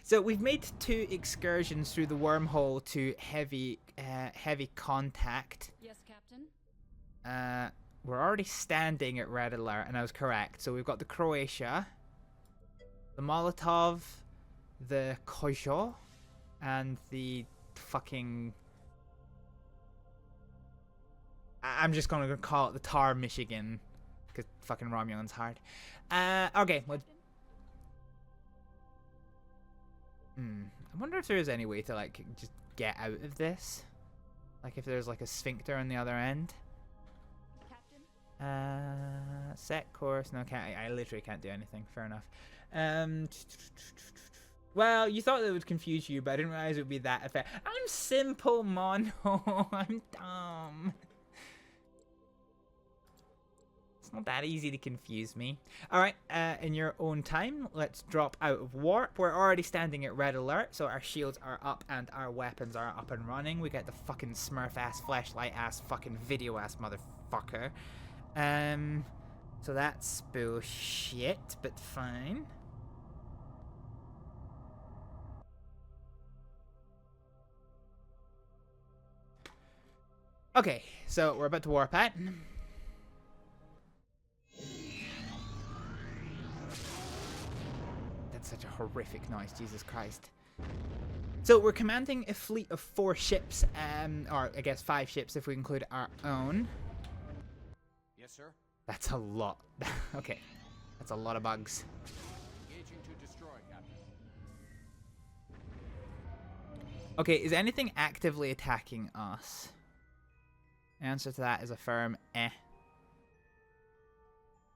So we've made 2 excursions through the wormhole to heavy contact. Yes, Captain. We're already standing at red alert, and I was correct. So we've got the Croatia, the Molotov, the Kojo, and the fucking... I'm just gonna call it the Tar, Michigan, because fucking Romulan's hard. Okay. Well, I wonder if there is any way to like just get out of this, like if there's like a sphincter on the other end. Captain? Set course. No, can't. I literally can't do anything. Fair enough. Well, you thought that would confuse you, but I didn't realize it would be that effect. I'm simple, Mono. I'm dumb. not that easy to confuse me. Alright, in your own time, let's drop out of warp. We're already standing at red alert, so our shields are up and our weapons are up and running. We got the fucking smurf-ass, flashlight-ass, fucking video-ass motherfucker. So that's bullshit, but fine. Okay, so we're about to warp out. That's such a horrific noise, Jesus Christ. So we're commanding a fleet of 4 ships, or I guess 5 ships if we include our own. Yes, sir. That's a lot. Okay, that's a lot of bugs. Engaging to destroy, Captain. Okay, is anything actively attacking us? The answer to that is a firm eh.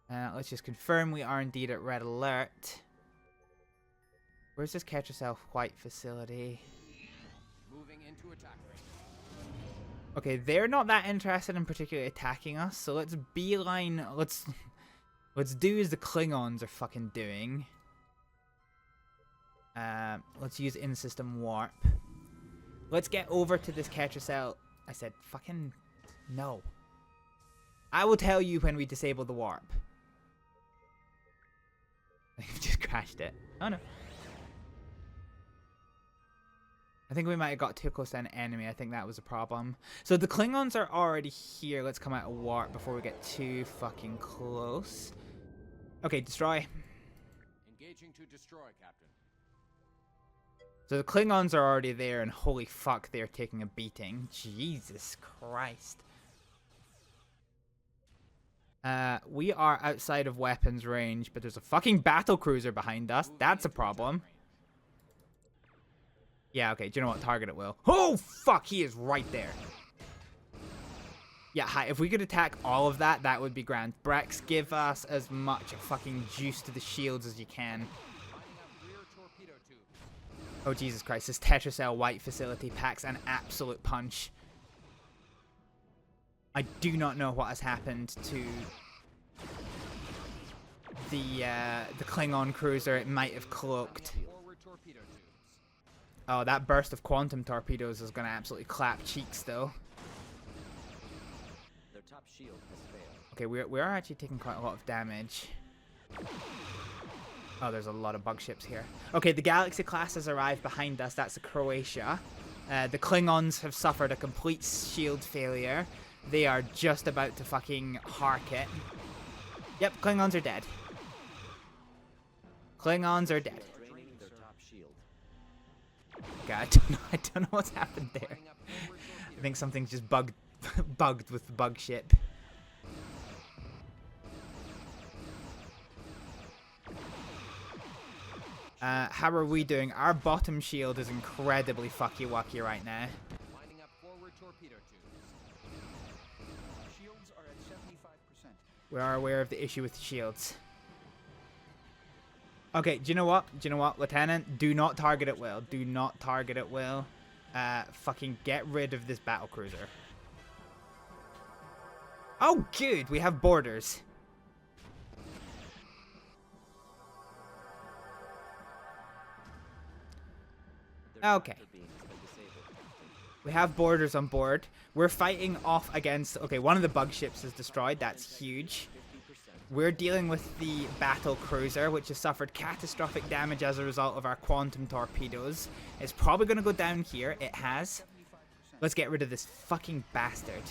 Let's just confirm we are indeed at red alert. Where's this catch yourself white facility? Moving into attack range. Okay, they're not that interested in particularly attacking us, so let's beeline. Let's do as the Klingons are fucking doing. Let's use in-system warp. Let's get over to this catcher cell. I said fucking no. I will tell you when we disable the warp. I've just crashed it. Oh no. I think we might have got too close to an enemy. I think that was a problem. So the Klingons are already here. Let's come out of warp before we get too fucking close. Okay, destroy. Engaging to destroy, Captain. So the Klingons are already there, and holy fuck, they're taking a beating. Jesus Christ. We are outside of weapons range, but there's a fucking battle cruiser behind us. That's a problem. Yeah, okay, do you know what? Target it will. Oh, fuck, he is right there. Yeah, hi, if we could attack all of that, that would be grand. Brex, give us as much fucking juice to the shields as you can. Oh, Jesus Christ, this Tetracell White facility packs an absolute punch. I do not know what has happened to the Klingon cruiser. It might have cloaked. Oh, that burst of quantum torpedoes is going to absolutely clap cheeks, though. Their top shield has failed. Okay, we are actually taking quite a lot of damage. Oh, there's a lot of bug ships here. Okay, the Galaxy class has arrived behind us. That's the Croatia. The Klingons have suffered a complete shield failure. They are just about to fucking hark it. Yep, Klingons are dead. Klingons are dead. Draining their top shield. Okay, I don't know what's happened there. I think something's just bugged with the bug ship. How are we doing? Our bottom shield is incredibly fucky-wucky right now. Lining up forward torpedo tubes. Shields are at 75%. We are aware of the issue with the shields. Okay, do you know what? Lieutenant? Do not target at will. Do not target at will. Fucking get rid of this battle cruiser. Oh, good. We have borders. Okay. We have borders on board. We're fighting off against... Okay, one of the bug ships is destroyed. That's huge. We're dealing with the battle cruiser, which has suffered catastrophic damage as a result of our quantum torpedoes. It's probably going to go down here. It has. Let's get rid of this fucking bastard.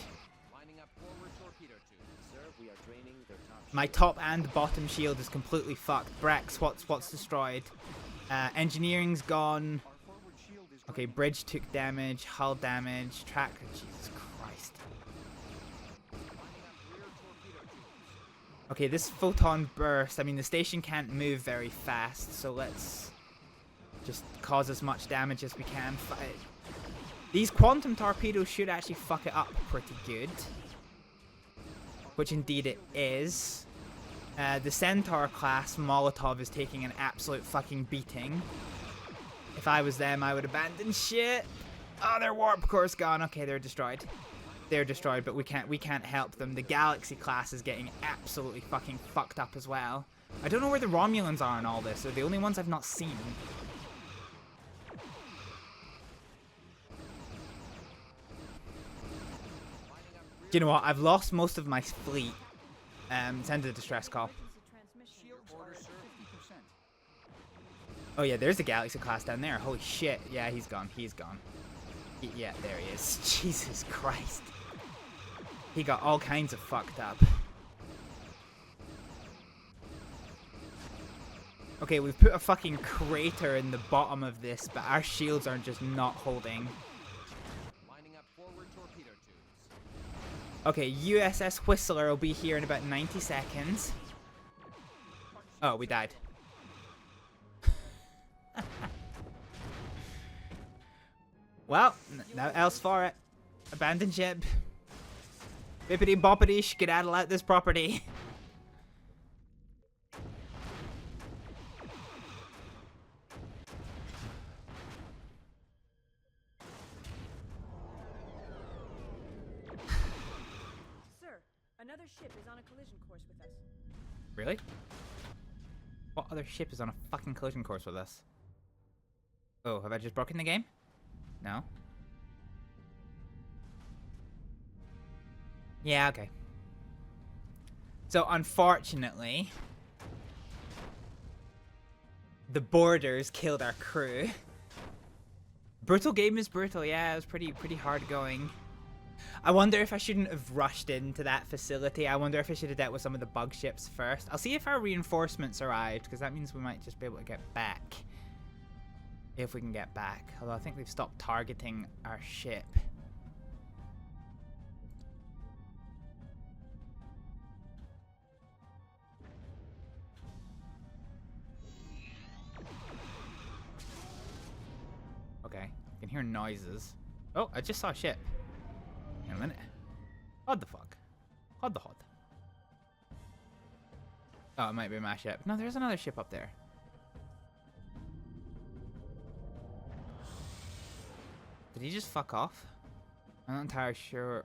Lining up forward torpedo tubes. Sir, we are draining their top shield. My top and bottom shield is completely fucked. Brex, what's destroyed? Engineering's gone. Okay, bridge took damage, hull damage, track. Jesus Christ. Okay, this photon burst. I mean, the station can't move very fast, so let's just cause as much damage as we can. These quantum torpedoes should actually fuck it up pretty good, which indeed it is. The Centaur class Molotov is taking an absolute fucking beating. If I was them, I would abandon shit. Oh, their warp core's gone. Okay, they're destroyed. they're destroyed, but we can't help them. The Galaxy class is getting absolutely fucking fucked up as well. I don't know where the Romulans are in all this. They're the only ones I've not seen. Do you know what? I've lost most of my fleet. Send a distress call. Oh yeah, there's the Galaxy class down there. Holy shit. Yeah, he's gone. He's gone. Yeah, there he is. Jesus Christ. He got all kinds of fucked up. Okay, we've put a fucking crater in the bottom of this, but our shields are just not holding. Lining up forward torpedo tubes. Okay, USS Whistler will be here in about 90 seconds. Oh, we died. Well, now else for it. Abandon ship. Bippity boppity, skedaddle out this property. Sir, another ship is on a collision course with us. Really? What other ship is on a fucking collision course with us? Oh, have I just broken the game? No? Yeah, okay. So, unfortunately, the boarders killed our crew. Brutal game is brutal, yeah, it was pretty hard going. I wonder if I shouldn't have rushed into that facility. I wonder if I should have dealt with some of the bug ships first. I'll see if our reinforcements arrived, because that means we might just be able to get back. If we can get back. Although I think they've stopped targeting our ship. Okay, I can hear noises. Oh, I just saw a ship. In a minute. What the fuck? What the hod? Oh, it might be my ship. No, there's another ship up there. Did he just fuck off? I'm not entirely sure.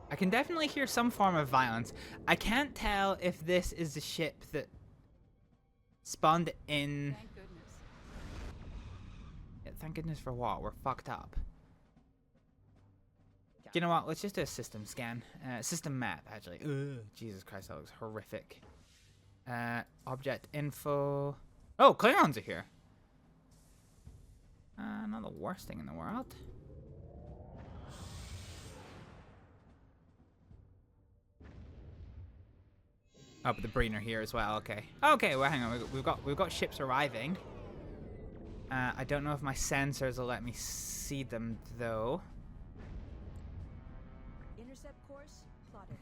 I can definitely hear some form of violence. I can't tell if this is the ship that spawned in... Thank goodness. Yeah, thank goodness for what? We're fucked up. You know what? Let's just do a system scan. System map, actually. Ugh, Jesus Christ, that looks horrific. Object info. Oh, Klingons are here. Not the worst thing in the world. Oh, but the Breen are here as well. Okay. Okay. Well, hang on. We've got ships arriving. I don't know if my sensors will let me see them though. Intercept course plotted.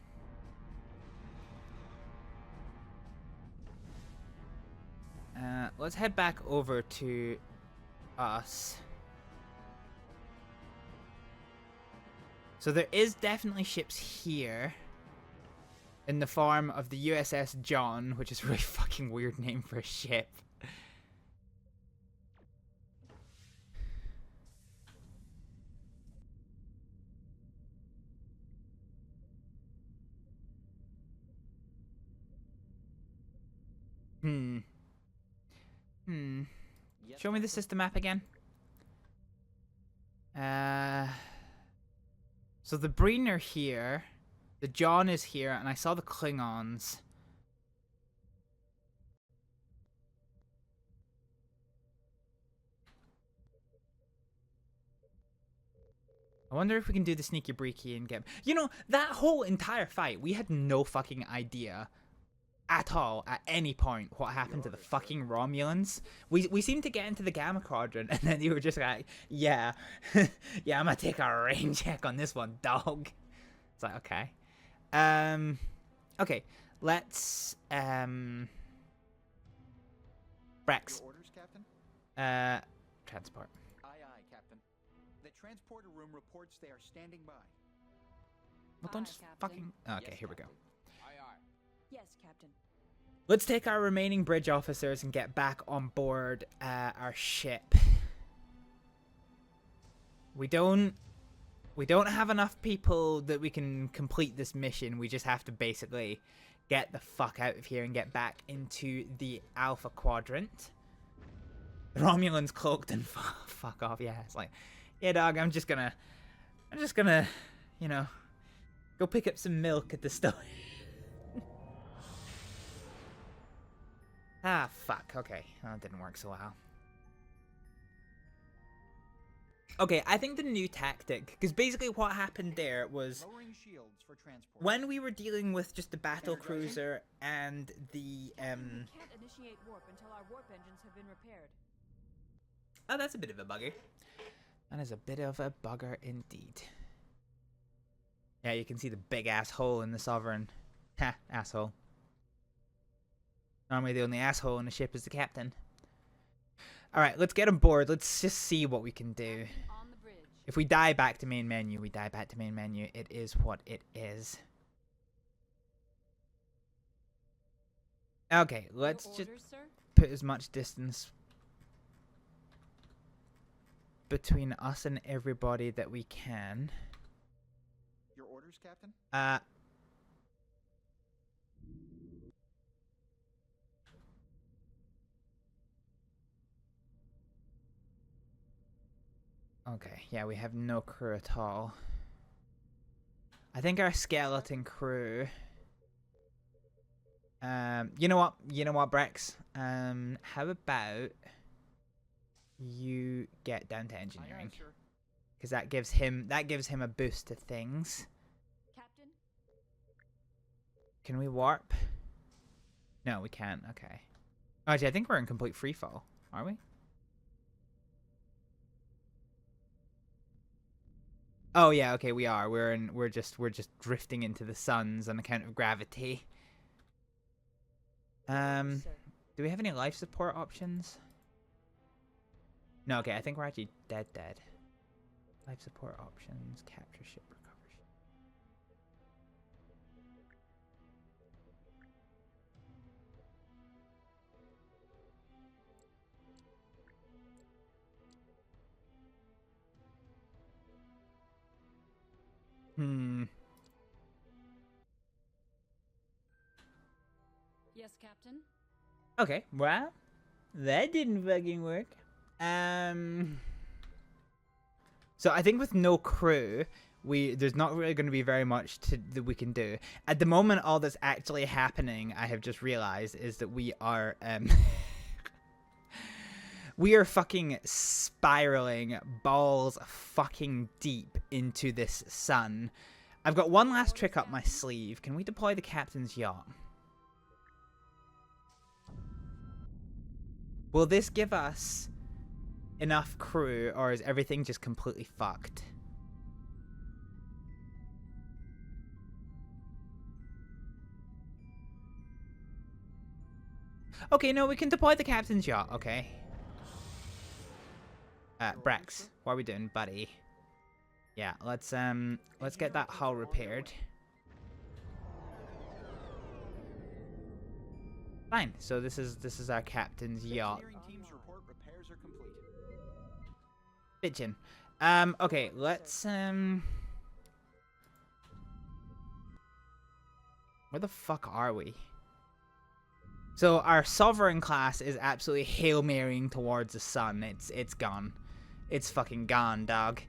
Let's head back over to us. So there is definitely ships here. In the form of the USS John, which is a really fucking weird name for a ship. Show me the system map again. So the Breen are here. The John is here, and I saw the Klingons. I wonder if we can do the sneaky breaky and get... You know, that whole entire fight, we had no fucking idea at all, at any point, what happened to the fucking Romulans. We seemed to get into the Gamma Quadrant, and then you were just like, yeah, yeah, I'm gonna take a rain check on this one, dog. It's like, okay. Okay, let's, Brex. Your orders, Captain? Transport. Aye, aye, Captain. The transporter room reports they are standing by. Well, don't Aye, just Captain. fucking... Okay, Yes, here we go. Captain. Aye, aye. Yes, Captain. Let's take our remaining bridge officers and get back on board our ship. We don't have enough people that we can complete this mission. We just have to basically get the fuck out of here and get back into the Alpha Quadrant. The Romulan's cloaked and fuck off. Yeah, it's like, yeah, dog. I'm just gonna, you know, go pick up some milk at the store. Ah, fuck. Okay, that didn't work so well. Okay, I think the new tactic, because basically what happened there was Lowering shields for transport. when we were dealing with just the battle cruiser and the We can't initiate warp until our warp engines have been repaired. Oh, that's a bit of a bugger. That is a bit of a bugger indeed. Yeah, you can see the big asshole in the Sovereign. Ha, asshole. Normally the only asshole in the ship is the captain. Alright, let's get on board. Let's just see what we can do. On the bridge. If we die back to main menu, we die back to main menu. It is what it is. Okay, let's Your just orders, sir? put as much distance between us and everybody that we can. Your orders, Captain? Okay, yeah, we have no crew at all. I think our skeleton crew... you know what, Brex? How about you get down to engineering? Because that gives him a boost to things. Captain? Can we warp? No, we can't. Okay. Actually, I think we're in complete freefall. Are we? Oh yeah, okay, we are. We're just drifting into the suns on account of gravity. Do we have any life support options? No, okay, I think we're actually dead. Life support options, capture ship, recover ship. Yes, Captain. Okay, well, that didn't fucking work. So I think with no crew, there's not really going to be very much that we can do. At the moment, all that's actually happening, I have just realized, is that we are we are fucking spiraling balls fucking deep into this sun. I've got one last trick up my sleeve. Can we deploy the captain's yacht? Will this give us enough crew, or is everything just completely fucked? Okay, no, we can deploy the captain's yacht, okay. Brex, what are we doing, buddy? Yeah, let's get that hull repaired. Fine. So this is our captain's yacht. Engineering team's report repairs are complete. Bitchin'. Okay, let's where the fuck are we? So our Sovereign class is absolutely Hail Marying towards the sun. It's gone. It's fucking gone, dog.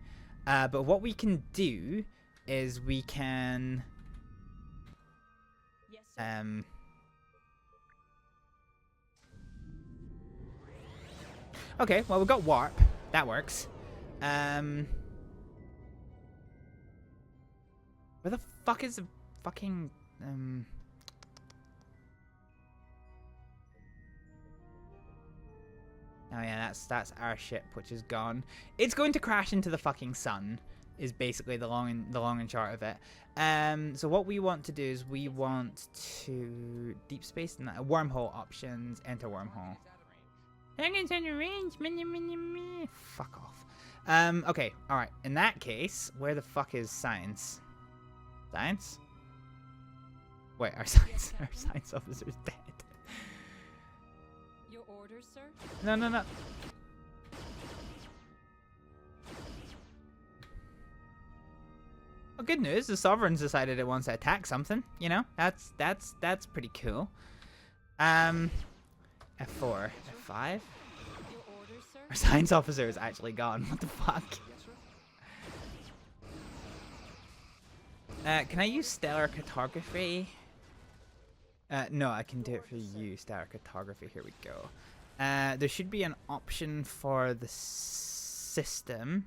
But what we can do is we can Yes, sir. Okay, well, we've got warp. That works. Where the fuck is the fucking Oh yeah, that's our ship, which is gone. It's going to crash into the fucking sun, is basically the long and short of it. So what we want to do is we want to deep space and wormhole options, enter wormhole. Target's out of range. Fuck off. Okay, alright. In that case, where the fuck is science? Science? Wait, our science officer's dead. orders, sir? No, no, no. Well, good news. The Sovereign's decided it wants to attack something. You know, that's pretty cool. F4, F5. Your orders, sir? Our science officer is actually gone. What the fuck? Can I use stellar cartography? No, I can do it for you, stellar cartography. Here we go. There should be an option for the system.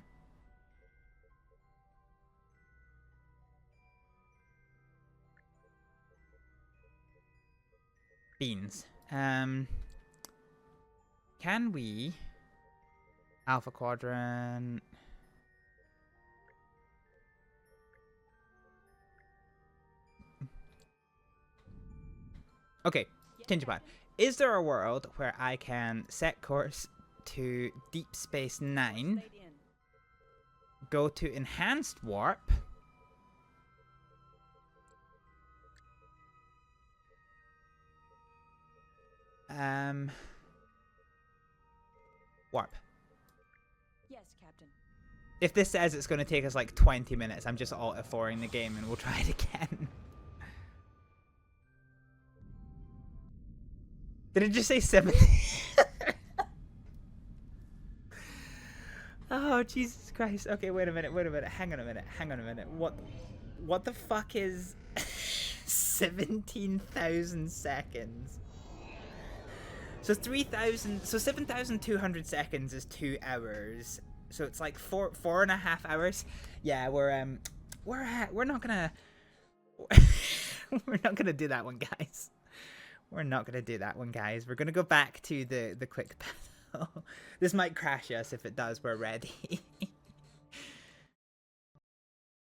Beans. Can we Alpha Quadrant? Okay, change upon. Is there a world where I can set course to Deep Space Nine, go to Enhanced Warp, warp? Yes, Captain. If this says it's going to take us like 20 minutes, I'm just alt-F4ing the game and we'll try it again. Did it just say 70? Oh, Jesus Christ. Okay, wait a minute. Hang on a minute. What the fuck is 17,000 seconds? So 7,200 seconds is 2 hours. So it's like 4.5 hours. Yeah, we're not gonna we're not gonna do that one, guys. We're not gonna do that one, guys. We're gonna go back to the quick battle. This might crash us. If it does, we're ready.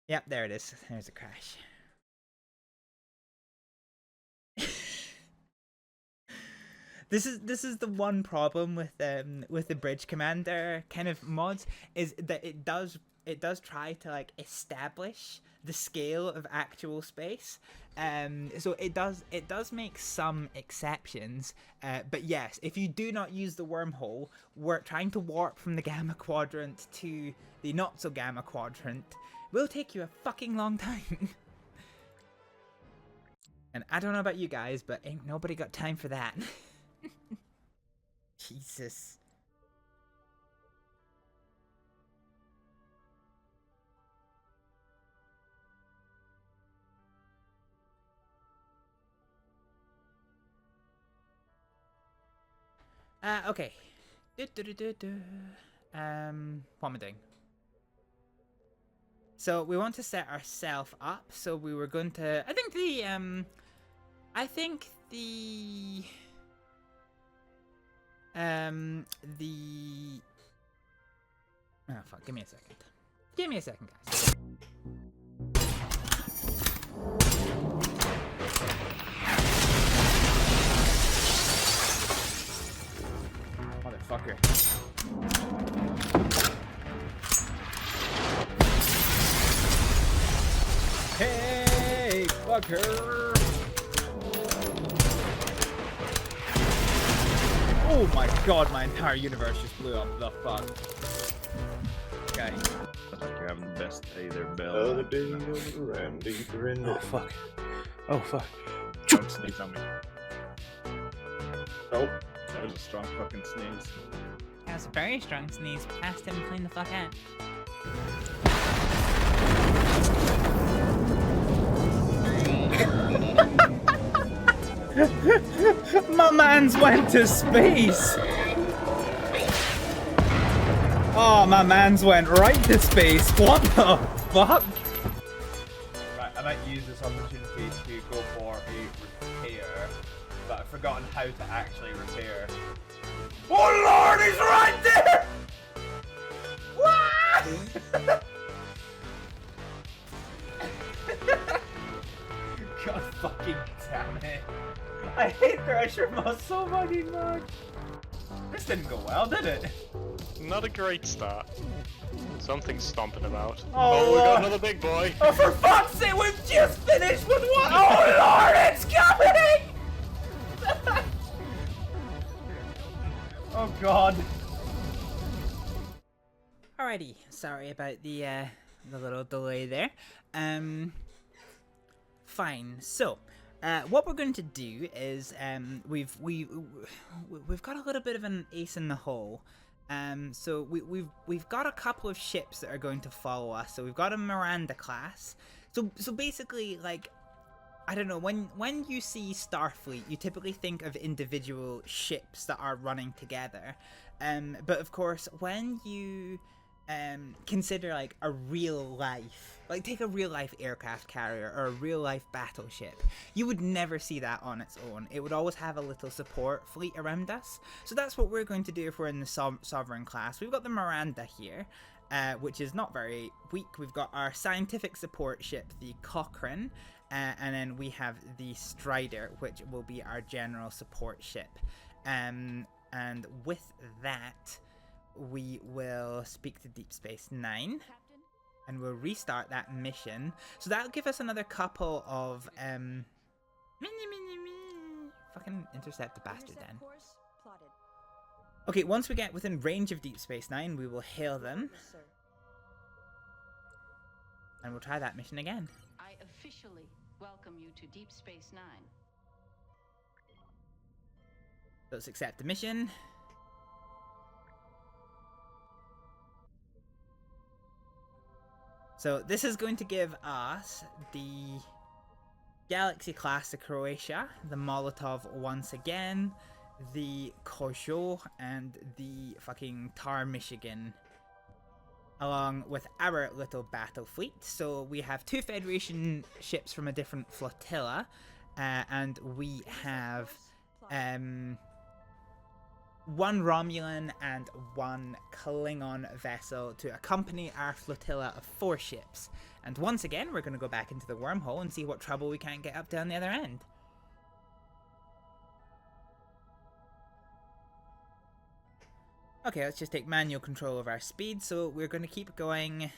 Yep, there it is. There's a crash. This is the one problem with the Bridge Commander kind of mods, is that it does try to like establish the scale of actual space. So it does make some exceptions, but yes, if you do not use the wormhole, we're trying to warp from the Gamma Quadrant to the not so Gamma Quadrant will take you a fucking long time. And I don't know about you guys, but ain't nobody got time for that. Jesus. Okay. What am I doing? So we want to set ourselves up. So we were going to. I think the. Oh fuck! Give me a second. Give me a second, guys. Motherfucker. Hey, fucker! Oh my god, my entire universe just blew up. The fuck? Okay. Looks like you're having the best day there, Bill. Oh fuck. Oh fuck. Don't sneeze on me. Nope. That was a strong fucking sneeze. That was a very strong sneeze. Past him, clean the fuck out. My man's went to space! Oh, my man's went right to space. What the fuck? Right, I might use this opportunity to go for a repair, but I've forgotten how to actually repair. Oh lord, he's right there! What? God fucking damn it. I hate pressure mode so fucking much. This didn't go well, did it? Not a great start. Something's stomping about. Oh, we got another big boy. Oh, for fuck's sake, we've just finished with one. Oh lord, it's coming! Oh god. Alrighty, sorry about the little delay there. Fine. So, what we're going to do is we've got a little bit of an ace in the hole. So we've got a couple of ships that are going to follow us. So we've got a Miranda class. So basically, like, I don't know, when you see Starfleet, you typically think of individual ships that are running together. But of course, when you consider like a real life, like take a real life aircraft carrier or a real life battleship, you would never see that on its own. It would always have a little support fleet around us. So that's what we're going to do if we're in the Sovereign class. We've got the Miranda here, which is not very weak. We've got our scientific support ship, the Cochrane, and then we have the Strider, which will be our general support ship. And with that, we will speak to Deep Space Nine, and we'll restart that mission. So that'll give us another couple of fucking intercept the bastard then. Okay, once we get within range of Deep Space Nine, we will hail them, and we'll try that mission again. I officially welcome you to Deep Space Nine. So let's accept the mission. So this is going to give us the Galaxy class of Croatia, the Molotov once again, the Kojo, and the fucking Tar Michigan, along with our little battle fleet. So we have 2 Federation ships from a different flotilla, and we have 1 Romulan and 1 Klingon vessel to accompany our flotilla of 4 ships. And once again, we're going to go back into the wormhole and see what trouble we can't get up down the other end. Okay, let's just take manual control of our speed. So we're going to keep going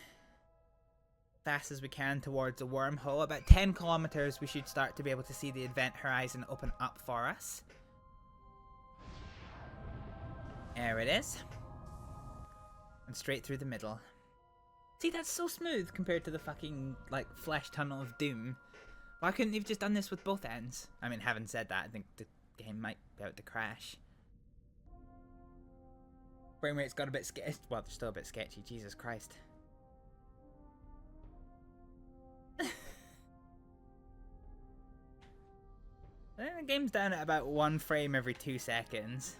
fast as we can towards the wormhole. About 10 kilometers, we should start to be able to see the event horizon open up for us. There it is. And straight through the middle. See, that's so smooth compared to the fucking, like, flesh tunnel of doom. Why couldn't they have just done this with both ends? I mean, having said that, I think the game might be about to crash. Frame rate's got a bit sketchy. Well, they're still a bit sketchy. Jesus Christ. I think the game's down at about 1 frame every 2 seconds.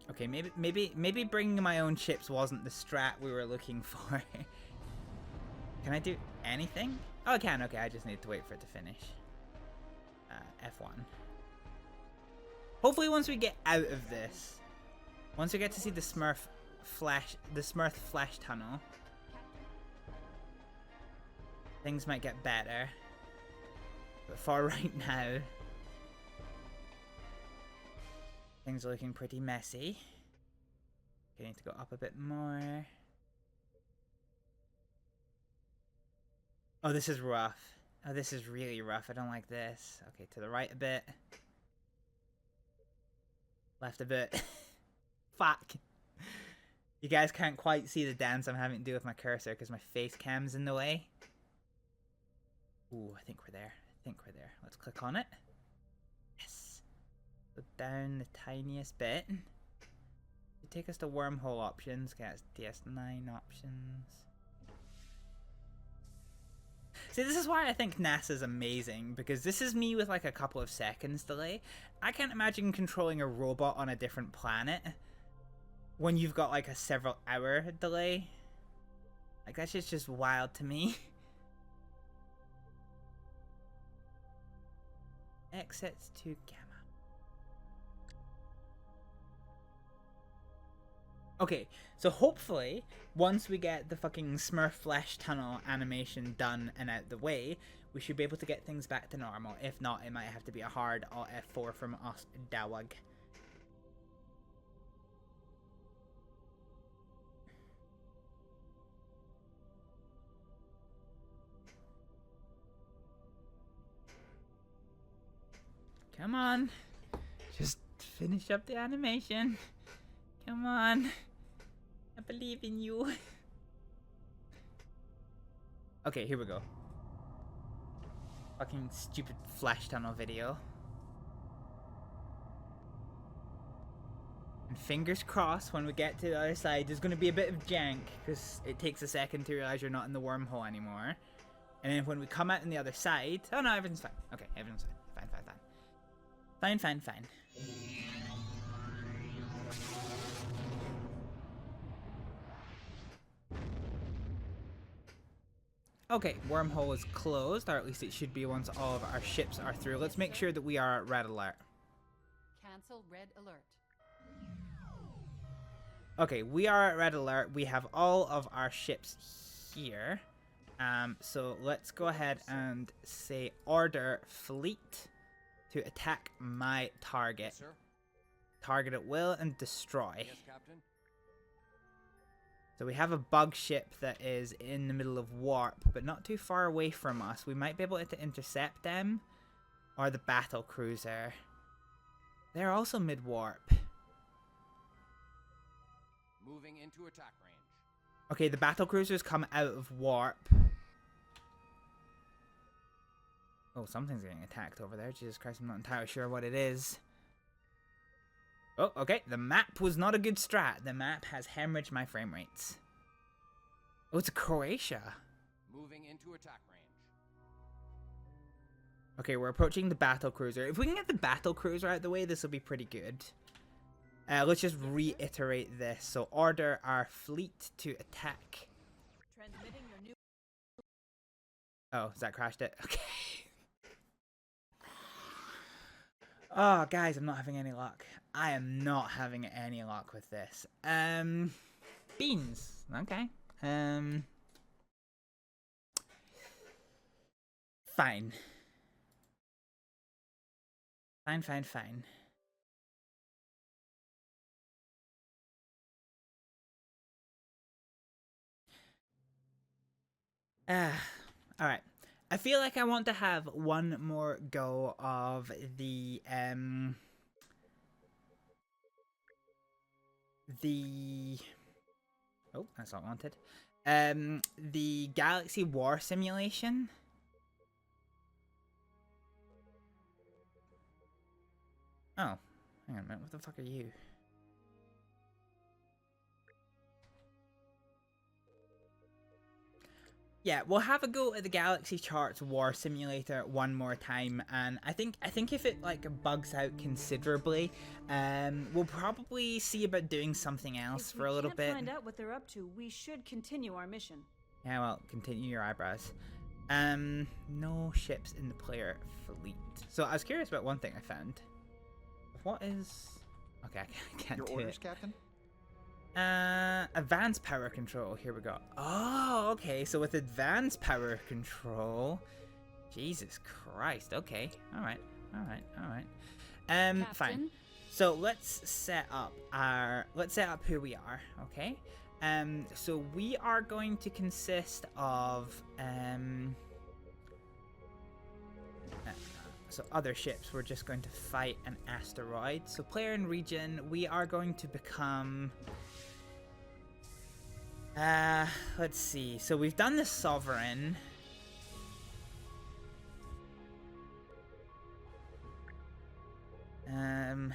Okay, maybe bringing my own ships wasn't the strat we were looking for. Can I do anything? Oh, I can. Okay, I just need to wait for it to finish. F1. Hopefully, once we get out of this, once we get to see the Smurf flash tunnel, things might get better. But for right now, things are looking pretty messy. Okay, need to go up a bit more. Oh, this is rough. Oh, this is really rough. I don't like this. Okay, to the right a bit. Left a bit. Fuck. You guys can't quite see the dance I'm having to do with my cursor because my face cam's in the way. Ooh, I think we're there. Let's click on it. Yes. Go down the tiniest bit. You take us to wormhole options, get us DS9 options. See, this is why I think NASA's amazing, because this is me with like a couple of seconds delay. I can't imagine controlling a robot on a different planet when you've got like a several hour delay. Like, that's just wild to me. Exits to gamma. Okay, so hopefully, once we get the fucking Smurf flesh tunnel animation done and out the way, we should be able to get things back to normal. If not, it might have to be a hard Alt F4 from us, Dawag. Come on. Just finish up the animation. Come on. I believe in you. Okay, here we go. Fucking stupid flash tunnel video. And fingers crossed when we get to the other side, there's going to be a bit of jank because it takes a second to realize you're not in the wormhole anymore. And then when we come out on the other side, oh no, everything's fine. Okay, everything's fine. Fine. Okay, wormhole is closed, or at least it should be once all of our ships are through. Let's make sure that we are at red alert. Cancel red alert. Okay, we are at red alert. We have all of our ships here. So let's go ahead and say order fleet to attack my target. Yes, sir. Target at will and destroy. Yes, Captain. So we have a bug ship that is in the middle of warp, but not too far away from us. We might be able to intercept them, or the battle cruiser. They're also mid-warp. Moving into attack range. Okay, the battle cruisers come out of warp. Oh, something's getting attacked over there. Jesus Christ, I'm not entirely sure what it is. Oh, okay. The map was not a good strat. The map has hemorrhaged my frame rates. Oh, it's Croatia. Moving into attack range. Okay, we're approaching the battle cruiser. If we can get the battle cruiser out of the way, this will be pretty good. Let's just reiterate this. So order our fleet to attack. Transmitting your new. Oh, has that crashed it? Okay. Oh, guys, I'm not having any luck. I am not having any luck with this. Beans. Okay. Fine. Fine. Alright. I feel like I want to have one more go of the oh, that's not wanted. The Galaxy War Simulation. Oh, hang on a minute, what the fuck are you? Yeah, we'll have a go at the Galaxy Charts War Simulator one more time, and I think if it like bugs out considerably, we'll probably see about doing something else for a little bit. If we can't find out what they're up to, we should continue our mission. Yeah, well, continue your eyebrows. No ships in the player fleet. So I was curious about one thing I found. What is? Okay, I can't Your do orders, it. Captain? Advanced power control. Here we go. Oh, okay. So with advanced power control, Jesus Christ. Okay. All right. Fine. So let's set up who we are. Okay. So we are going to consist of so other ships. We're just going to fight an asteroid. So player and region, we are going to become. Let's see. So we've done the Sovereign. I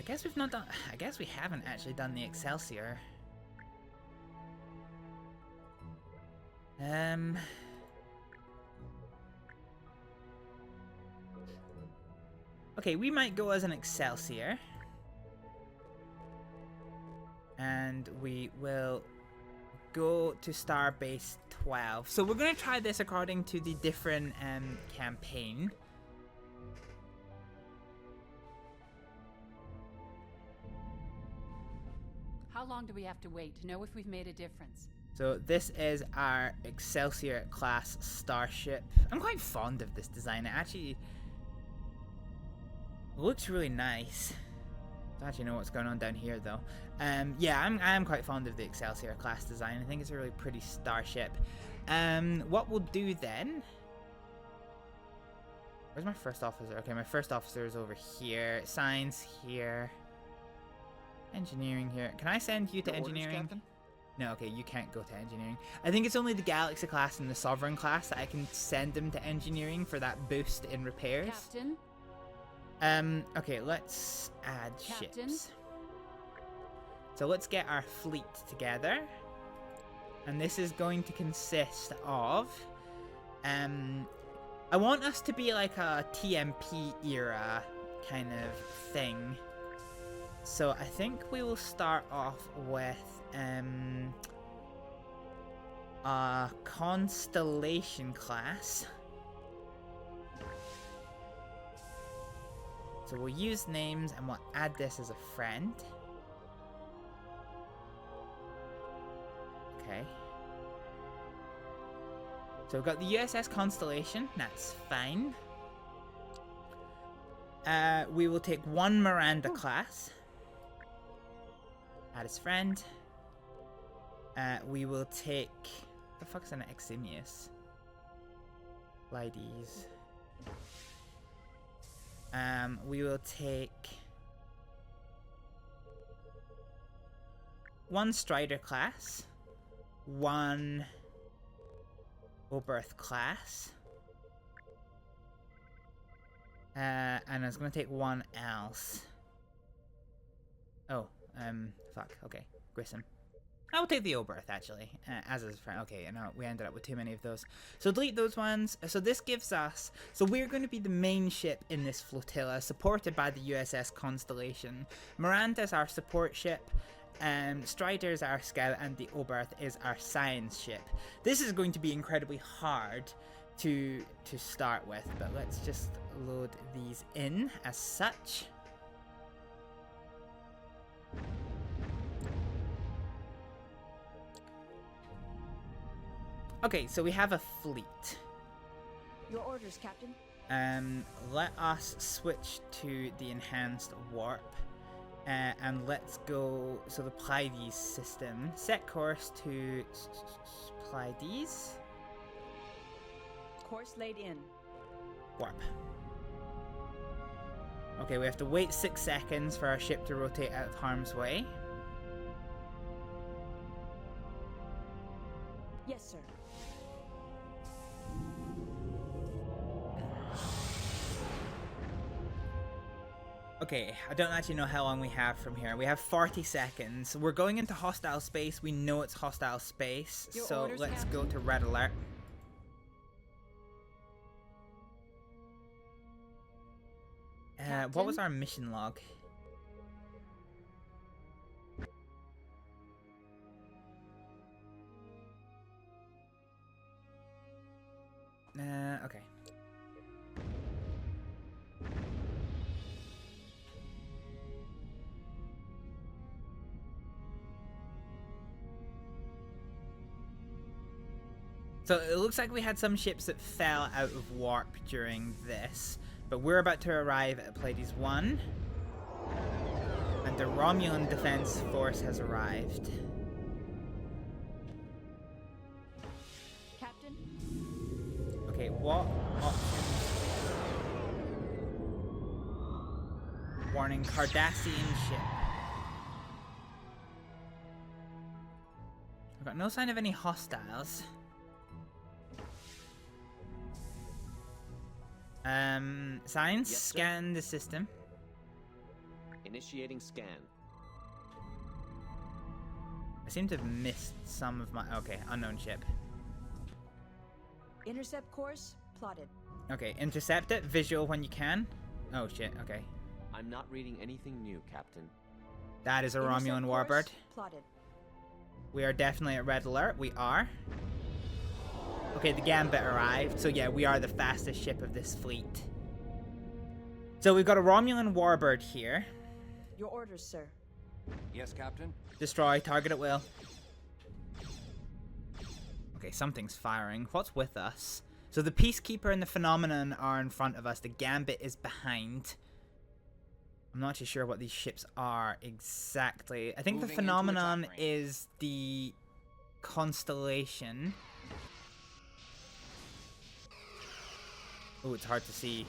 guess we've not done. I guess we haven't actually done the Excelsior. Okay, we might go as an Excelsior. And we will go to Starbase 12. So we're going to try this according to the different campaign. How long do we have to wait to know if we've made a difference? So this is our Excelsior class starship. I'm quite fond of this design. It actually looks really nice. I don't actually know what's going on down here though. Yeah, I'm quite fond of the Excelsior class design. I think it's a really pretty starship. What we'll do then Where's my first officer? Okay, my first officer is over here. Science here. Engineering here. Can I send you to engineering? No, okay, you can't go to engineering. I think it's only the Galaxy class and the Sovereign class that I can send them to engineering for that boost in repairs. Captain. Okay, let's add Captain. ships. So let's get our fleet together. And this is going to consist of... I want us to be like a TMP era kind of thing. So I think we will start off with a Constellation class. So we'll use names and we'll add this as a friend. Okay. So we've got the USS Constellation, that's fine. We will take one Miranda class. Add as friend. We will take... the fuck's an Eximius? Ladies. We will take... one Strider class. One... Oberth class. And I was gonna take one else. Oh, fuck, okay. Grissom. I will take the Oberth, actually, as a friend. Okay, and we ended up with too many of those. So delete those ones. So this gives us... so we're going to be the main ship in this flotilla, supported by the USS Constellation. Miranda's our support ship. Strider is our scout, and the Oberth is our science ship. This is going to be incredibly hard to start with, but let's just load these in as such. Okay, so we have a fleet. Your orders, Captain. Let us switch to the enhanced warp. And let's go, so the Pleiades system. Set course to Pleiades. Course laid in. Warp. Okay, we have to wait 6 seconds for our ship to rotate out of harm's way. Yes, sir. Okay, I don't actually know how long we have from here. We have 40 seconds. We're going into hostile space. We know it's hostile space. Your so orders, let's Captain? go to red alert. What was our mission log? Okay. So it looks like we had some ships that fell out of warp during this, but we're about to arrive at Pleiades 1, and the Romulan Defense Force has arrived. Captain? Okay, what options? Warning, Cardassian ship. I've got no sign of any hostiles. Science, Yes, sir. scan the system. Initiating scan. I seem to have missed some of my... okay, unknown ship. Intercept course plotted. Okay, intercept it, visual when you can. Oh shit, okay. I'm not reading anything new, Captain. That is a Intercept Romulan course warbird. plotted. We are definitely at red alert, we are. Okay, the Gambit arrived, so yeah, we are the fastest ship of this fleet. So we've got a Romulan warbird here. Your orders, sir. Yes, Captain? Destroy, target at will. Okay, something's firing. What's with us? So the Peacekeeper and the Phenomenon are in front of us. The Gambit is behind. I'm not too sure what these ships are exactly. I think Moving the into Phenomenon attack range. is the Constellation. Oh, it's hard to see.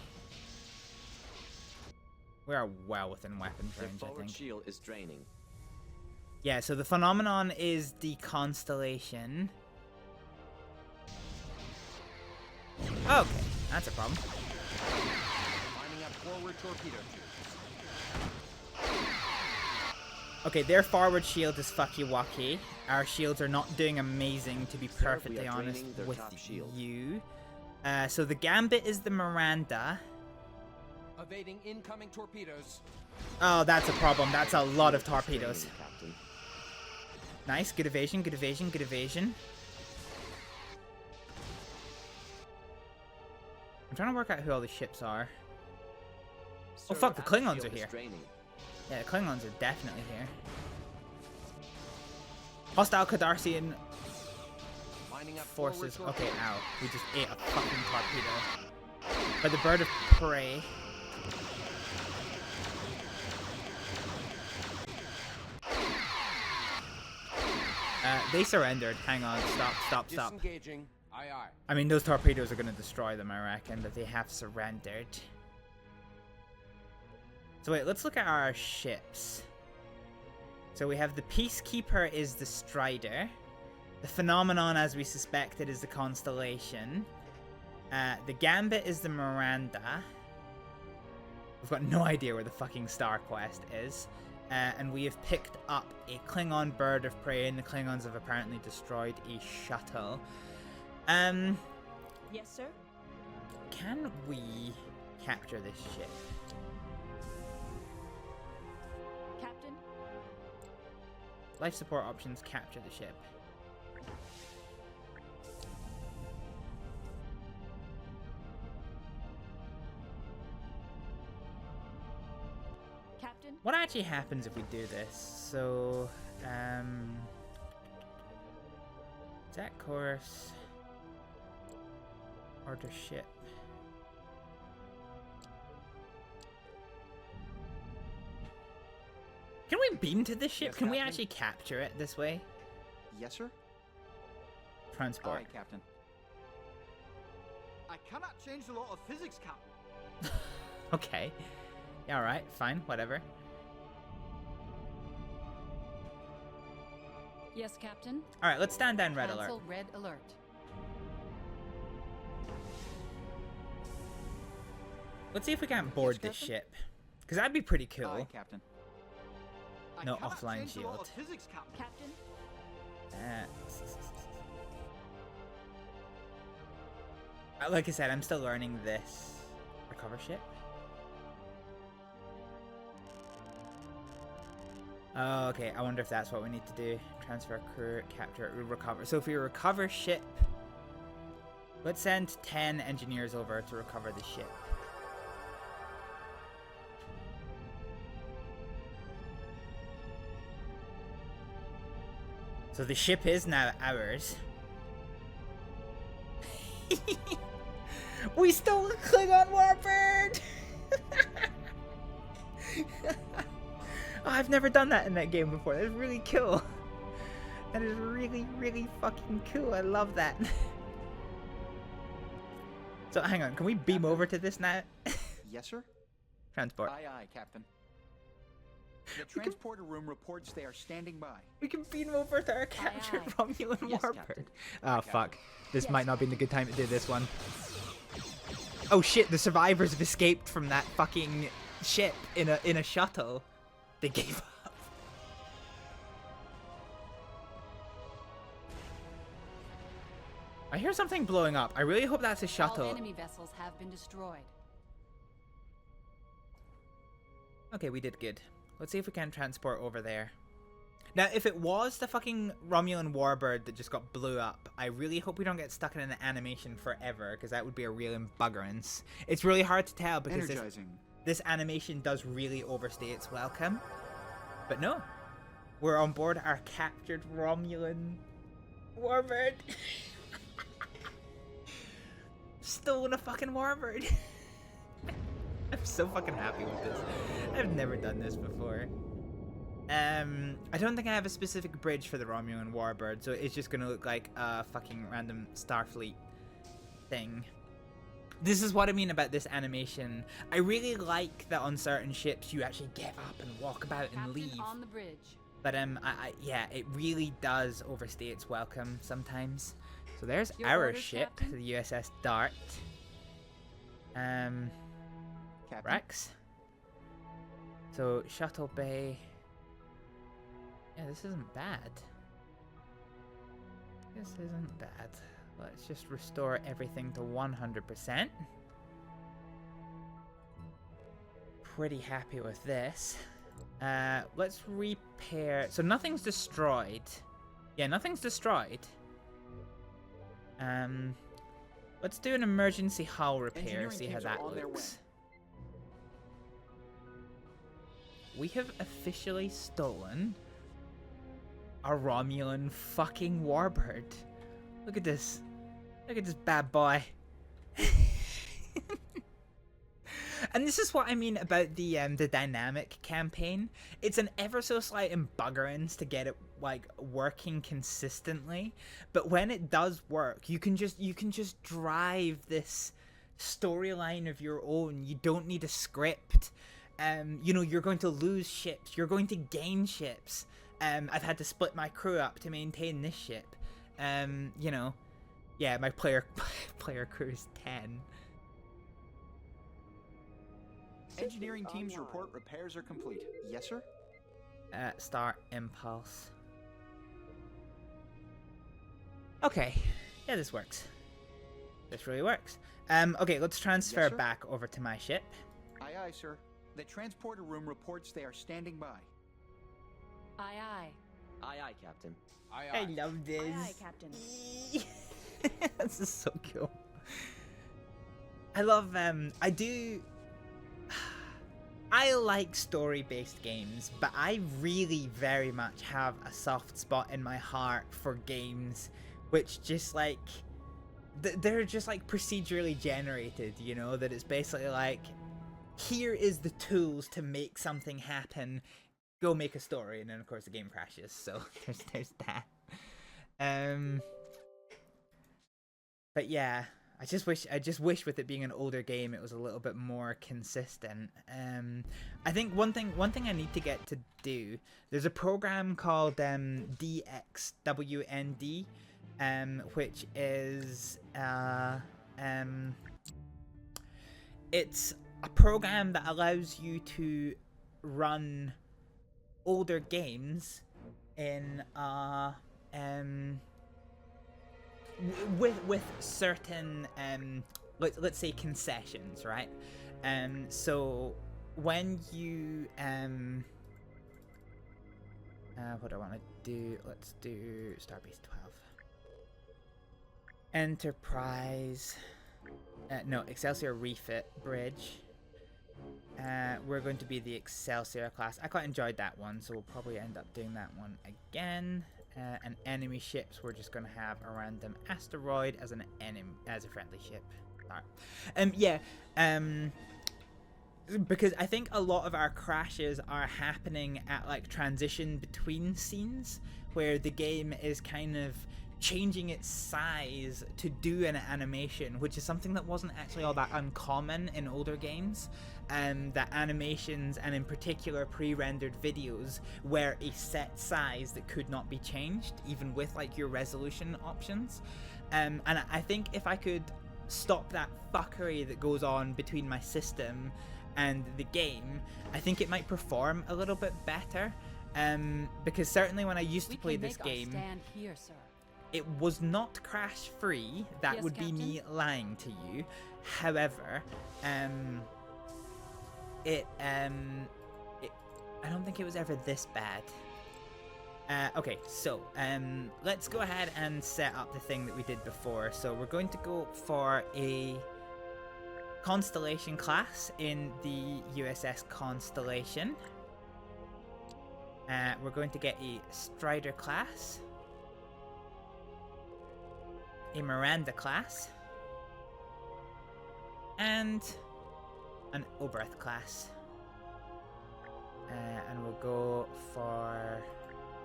We are well within weapons Their range, I forward think. shield is draining. Yeah, so the phenomenon is the constellation. Okay, that's a problem. Lining up forward torpedo tubes. Okay, their forward shield is fucky wucky. Our shields are not doing amazing, to be Sir, we perfectly are honest draining their with top shield. you. So the Gambit is the Miranda. Evading incoming torpedoes. Oh, that's a problem. That's a lot of torpedoes. Draining, Captain. Nice, good evasion, good evasion, good evasion. I'm trying to work out who all the ships are. Oh Sir, fuck, the our Klingons shield are is here. draining. Yeah, the Klingons are definitely here. Hostile Cardassian Lining up forces. forward Okay, torpedoes. ow. We just ate a fucking torpedo. By the bird of prey. They surrendered. Hang on. Stop. Disengaging. Aye, aye. I mean, those torpedoes are going to destroy them, I reckon, but they have surrendered. So wait, let's look at our ships. So we have the Peacekeeper is the Strider. The Phenomenon, as we suspected, is the Constellation. The Gambit is the Miranda. We've got no idea where the fucking Star Quest is. And we have picked up a Klingon bird of prey, and the Klingons have apparently destroyed a shuttle. Yes, sir? Can we capture this ship? Captain? Life support options, capture the ship. Captain? What actually happens if we do this? So, set course, order ship. Can we beam to this ship? Yes, Can we Captain? actually capture it this way? Yes, sir? Transport. Aye, Captain. I cannot change the law of physics, Captain. Okay. Yeah, alright, fine, whatever. Yes, Captain. Alright, let's stand down red alert. Cancel red alert. Let's see if we can't board this Captain? ship. Because that'd be pretty cool. Aye, Captain. I No cannot offline change the law shield. of physics, Captain. Captain? Like I said, I'm still learning this. Recover ship? Oh, okay. I wonder if that's what we need to do. Transfer crew, capture, recover. So if we recover ship, let's send 10 engineers over to recover the ship. So the ship is now ours. We stole the Klingon Warbird! Oh, I've never done that in that game before. That's really cool. That is really, really fucking cool. I love that. So hang on, can we beam over to this now? Yes, sir? Transport. Aye, aye, Captain. The transporter room reports they are standing by. We can beam over to our captured aye. Romulan Yes, Warbird. Captain. Oh fuck. This Yes, might not be the good time to do this one. Oh shit, the survivors have escaped from that fucking ship in a shuttle. They gave up. I hear something blowing up. I really hope that's a shuttle. All enemy vessels have been destroyed. Okay, we did good. Let's see if we can transport over there. Now, if it was the fucking Romulan Warbird that just got blew up, I really hope we don't get stuck in an animation forever, because that would be a real embuggerance. It's really hard to tell because this animation does really overstay its welcome. But no, we're on board our captured Romulan Warbird. Stolen a fucking Warbird. I'm so fucking happy with this. I've never done this before. I don't think I have a specific bridge for the Romulan Warbird, so it's just gonna look like a fucking random Starfleet thing. This is what I mean about this animation. I really like that on certain ships you actually get up and walk about and Captain leave. on the bridge. But yeah, it really does overstay its welcome sometimes. So there's Your our orders, ship, Captain? the USS Dart. Captain? Rex. So Shuttle Bay. Yeah, this isn't bad. This isn't bad. Let's just restore everything to 100%. Pretty happy with this. Let's repair. So nothing's destroyed. Yeah, nothing's destroyed. Let's do an emergency hull repair. See how that looks. We have officially stolen a Romulan fucking warbird. Look at this. Look at this bad boy. And this is what I mean about the dynamic campaign. It's an ever so slight embuggerance to get it like working consistently, but when it does work, you can just drive this storyline of your own. You don't need a script. You know, you're going to lose ships. You're going to gain ships. I've had to split my crew up to maintain this ship. You know, yeah, my player crew is 10. Engineering team's report repairs are complete. Yes, sir? Start impulse. Okay. Yeah, this works. This really works. Okay, let's transfer Yes, back over to my ship. Aye, aye, sir. The transporter room reports they are standing by. Aye, aye. Aye, aye, Captain. Aye, I aye. love this. Aye, aye, Captain. This is so cool. I love I like story-based games, but I really very much have a soft spot in my heart for games which just like they're just like procedurally generated, you know, that it's basically like, here is the tools to make something happen, go make a story, and then of course the game crashes. So there's that. But yeah, I just wish with it being an older game it was a little bit more consistent. I think one thing I need to get to do, there's a program called DXWND, which is it's a program that allows you to run older games in with certain let's say concessions, right? So when you what do I want to do? Let's do Starbase 12. Enterprise. No, Excelsior Refit Bridge. We're going to be the Excelsior class. I quite enjoyed that one, so we'll probably end up doing that one again. And enemy ships, we're just going to have a random asteroid as an friendly ship. Alright. Because I think a lot of our crashes are happening at like transition between scenes, where the game is kind of changing its size to do an animation, which is something that wasn't actually all that uncommon in older games. That animations, and in particular pre-rendered videos, were a set size that could not be changed, even with like your resolution options. And I think if I could stop that fuckery that goes on between my system and the game, I think it might perform a little bit better. Because certainly when I used to play this game, Here, sir. it was not crash free. That Yes, would be Captain? me lying to you. However, I don't think it was ever this bad. Okay, so let's go ahead and set up the thing that we did before. So we're going to go for a Constellation class in the USS Constellation. We're going to get a Strider class, a Miranda class, and an Oberth class. And we'll go for,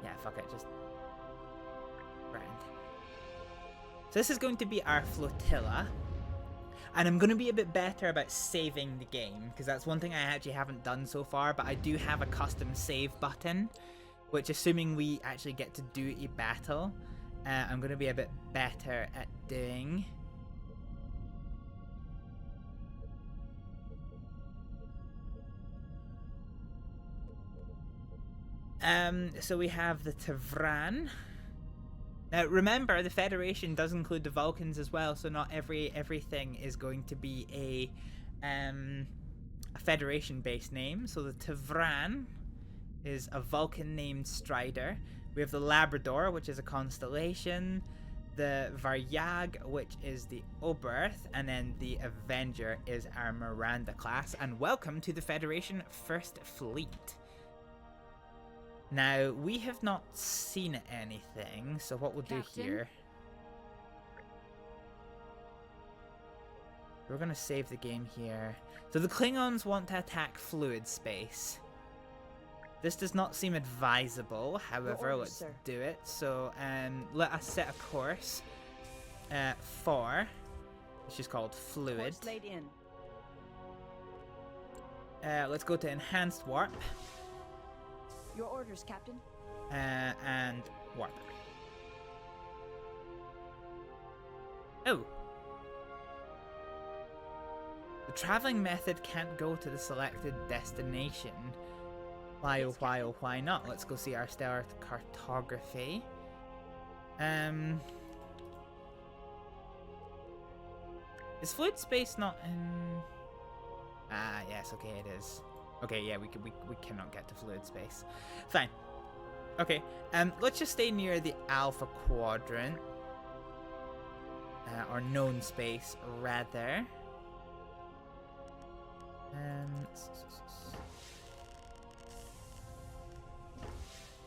yeah, fuck it, just round. So this is going to be our flotilla. And I'm going to be a bit better about saving the game, because that's one thing I actually haven't done so far, but I do have a custom save button, which, assuming we actually get to do a battle, I'm going to be a bit better at doing. So we have the Tavran. Now remember, the Federation does include the Vulcans as well, so not everything is going to be a Federation-based name. So the Tavran is a Vulcan named Strider. We have the Labrador, which is a constellation. The Varyag, which is the Oberth, and then the Avenger is our Miranda class. And welcome to the Federation First Fleet. Now, we have not seen anything, so what we'll do here... We're going to save the game here. So the Klingons want to attack fluid space. This does not seem advisable, however, let's do it. So, let us set a course for... Which is called fluid. Course laid in. Let's go to enhanced warp. Your orders, Captain. And warp. Oh. The traveling method can't go to the selected destination. Why, oh, why, oh, why not? Let's go see our stellar cartography. Is fluid space not in... Ah, yes, okay, it is. Okay, yeah, we cannot get to fluid space. Fine. Okay, let's just stay near the Alpha Quadrant. Or known space, rather.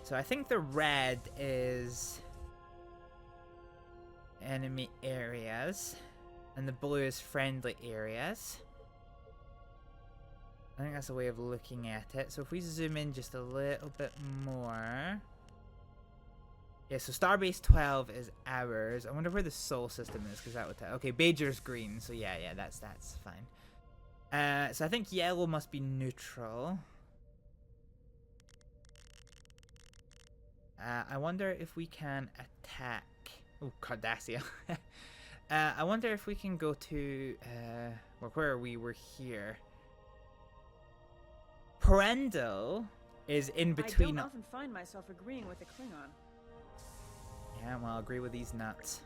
So I think the red is enemy areas, and the blue is friendly areas. I think that's a way of looking at it. So if we zoom in just a little bit more. Yeah, so Starbase 12 is ours. I wonder where the Sol system is, because that would tell. Okay, Bajer's green, so yeah, that's fine. So I think yellow must be neutral. I wonder if we can attack... Oh, Cardassia. I wonder if we can go to... where are we? We're here. Prendel is in between... I don't often find myself agreeing with a Klingon. Yeah, well, I'll agree with these nuts.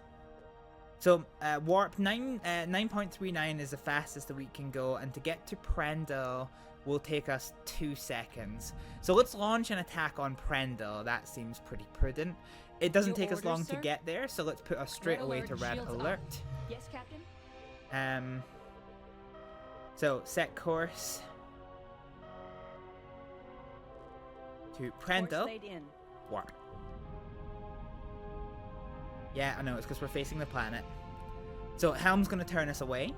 So, warp 9.39 is the fastest that we can go, and to get to Prendel will take us 2 seconds. So let's launch an attack on Prendel. That seems pretty prudent. It doesn't take us long to get there, so let's put us straight away to Red Alert. Yes, Captain. So set course to Prendel. Warp. Yeah, I know, it's because we're facing the planet. So Helm's going to turn us away,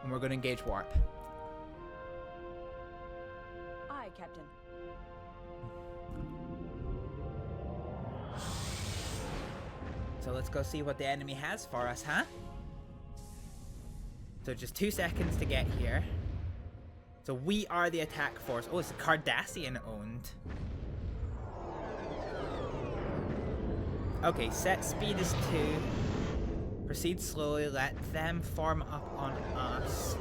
and we're going to engage warp. Aye, Captain. So let's go see what the enemy has for us, huh? So just 2 seconds to get here. So we are the attack force. Oh, it's Cardassian owned. Okay, set speed is 2. Proceed slowly, let them form up on us.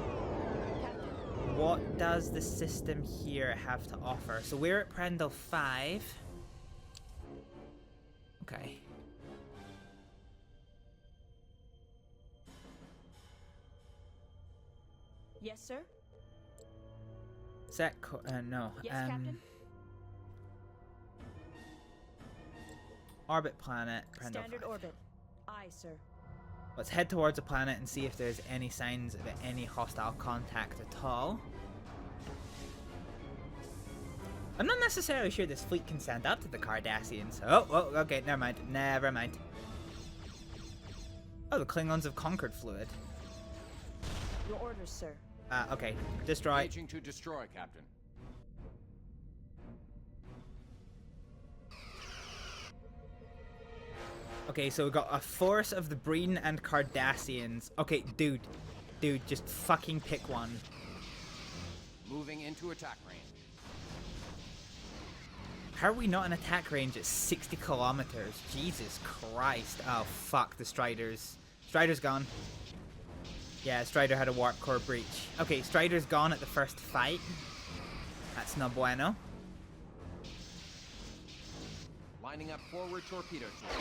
What does the system here have to offer? So we're at Prendel 5. Okay. Yes, sir. Set no. Yes, Captain. Orbit planet, Prendel Standard 5. orbit. Aye, sir. Let's head towards a planet and see if there's any signs of any hostile contact at all. I'm not necessarily sure this fleet can stand up to the Cardassians. Oh, okay, never mind. Oh, the Klingons have conquered fluid. Your orders, sir. Okay, destroy. Engaging to destroy, Captain. Okay, so we got a force of the Breen and Cardassians. Okay, dude, just fucking pick one. Moving into attack range. How are we not in attack range at 60 kilometers? Jesus Christ. Oh, fuck, the Striders. Strider's gone. Yeah, Strider had a warp core breach. Okay, Strider's gone at the first fight. That's no bueno. Lining up forward torpedo tubes.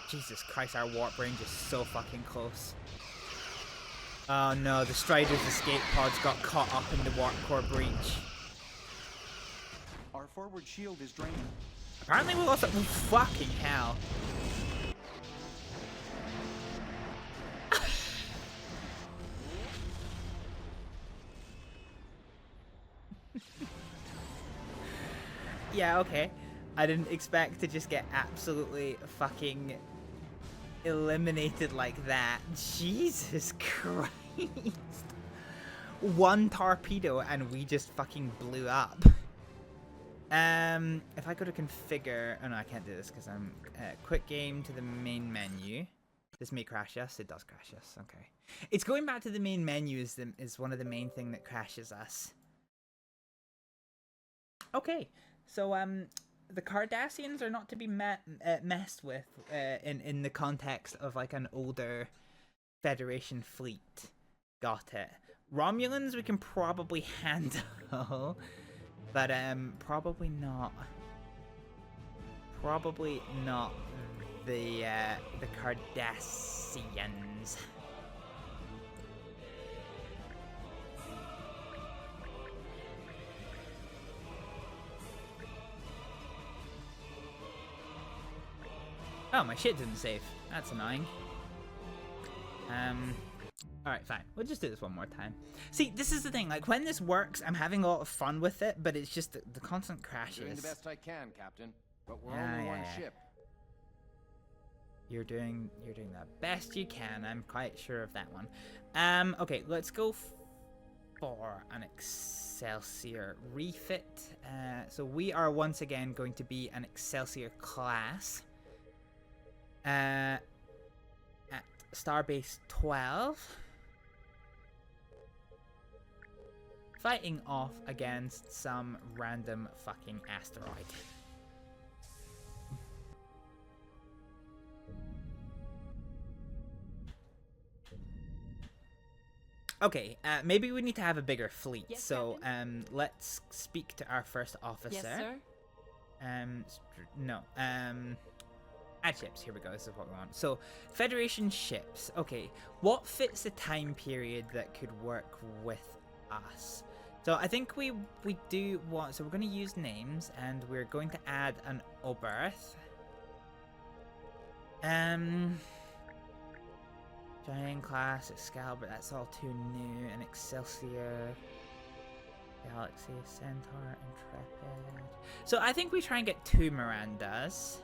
Jesus Christ, our warp range is so fucking close. Oh no, the Strider's escape pods got caught up in the warp core breach. Our forward shield is draining. Apparently we lost it. Oh, fucking hell. Yeah, okay. I didn't expect to just get absolutely fucking eliminated like that. Jesus Christ. One torpedo and we just fucking blew up. If I go to configure, oh no, I can't do this because I'm quick game to the main menu. This may crash us. It does crash us. Okay, it's going back to the main menu is one of the main thing that crashes us. Okay, so the Cardassians are not to be messed with in the context of like an older Federation fleet. Got it. Romulans we can probably handle. But probably not the Cardassians. Oh, my shit didn't save. That's annoying. Alright, fine. We'll just do this one more time. See, this is the thing. Like, when this works, I'm having a lot of fun with it, but it's just the constant crashes. Doing the best I can, Captain. But we're only one ship. You're doing the best you can. I'm quite sure of that one. Okay, let's go for an Excelsior refit. So we are once again going to be an Excelsior class. At Starbase 12. Fighting off against some random fucking asteroid. Okay, maybe we need to have a bigger fleet. Yes, so let's speak to our first officer. Yes, sir. No. Add ships, here we go, this is what we want. So, Federation ships. Okay, what fits the time period that could work with us? So, I think we do want, so we're going to use names, and we're going to add an Oberth. Giant class, Excalibur, that's all too new, and Excelsior, Galaxy, Centaur, Intrepid. So, I think we try and get 2 Mirandas.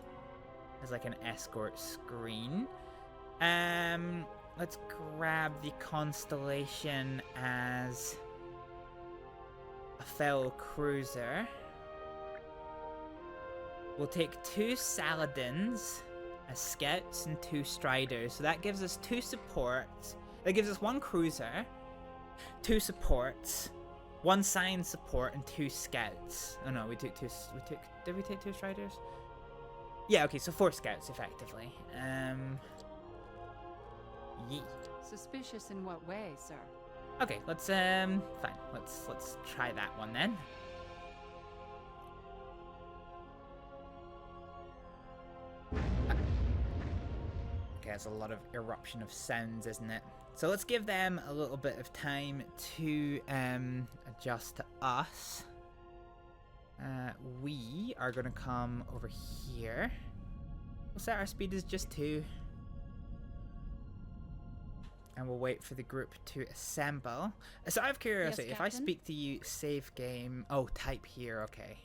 As like an escort screen. Let's grab the Constellation as a fellow cruiser. We'll take 2 Saladins as scouts and 2 Striders. So that gives us 2 supports. That gives us 1 cruiser, 2 supports, 1 science support, and 2 scouts. Oh no, we took 2. Did we take 2 Striders? Yeah, okay, so 4 scouts, effectively. Yee. Suspicious in what way, sir? Okay, let's, fine. Let's try that one, then. Okay, that's a lot of eruption of sounds, isn't it? So let's give them a little bit of time to, adjust to us. We are gonna come over here. We'll set our speed as just 2. And we'll wait for the group to assemble. So out of curiosity, Yes, if I Captain? speak to you, save game. Oh, type here, okay.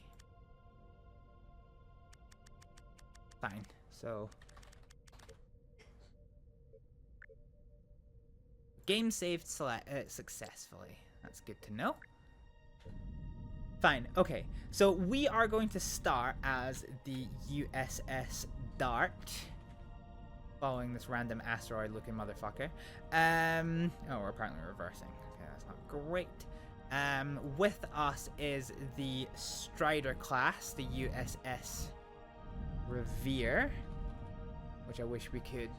Fine, so. Game saved successfully. That's good to know. Fine, okay. So we are going to start as the USS Dart. Following this random asteroid-looking motherfucker. Oh, we're apparently reversing. Okay, that's not great. With us is the Strider class, the USS Revere, which I wish we could.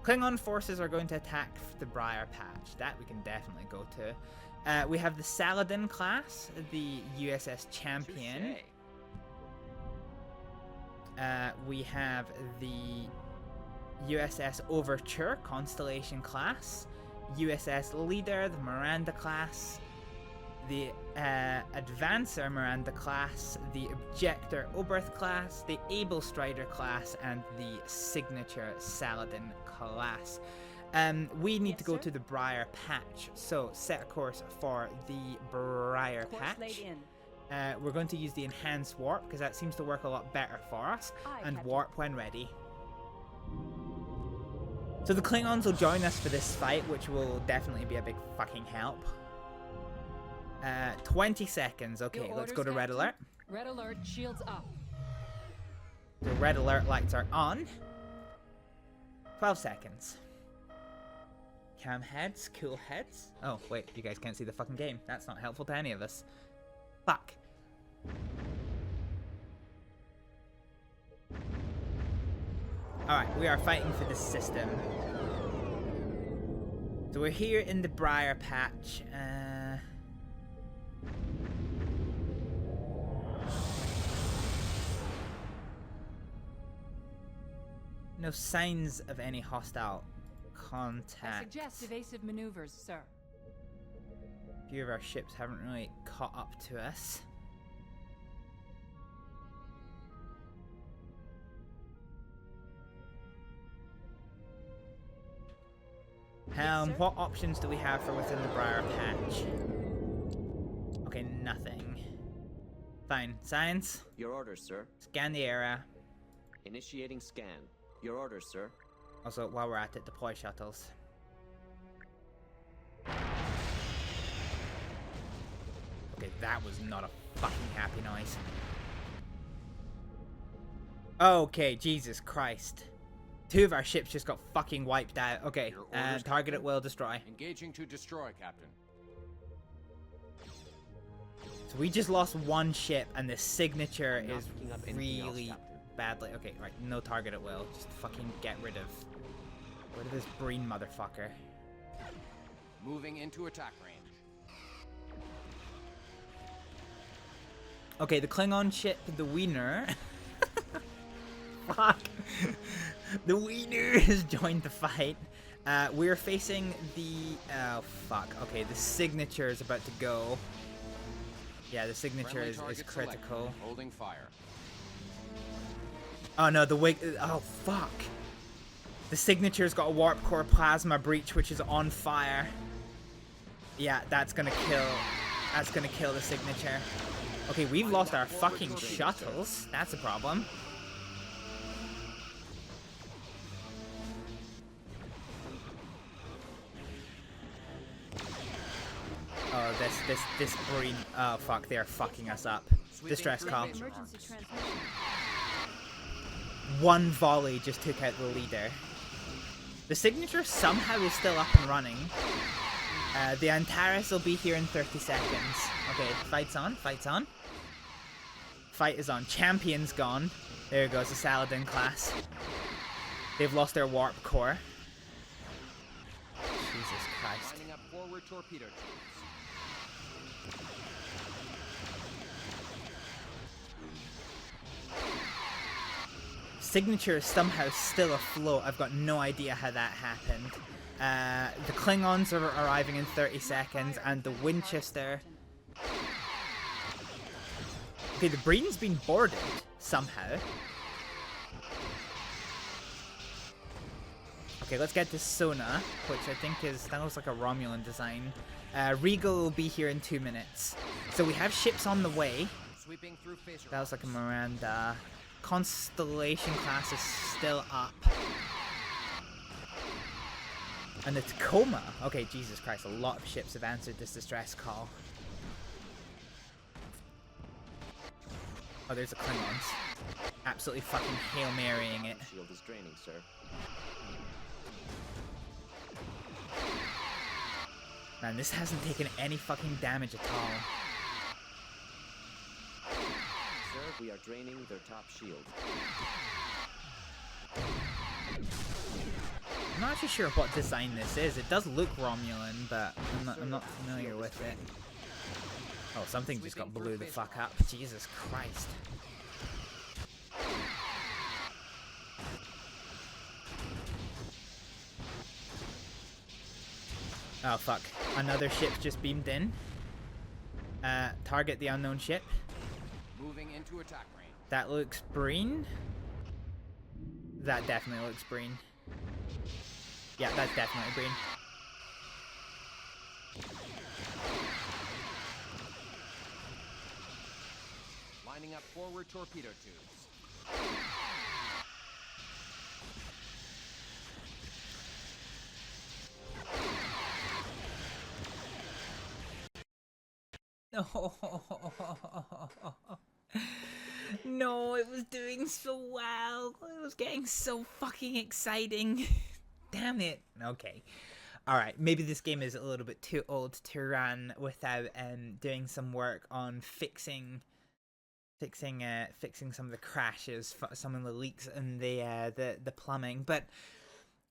Klingon forces are going to attack the Briar Patch. That we can definitely go to. We have the Saladin class, the USS Champion. We have the USS Overture, Constellation class, USS Leader, the Miranda class, the Advancer Miranda class, the Objector Oberth class, the Able Strider class, and the Signature Saladin class. We need to go to the Briar Patch, so set a course for the Briar Patch. We're going to use the Enhanced Warp, because that seems to work a lot better for us, and warp when ready. So the Klingons will join us for this fight, which will definitely be a big fucking help. 20 seconds. Okay, let's go to Red Alert. Red Alert, shields up. The Red Alert lights are on. 12 seconds. Cam heads, cool heads. Oh, wait, you guys can't see the fucking game. That's not helpful to any of us. Fuck. Alright, we are fighting for this system. So we're here in the Briar Patch. No signs of any hostile contact. I suggest evasive maneuvers, sir. A few of our ships haven't really caught up to us. What options do we have for within the Briar Patch? Okay, nothing. Fine. Science? Your orders, sir. Scan the area. Initiating scan. Your orders, sir. Also, while we're at it, deploy shuttles. Okay, that was not a fucking happy noise. Okay, Jesus Christ. 2 of our ships just got fucking wiped out. Okay, target at will, destroy. Engaging to destroy, Captain. So we just lost 1 ship, and the signature is really badly. Okay, right, no target at will. Just fucking get rid of this Breen motherfucker. Moving into attack range. Okay, the Klingon ship, the Wiener. Fuck. The Wiener has joined the fight. We're facing the... Oh, fuck. Okay, the signature is about to go. Yeah, the signature is critical. Holding fire. Oh, no, the wig... Oh, fuck. The signature's got a warp core plasma breach, which is on fire. Yeah, that's gonna kill... That's gonna kill the signature. Okay, we've lost our fucking shuttles. That's a problem. Oh, this Breen. Oh, fuck, they're fucking us up. Distress call. 1 volley just took out the leader. The signature somehow is still up and running. The Antares will be here in 30 seconds. Okay, fight's on, fight's on. Fight is on. Champion's gone. There goes the Saladin class. They've lost their warp core. Jesus Christ. Lining up forward torpedo tubes. Signature is somehow still afloat. I've got no idea how that happened. The Klingons are arriving in 30 seconds, and the Winchester... Okay, the Breen's been boarded, somehow. Okay, let's get to Sona, which I think is... That looks like a Romulan design. Regal will be here in 2 minutes. So we have ships on the way. That was like a Miranda... Constellation class is still up. And the Tacoma. Okay, Jesus Christ, a lot of ships have answered this distress call. Oh, there's the Klingons. absolutely fucking Hail Marying it. Shield is draining, sir. Man, this hasn't taken any fucking damage at all. Sir, we are draining their top shield. I'm not actually sure what design this is. It does look Romulan, but I'm not familiar with it. Oh, something just got blew the fuck up. Jesus Christ. Oh fuck. Another ship just beamed in. Target the unknown ship. Moving into attack range. That looks Breen. That definitely looks Breen. Yeah, that's definitely Breen. Lining up forward torpedo tubes. No. No, it was doing so well. It was getting so fucking exciting. Damn it. Okay. Alright, maybe this game is a little bit too old to run without doing some work on fixing some of the crashes, some of the leaks and the plumbing. But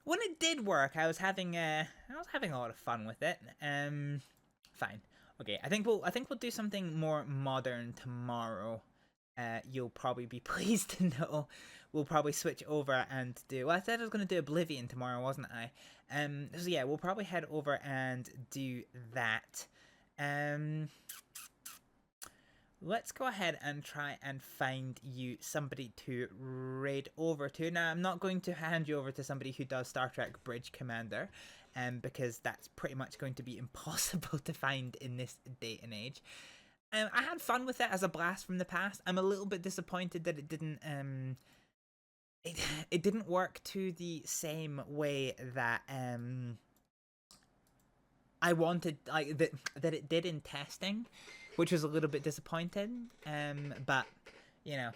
when it did work, I was having a lot of fun with it. Fine. Okay, I think we'll do something more modern tomorrow. You'll probably be pleased to know we'll probably switch over and do. Well, I said I was going to do Oblivion tomorrow, wasn't I? So yeah, we'll probably head over and do that. Let's go ahead and try and find you somebody to raid over to. Now, I'm not going to hand you over to somebody who does Star Trek Bridge Commander, because that's pretty much going to be impossible to find in this day and age. I had fun with it as a blast from the past. I'm a little bit disappointed that it didn't it didn't work to the same way that I wanted, like that it did in testing, which was a little bit disappointing. But you know,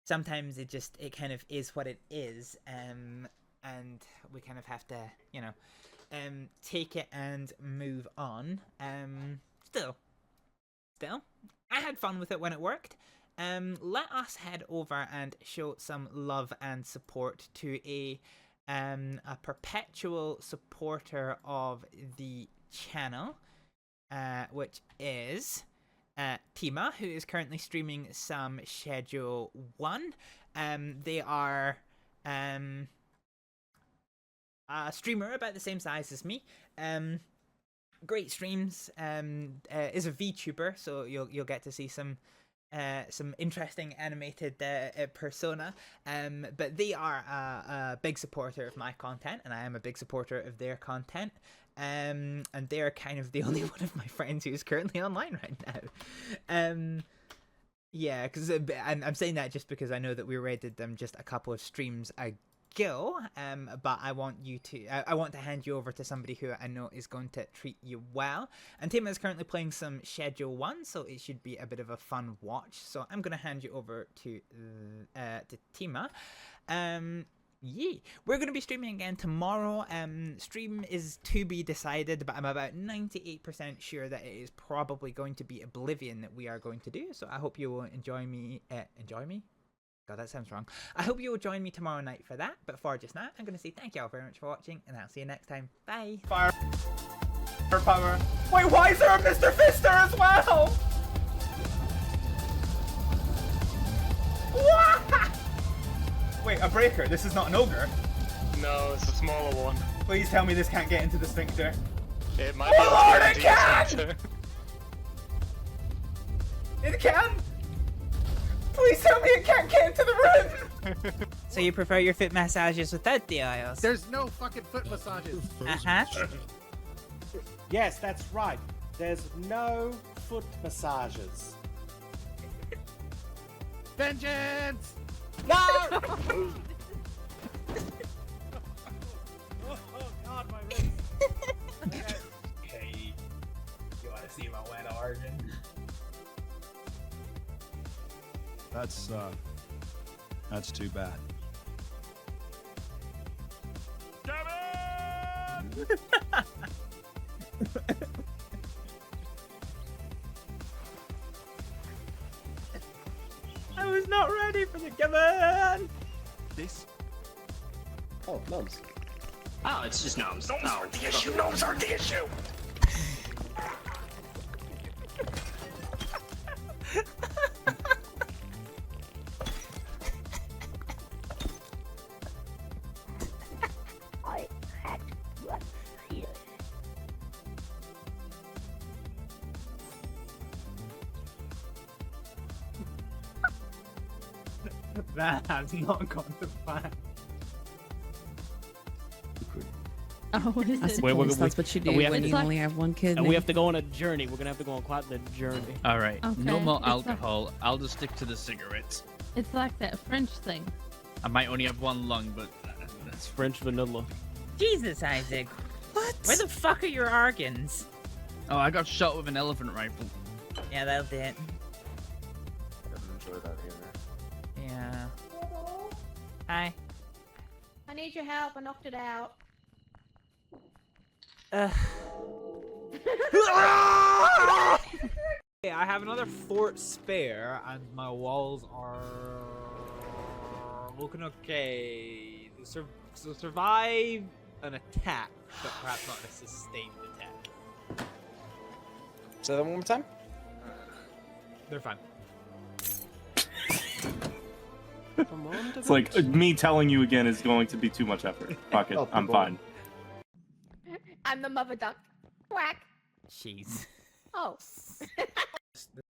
sometimes it kind of is what it is, and we kind of have to, you know, take it and move on. Still, I had fun with it when it worked. Let us head over and show some love and support to a perpetual supporter of the channel, which is Tima, who is currently streaming some Schedule 1. They are a streamer about the same size as me. Great streams. Is a VTuber, so you'll get to see some interesting animated persona. But they are a big supporter of my content, and I am a big supporter of their content. And they're kind of the only one of my friends who's currently online right now. Yeah, because I'm saying that just because I know that we rated them just a couple of streams ago. But I want to hand you over to somebody who I know is going to treat you well. And Tima is currently playing some Schedule 1, so it should be a bit of a fun watch. So I'm going to hand you over to Tima. Yeah, we're going to be streaming again tomorrow. Stream is to be decided, but I'm about 98% sure that it is probably going to be Oblivion that we are going to do. So I hope you will enjoy me. God, that sounds wrong. I hope you will join me tomorrow night for that. But for just now, I'm going to say thank you all very much for watching, and I'll see you next time. Bye. Firepower. Wait, why is there a Mr. Fister as well? What? Wait, a breaker. This is not an ogre. No, it's a smaller one. Please tell me this can't get into the sphincter. It might be able Lord, to it get can! into the It can! Please tell me it can't get into the room! So you prefer your foot massages without the oils? There's no fucking foot massages. Uh-huh. Yes, that's right. There's no foot massages. Vengeance! No! Oh God, my wrist. Hey, you want to see my wet origin? That's That's too bad. I was not ready for the given. This? Oh, gnomes. Oh, it's just gnomes. Gnomes Oh, aren't the issue. Gnomes aren't the issue. That has not gone to plan. Oh, is it? That's what you do when you only have one kid. And we have to go on a journey. We're gonna have to go on quite the journey. All right, no Okay. more It's alcohol. I'll just stick to the cigarettes. It's like that French thing. I might only have one lung, but It's French vanilla. Jesus, Isaac. What? Where the fuck are your organs? oh, I got shot with an elephant rifle. Yeah, that'll do it. I didn't enjoy that either. Yeah. Hi. I need your help. I knocked it out. Okay, I have another fort spare, and my walls are looking okay. So survive an attack, but perhaps not a sustained attack. Say that one more time. They're fine. It's like me telling you again is going to be too much effort. Fuck it, I'm fine. I'm the mother duck. Quack. Jeez. Oh.